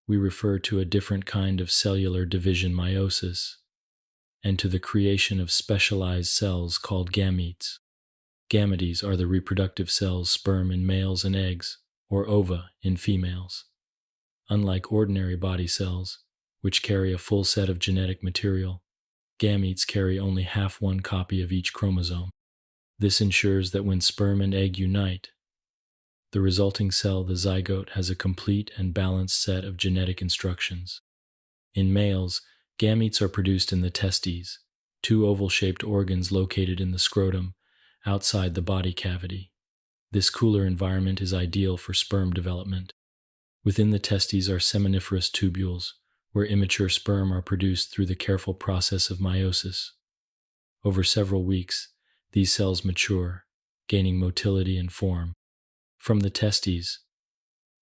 we refer to a different kind of cellular division, meiosis, and to the creation of specialized cells called gametes. Gametes are the reproductive cells, sperm in males and eggs, or ova in females. Unlike ordinary body cells, which carry a full set of genetic material, gametes carry only half one copy of each chromosome. This ensures that when sperm and egg unite, the resulting cell, the zygote, has a complete and balanced set of genetic instructions. In males, gametes are produced in the testes, two oval-shaped organs located in the scrotum, outside the body cavity. This cooler environment is ideal for sperm development. Within the testes are seminiferous tubules, where immature sperm are produced through the careful process of meiosis. Over several weeks, these cells mature, gaining motility and form. From the testes,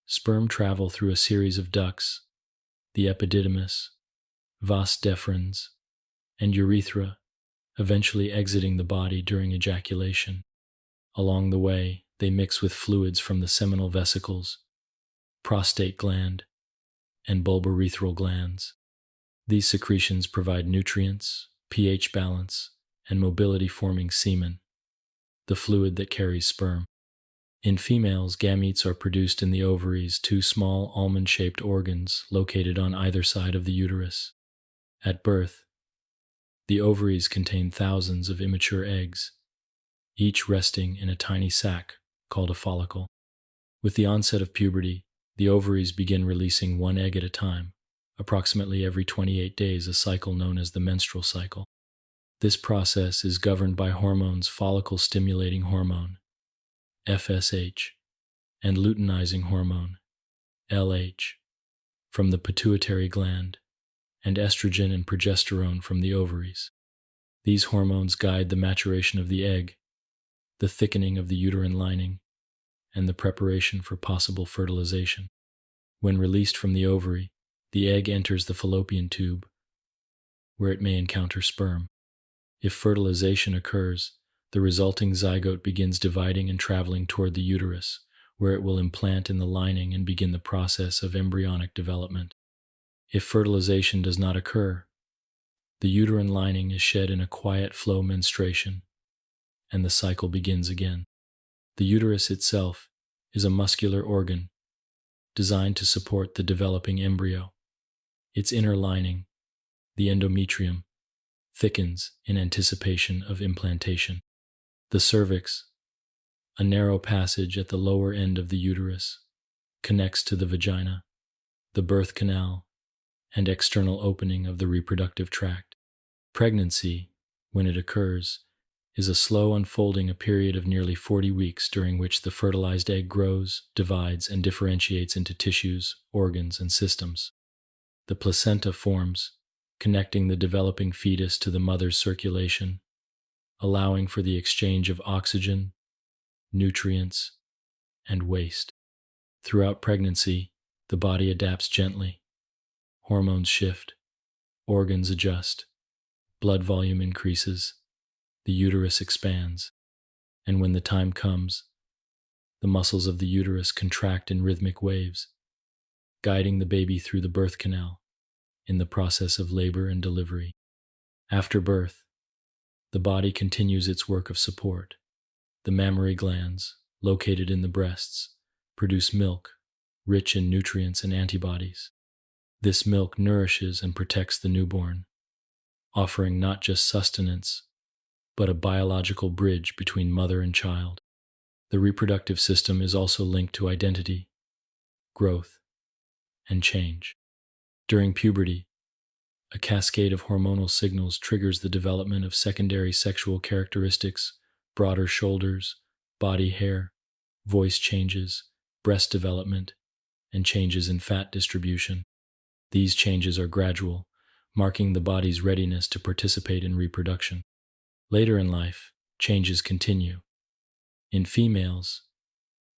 sperm travel through a series of ducts, the epididymis, vas deferens, and urethra, eventually exiting the body during ejaculation. Along the way, they mix with fluids from the seminal vesicles, prostate gland, and bulbourethral glands. These secretions provide nutrients, pH balance, and mobility-forming semen, the fluid that carries sperm. In females, gametes are produced in the ovaries, two small almond-shaped organs located on either side of the uterus. At birth, the ovaries contain thousands of immature eggs, each resting in a tiny sac called a follicle. With the onset of puberty, the ovaries begin releasing one egg at a time, approximately every 28 days, a cycle known as the menstrual cycle. This process is governed by hormones follicle-stimulating hormone, FSH, and luteinizing hormone, LH, from the pituitary gland, and estrogen and progesterone from the ovaries. These hormones guide the maturation of the egg, the thickening of the uterine lining, and the preparation for possible fertilization. When released from the ovary, the egg enters the fallopian tube, where it may encounter sperm. If fertilization occurs, the resulting zygote begins dividing and traveling toward the uterus, where it will implant in the lining and begin the process of embryonic development. If fertilization does not occur, the uterine lining is shed in a quiet flow menstruation, and the cycle begins again. The uterus itself is a muscular organ designed to support the developing embryo. Its inner lining, the endometrium, thickens in anticipation of implantation. The cervix, a narrow passage at the lower end of the uterus, connects to the vagina, the birth canal, and external opening of the reproductive tract. Pregnancy, when it occurs, is a slow unfolding, a period of nearly 40 weeks during which the fertilized egg grows, divides, and differentiates into tissues, organs, and systems. The placenta forms, connecting the developing fetus to the mother's circulation, allowing for the exchange of oxygen, nutrients, and waste. Throughout pregnancy, the body adapts gently. Hormones shift, organs adjust, blood volume increases, the uterus expands, and when the time comes, the muscles of the uterus contract in rhythmic waves, guiding the baby through the birth canal in the process of labor and delivery. After birth, the body continues its work of support. The mammary glands, located in the breasts, produce milk, rich in nutrients and antibodies. This milk nourishes and protects the newborn, offering not just sustenance, but a biological bridge between mother and child. The reproductive system is also linked to identity, growth, and change. During puberty, a cascade of hormonal signals triggers the development of secondary sexual characteristics, broader shoulders, body hair, voice changes, breast development, and changes in fat distribution. These changes are gradual, marking the body's readiness to participate in reproduction. Later in life, changes continue. In females,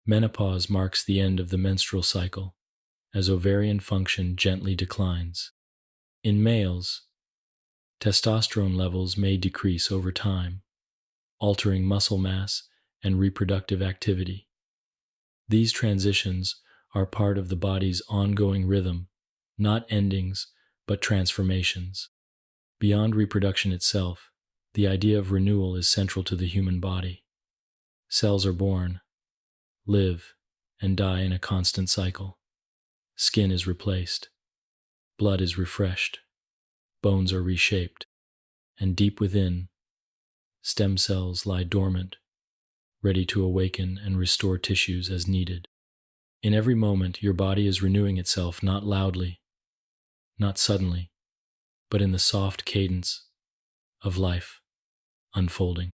menopause marks the end of the menstrual cycle, as ovarian function gently declines. In males, testosterone levels may decrease over time, altering muscle mass and reproductive activity. These transitions are part of the body's ongoing rhythm, not endings, but transformations. Beyond reproduction itself, the idea of renewal is central to the human body. Cells are born, live, and die in a constant cycle. Skin is replaced, blood is refreshed, bones are reshaped, and deep within, stem cells lie dormant, ready to awaken and restore tissues as needed. In every moment, your body is renewing itself, not loudly, not suddenly, but in the soft cadence of life unfolding.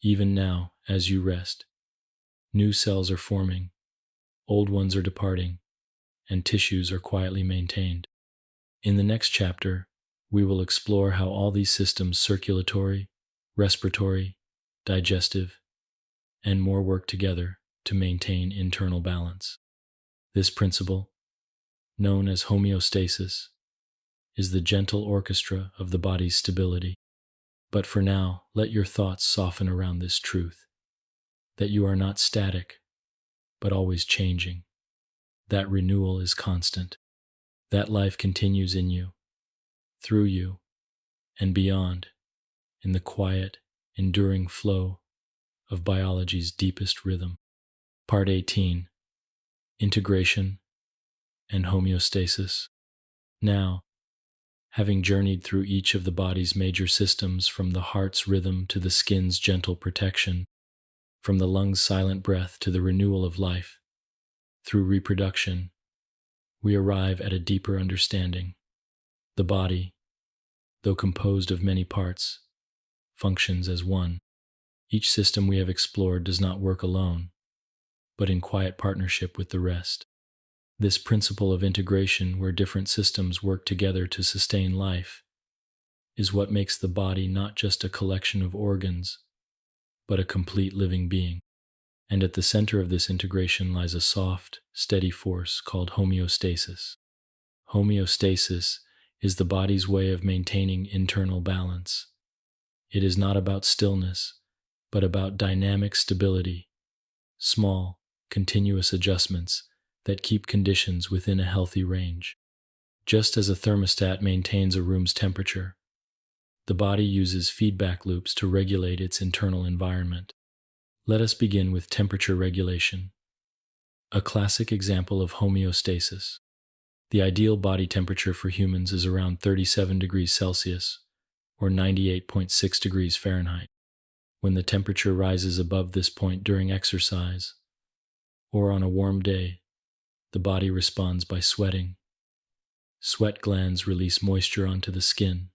Even now, as you rest, new cells are forming, old ones are departing, and tissues are quietly maintained. In the next chapter, we will explore how all these systems, circulatory, respiratory, digestive, and more, work together to maintain internal balance. This principle, known as homeostasis, is the gentle orchestra of the body's stability. But for now, let your thoughts soften around this truth, that you are not static, but always changing, that renewal is constant, That life continues in you, through you, and beyond, in the quiet, enduring flow of biology's deepest rhythm. Part 18: Integration and Homeostasis. Now, having journeyed through each of the body's major systems, from the heart's rhythm to the skin's gentle protection, from the lungs' silent breath to the renewal of life, through reproduction, we arrive at a deeper understanding. The body, though composed of many parts, functions as one. Each system we have explored does not work alone, but in quiet partnership with the rest. This principle of integration, where different systems work together to sustain life, is what makes the body not just a collection of organs, but a complete living being. And at the center of this integration lies a soft, steady force called homeostasis. Homeostasis is the body's way of maintaining internal balance. It is not about stillness, but about dynamic stability, small, continuous adjustments that keep conditions within a healthy range. Just as a thermostat maintains a room's temperature, the body uses feedback loops to regulate its internal environment. Let us begin with temperature regulation, a classic example of homeostasis. The ideal body temperature for humans is around 37 degrees Celsius, or 98.6 degrees Fahrenheit. When the temperature rises above this point during exercise, or on a warm day, the body responds by sweating. Sweat glands release moisture onto the skin,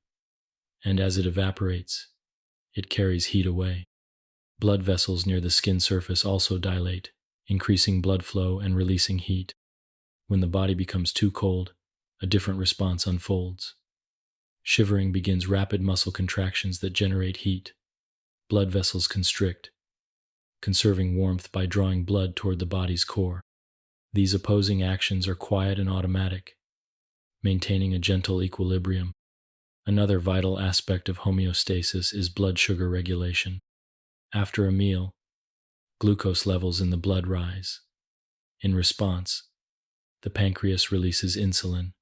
and as it evaporates, it carries heat away. Blood vessels near the skin surface also dilate, increasing blood flow and releasing heat. When the body becomes too cold, a different response unfolds. Shivering begins rapid muscle contractions that generate heat. Blood vessels constrict, conserving warmth by drawing blood toward the body's core. These opposing actions are quiet and automatic, maintaining a gentle equilibrium. Another vital aspect of homeostasis is blood sugar regulation. After a meal, glucose levels in the blood rise. In response, the pancreas releases insulin,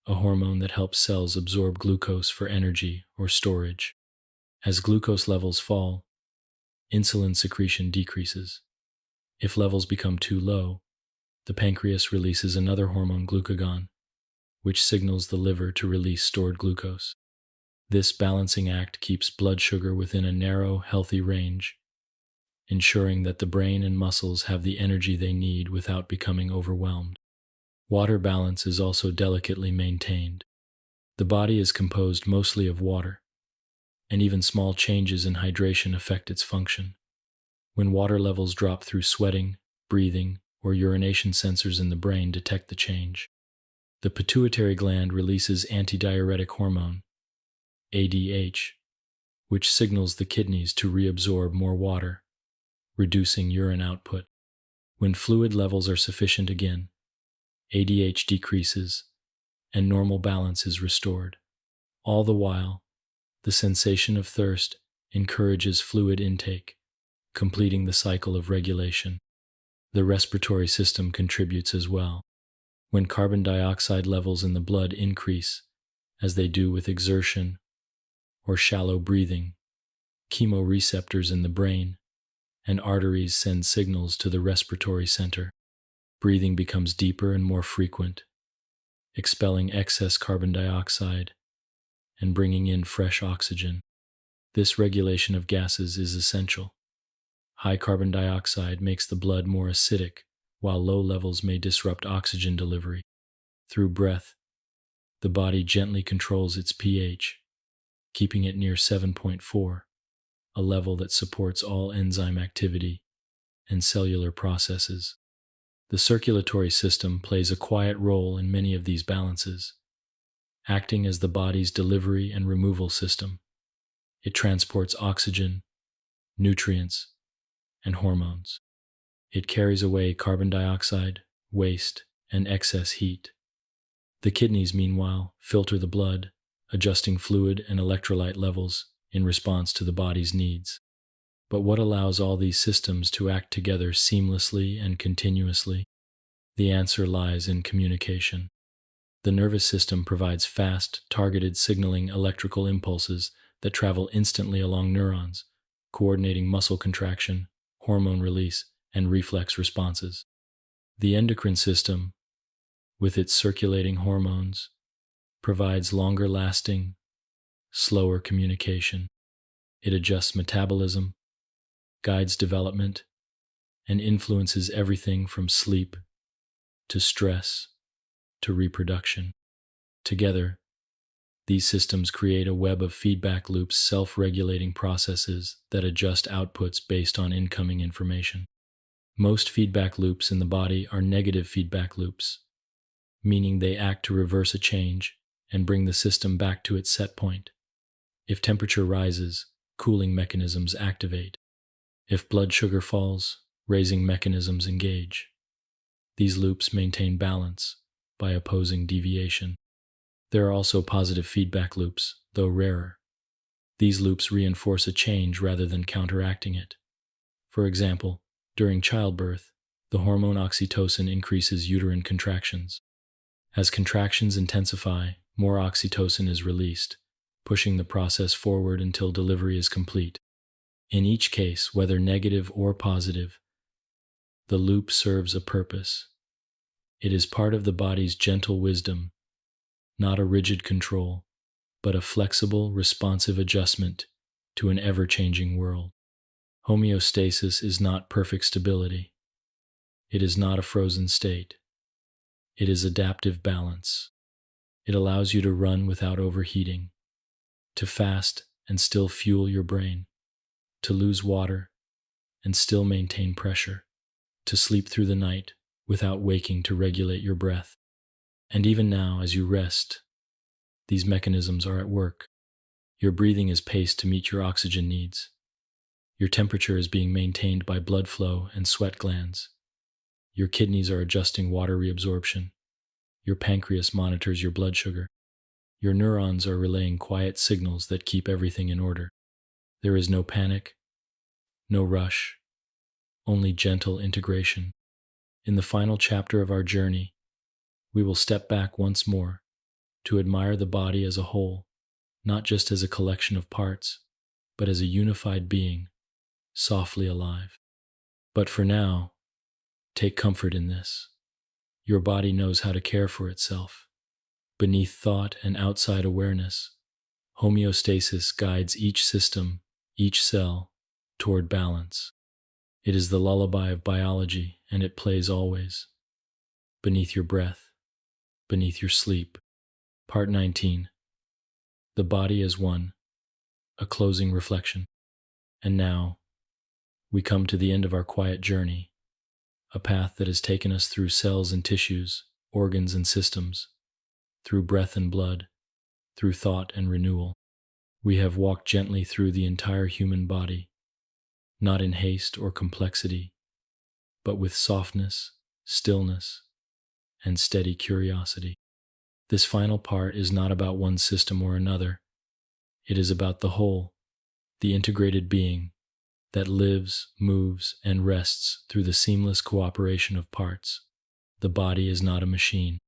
a hormone that helps cells absorb glucose for energy or storage. As glucose levels fall, insulin secretion decreases. If levels become too low, the pancreas releases another hormone, glucagon, which signals the liver to release stored glucose. This balancing act keeps blood sugar within a narrow, healthy range, ensuring that the brain and muscles have the energy they need without becoming overwhelmed. Water balance is also delicately maintained. The body is composed mostly of water, and even small changes in hydration affect its function. When water levels drop through sweating, breathing, or urination, sensors in the brain detect the change. The pituitary gland releases antidiuretic hormone, ADH, which signals the kidneys to reabsorb more water, reducing urine output. When fluid levels are sufficient again, ADH decreases and normal balance is restored. All the while, the sensation of thirst encourages fluid intake, completing the cycle of regulation. The respiratory system contributes as well. When carbon dioxide levels in the blood increase, as they do with exertion or shallow breathing, chemoreceptors in the brain and arteries send signals to the respiratory center. Breathing becomes deeper and more frequent, expelling excess carbon dioxide and bringing in fresh oxygen. This regulation of gases is essential. High carbon dioxide makes the blood more acidic, while low levels may disrupt oxygen delivery. Through breath, the body gently controls its pH, keeping it near 7.4, a level that supports all enzyme activity and cellular processes. The circulatory system plays a quiet role in many of these balances, acting as the body's delivery and removal system. It transports oxygen, nutrients, and hormones. It carries away carbon dioxide, waste, and excess heat. The kidneys, meanwhile, filter the blood, adjusting fluid and electrolyte levels in response to the body's needs. But what allows all these systems to act together seamlessly and continuously? The answer lies in communication. The nervous system provides fast, targeted signaling electrical impulses that travel instantly along neurons, coordinating muscle contraction, hormone release, and reflex responses. The endocrine system, with its circulating hormones, provides longer-lasting, slower communication. It adjusts metabolism, guides development, and influences everything from sleep to stress to reproduction. Together, these systems create a web of feedback loops, self-regulating processes that adjust outputs based on incoming information. Most feedback loops in the body are negative feedback loops, meaning they act to reverse a change and bring the system back to its set point. If temperature rises, cooling mechanisms activate. If blood sugar falls, raising mechanisms engage. These loops maintain balance by opposing deviation. There are also positive feedback loops, though rarer. These loops reinforce a change rather than counteracting it. For example, during childbirth, the hormone oxytocin increases uterine contractions. As contractions intensify, more oxytocin is released, pushing the process forward until delivery is complete. In each case, whether negative or positive, the loop serves a purpose. It is part of the body's gentle wisdom, not a rigid control, but a flexible, responsive adjustment to an ever-changing world. Homeostasis is not perfect stability. It is not a frozen state. It is adaptive balance. It allows you to run without overheating, to fast and still fuel your brain, to lose water and still maintain pressure, to sleep through the night without waking to regulate your breath. And even now, as you rest, these mechanisms are at work. Your breathing is paced to meet your oxygen needs. Your temperature is being maintained by blood flow and sweat glands. Your kidneys are adjusting water reabsorption. Your pancreas monitors your blood sugar. Your neurons are relaying quiet signals that keep everything in order. There is no panic, no rush, only gentle integration. In the final chapter of our journey, we will step back once more to admire the body as a whole, not just as a collection of parts, but as a unified being, softly alive. But for now, take comfort in this. Your body knows how to care for itself. Beneath thought and outside awareness, homeostasis guides each system, each cell, toward balance. It is the lullaby of biology, and it plays always. Beneath your breath, beneath your sleep. Part 19. The Body as One, a closing reflection. And now, we come to the end of our quiet journey, a path that has taken us through cells and tissues, organs and systems, through breath and blood, through thought and renewal. We have walked gently through the entire human body, not in haste or complexity, but with softness, stillness, and steady curiosity. This final part is not about one system or another. It is about the whole, the integrated being that lives, moves, and rests through the seamless cooperation of parts. The body is not a machine.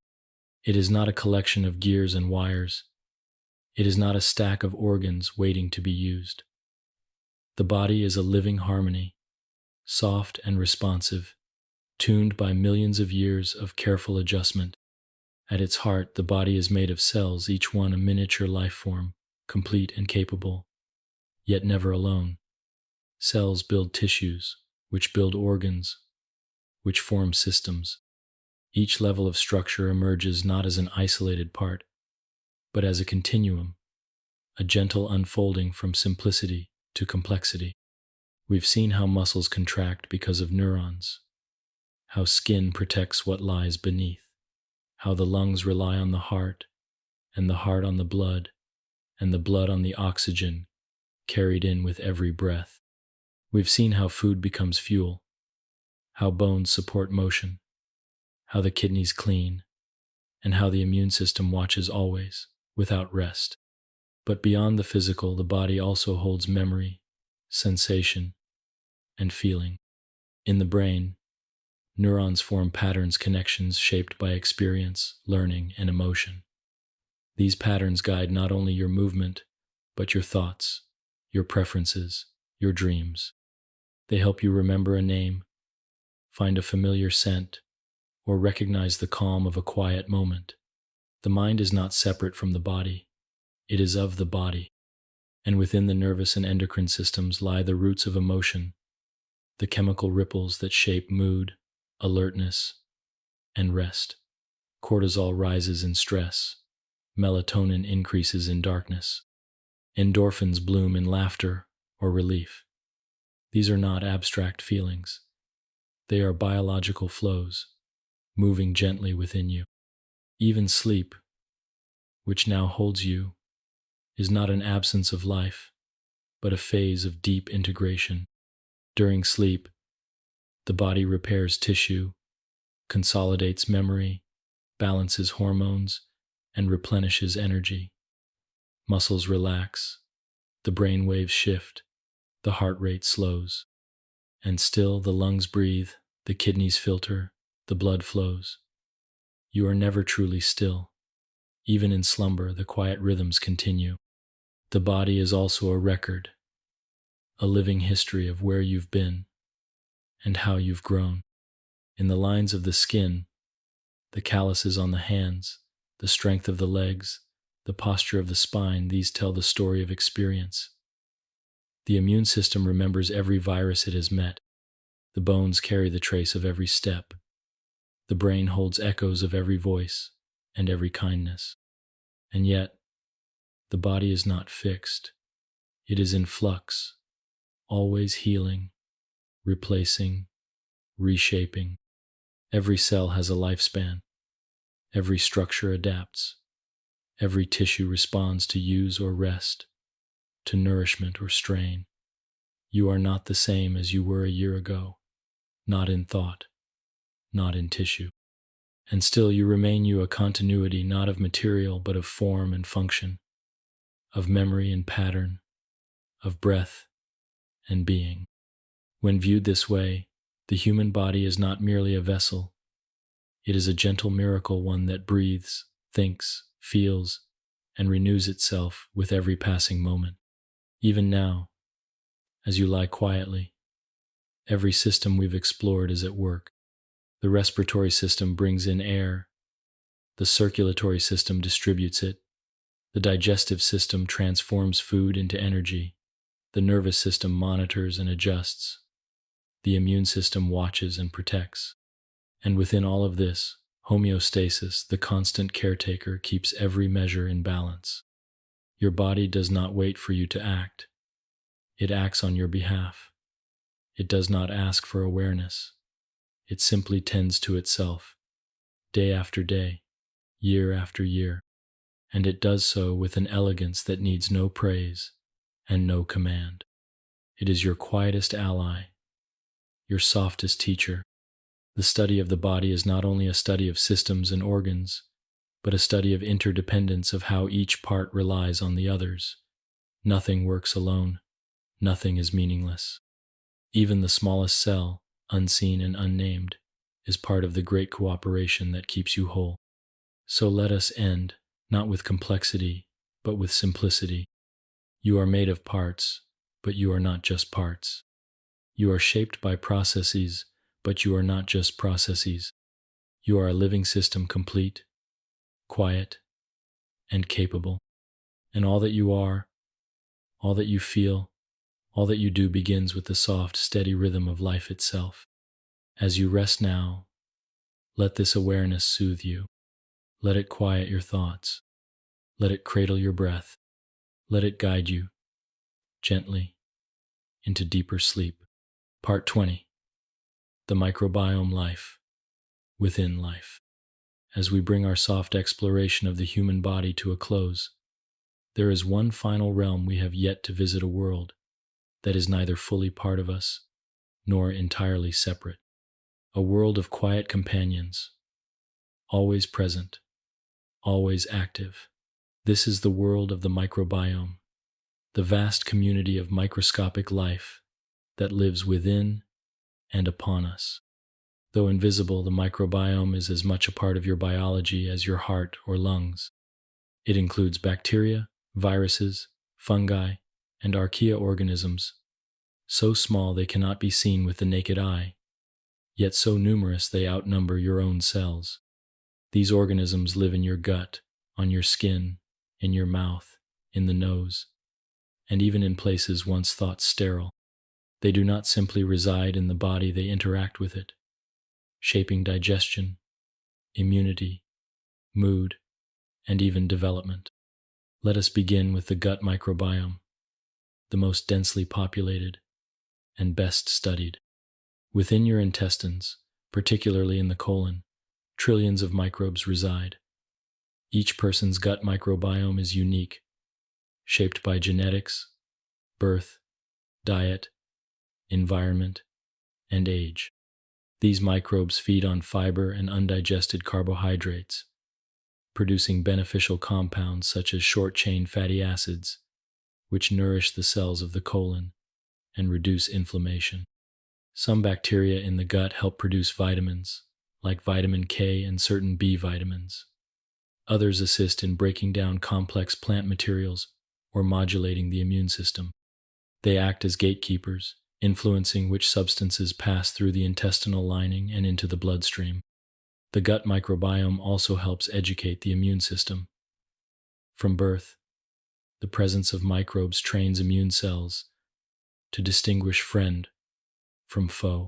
It is not a collection of gears and wires. It is not a stack of organs waiting to be used. The body is a living harmony, soft and responsive, tuned by millions of years of careful adjustment. At its heart, the body is made of cells, each one a miniature life form, complete and capable, yet never alone. Cells build tissues, which build organs, which form systems. Each level of structure emerges not as an isolated part, but as a continuum, a gentle unfolding from simplicity to complexity. We've seen how muscles contract because of neurons, how skin protects what lies beneath, how the lungs rely on the heart, and the heart on the blood, and the blood on the oxygen carried in with every breath. We've seen how food becomes fuel, how bones support motion, how the kidneys clean, and how the immune system watches always, without rest. But beyond the physical, the body also holds memory, sensation, and feeling. In the brain, Neurons form patterns connections shaped by experience, learning, and emotion. These patterns guide not only your movement, but your thoughts, your preferences, your dreams. They help you remember a name, find a familiar scent, or recognize the calm of a quiet moment. The mind is not separate from the body. It is of the body. And within the nervous and endocrine systems lie the roots of emotion, the chemical ripples that shape mood, alertness, and rest. Cortisol rises in stress. Melatonin increases in darkness. Endorphins bloom in laughter or relief. These are not abstract feelings. They are biological flows, moving gently within you. Even sleep, which now holds you, is not an absence of life, but a phase of deep integration. During sleep, the body repairs tissue, consolidates memory, balances hormones, and replenishes energy. Muscles relax, the brain waves shift, the heart rate slows, and still the lungs breathe, the kidneys filter, the blood flows. You are never truly still. Even in slumber, the quiet rhythms continue. The body is also a record, a living history of where you've been and how you've grown. In the lines of the skin, the calluses on the hands, the strength of the legs, the posture of the spine, these tell the story of experience. The immune system remembers every virus it has met. The bones carry the trace of every step. The brain holds echoes of every voice and every kindness. And yet, the body is not fixed. It is in flux, always healing, replacing, reshaping. Every cell has a lifespan. Every structure adapts. Every tissue responds to use or rest, to nourishment or strain. You are not the same as you were a year ago, not in thought, not in tissue. And still you remain you, a continuity not of material but of form and function, of memory and pattern, of breath and being. When viewed this way, the human body is not merely a vessel. It is a gentle miracle, one that breathes, thinks, feels, and renews itself with every passing moment. Even now, as you lie quietly, every system we've explored is at work. The respiratory system brings in air. The circulatory system distributes it. The digestive system transforms food into energy. The nervous system monitors and adjusts. The immune system watches and protects. And within all of this, homeostasis, the constant caretaker, keeps every measure in balance. Your body does not wait for you to act. It acts on your behalf. It does not ask for awareness. It simply tends to itself, day after day, year after year, and it does so with an elegance that needs no praise and no command. It is your quietest ally, your softest teacher. The study of the body is not only a study of systems and organs, but a study of interdependence, of how each part relies on the others. Nothing works alone. Nothing is meaningless. Even the smallest cell, unseen and unnamed, is part of the great cooperation that keeps you whole. So let us end, not with complexity, but with simplicity. You are made of parts, but you are not just parts. You are shaped by processes, but you are not just processes. You are a living system, complete, quiet, and capable. And all that you are, all that you feel, all that you do begins with the soft, steady rhythm of life itself. As you rest now, let this awareness soothe you. Let it quiet your thoughts. Let it cradle your breath. Let it guide you, gently, into deeper sleep. Part 20. The microbiome life, within life. As we bring our soft exploration of the human body to a close, there is one final realm we have yet to visit, a world that is neither fully part of us, nor entirely separate. A world of quiet companions, always present, always active. This is the world of the microbiome, the vast community of microscopic life that lives within and upon us. Though invisible, the microbiome is as much a part of your biology as your heart or lungs. It includes bacteria, viruses, fungi, and archaea organisms, so small they cannot be seen with the naked eye, yet so numerous they outnumber your own cells. These organisms live in your gut, on your skin, in your mouth, in the nose, and even in places once thought sterile. They do not simply reside in the body, they interact with it, shaping digestion, immunity, mood, and even development. Let us begin with the gut microbiome, the most densely populated and best studied. Within your intestines, particularly in the colon, trillions of microbes reside. Each person's gut microbiome is unique, shaped by genetics, birth, diet, environment, and age. These microbes feed on fiber and undigested carbohydrates, producing beneficial compounds such as short-chain fatty acids, which nourish the cells of the colon and reduce inflammation. Some bacteria in the gut help produce vitamins, like vitamin K and certain B vitamins. Others assist in breaking down complex plant materials or modulating the immune system. They act as gatekeepers, influencing which substances pass through the intestinal lining and into the bloodstream. The gut microbiome also helps educate the immune system. From birth, the presence of microbes trains immune cells to distinguish friend from foe.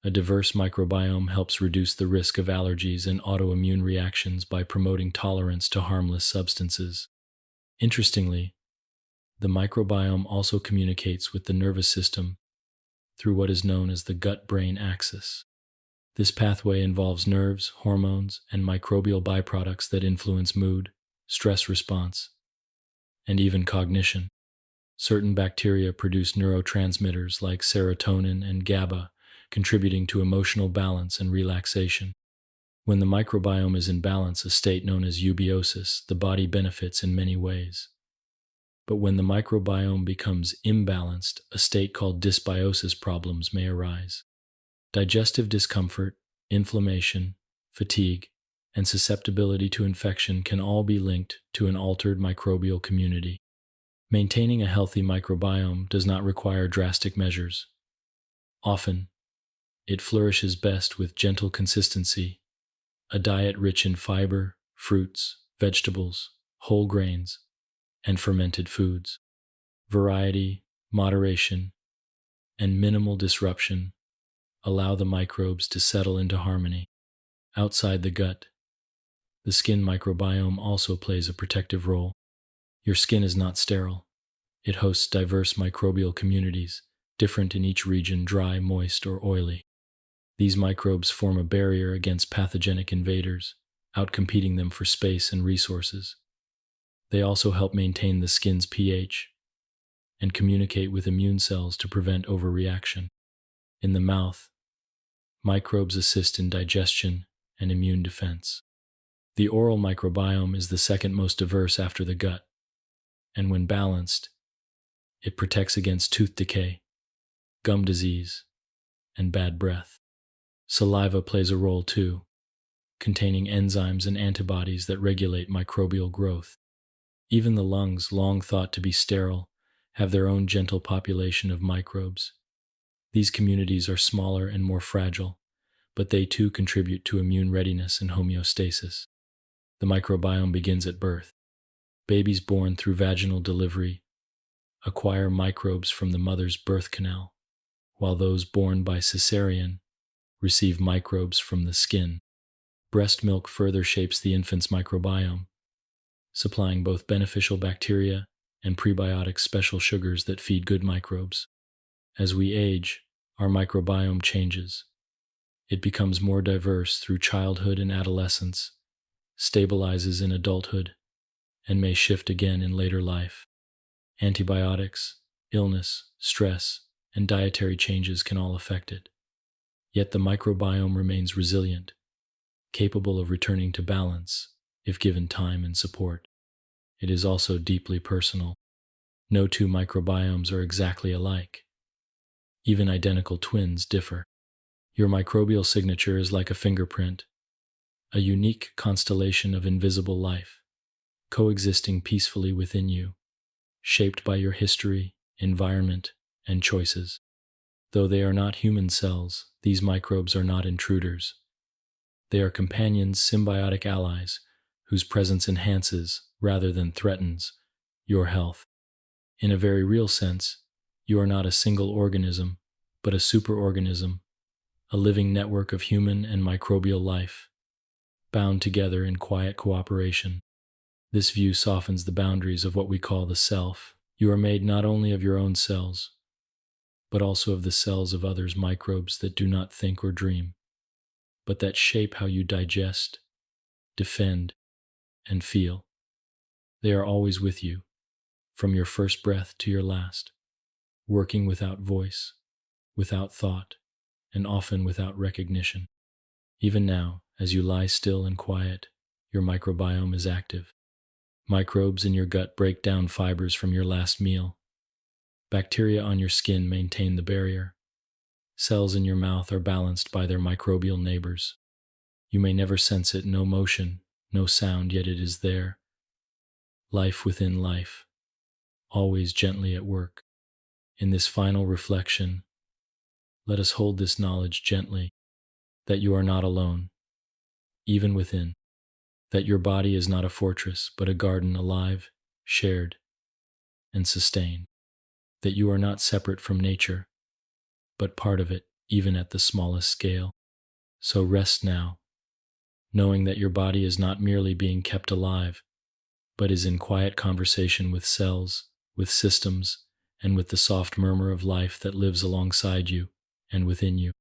A diverse microbiome helps reduce the risk of allergies and autoimmune reactions by promoting tolerance to harmless substances. Interestingly, the microbiome also communicates with the nervous system through what is known as the gut-brain axis. This pathway involves nerves, hormones, and microbial byproducts that influence mood, stress response, and even cognition. Certain bacteria produce neurotransmitters like serotonin and GABA, contributing to emotional balance and relaxation. When the microbiome is in balance, a state known as eubiosis, the body benefits in many ways. But when the microbiome becomes imbalanced, a state called dysbiosis problems may arise. Digestive discomfort, inflammation, fatigue, and susceptibility to infection can all be linked to an altered microbial community. Maintaining a healthy microbiome does not require drastic measures. Often, it flourishes best with gentle consistency, a diet rich in fiber, fruits, vegetables, whole grains, and fermented foods. Variety, moderation, and minimal disruption allow the microbes to settle into harmony. Outside the gut, the skin microbiome also plays a protective role. Your skin is not sterile. It hosts diverse microbial communities, different in each region, dry, moist, or oily. These microbes form a barrier against pathogenic invaders, outcompeting them for space and resources. They also help maintain the skin's pH and communicate with immune cells to prevent overreaction. In the mouth, microbes assist in digestion and immune defense. The oral microbiome is the second most diverse after the gut, and when balanced, it protects against tooth decay, gum disease, and bad breath. Saliva plays a role too, containing enzymes and antibodies that regulate microbial growth. Even the lungs, long thought to be sterile, have their own gentle population of microbes. These communities are smaller and more fragile, but they too contribute to immune readiness and homeostasis. The microbiome begins at birth. Babies born through vaginal delivery acquire microbes from the mother's birth canal, while those born by cesarean receive microbes from the skin. Breast milk further shapes the infant's microbiome, supplying both beneficial bacteria and prebiotic special sugars that feed good microbes. As we age, our microbiome changes. It becomes more diverse through childhood and adolescence, stabilizes in adulthood, and may shift again in later life. Antibiotics, illness, stress, and dietary changes can all affect it. Yet the microbiome remains resilient, capable of returning to balance if given time and support. It is also deeply personal. No two microbiomes are exactly alike. Even identical twins differ. Your microbial signature is like a fingerprint, a unique constellation of invisible life, coexisting peacefully within you, shaped by your history, environment, and choices. Though they are not human cells, these microbes are not intruders. They are companions, symbiotic allies, whose presence enhances, rather than threatens, your health. In a very real sense, you are not a single organism, but a superorganism, a living network of human and microbial life, bound together in quiet cooperation. This view softens the boundaries of what we call the self. You are made not only of your own cells, but also of the cells of others' microbes that do not think or dream, but that shape how you digest, defend, and feel. They are always with you, from your first breath to your last, working without voice, without thought, and often without recognition. Even now, as you lie still and quiet, your microbiome is active. Microbes in your gut break down fibers from your last meal. Bacteria on your skin maintain the barrier. Cells in your mouth are balanced by their microbial neighbors. You may never sense it, no motion, no sound, yet it is there. Life within life, always gently at work. In this final reflection, let us hold this knowledge gently, that you are not alone, even within, that your body is not a fortress, but a garden alive, shared, and sustained, that you are not separate from nature, but part of it, even at the smallest scale. So rest now, knowing that your body is not merely being kept alive, but is in quiet conversation with cells, with systems, and with the soft murmur of life that lives alongside you and within you.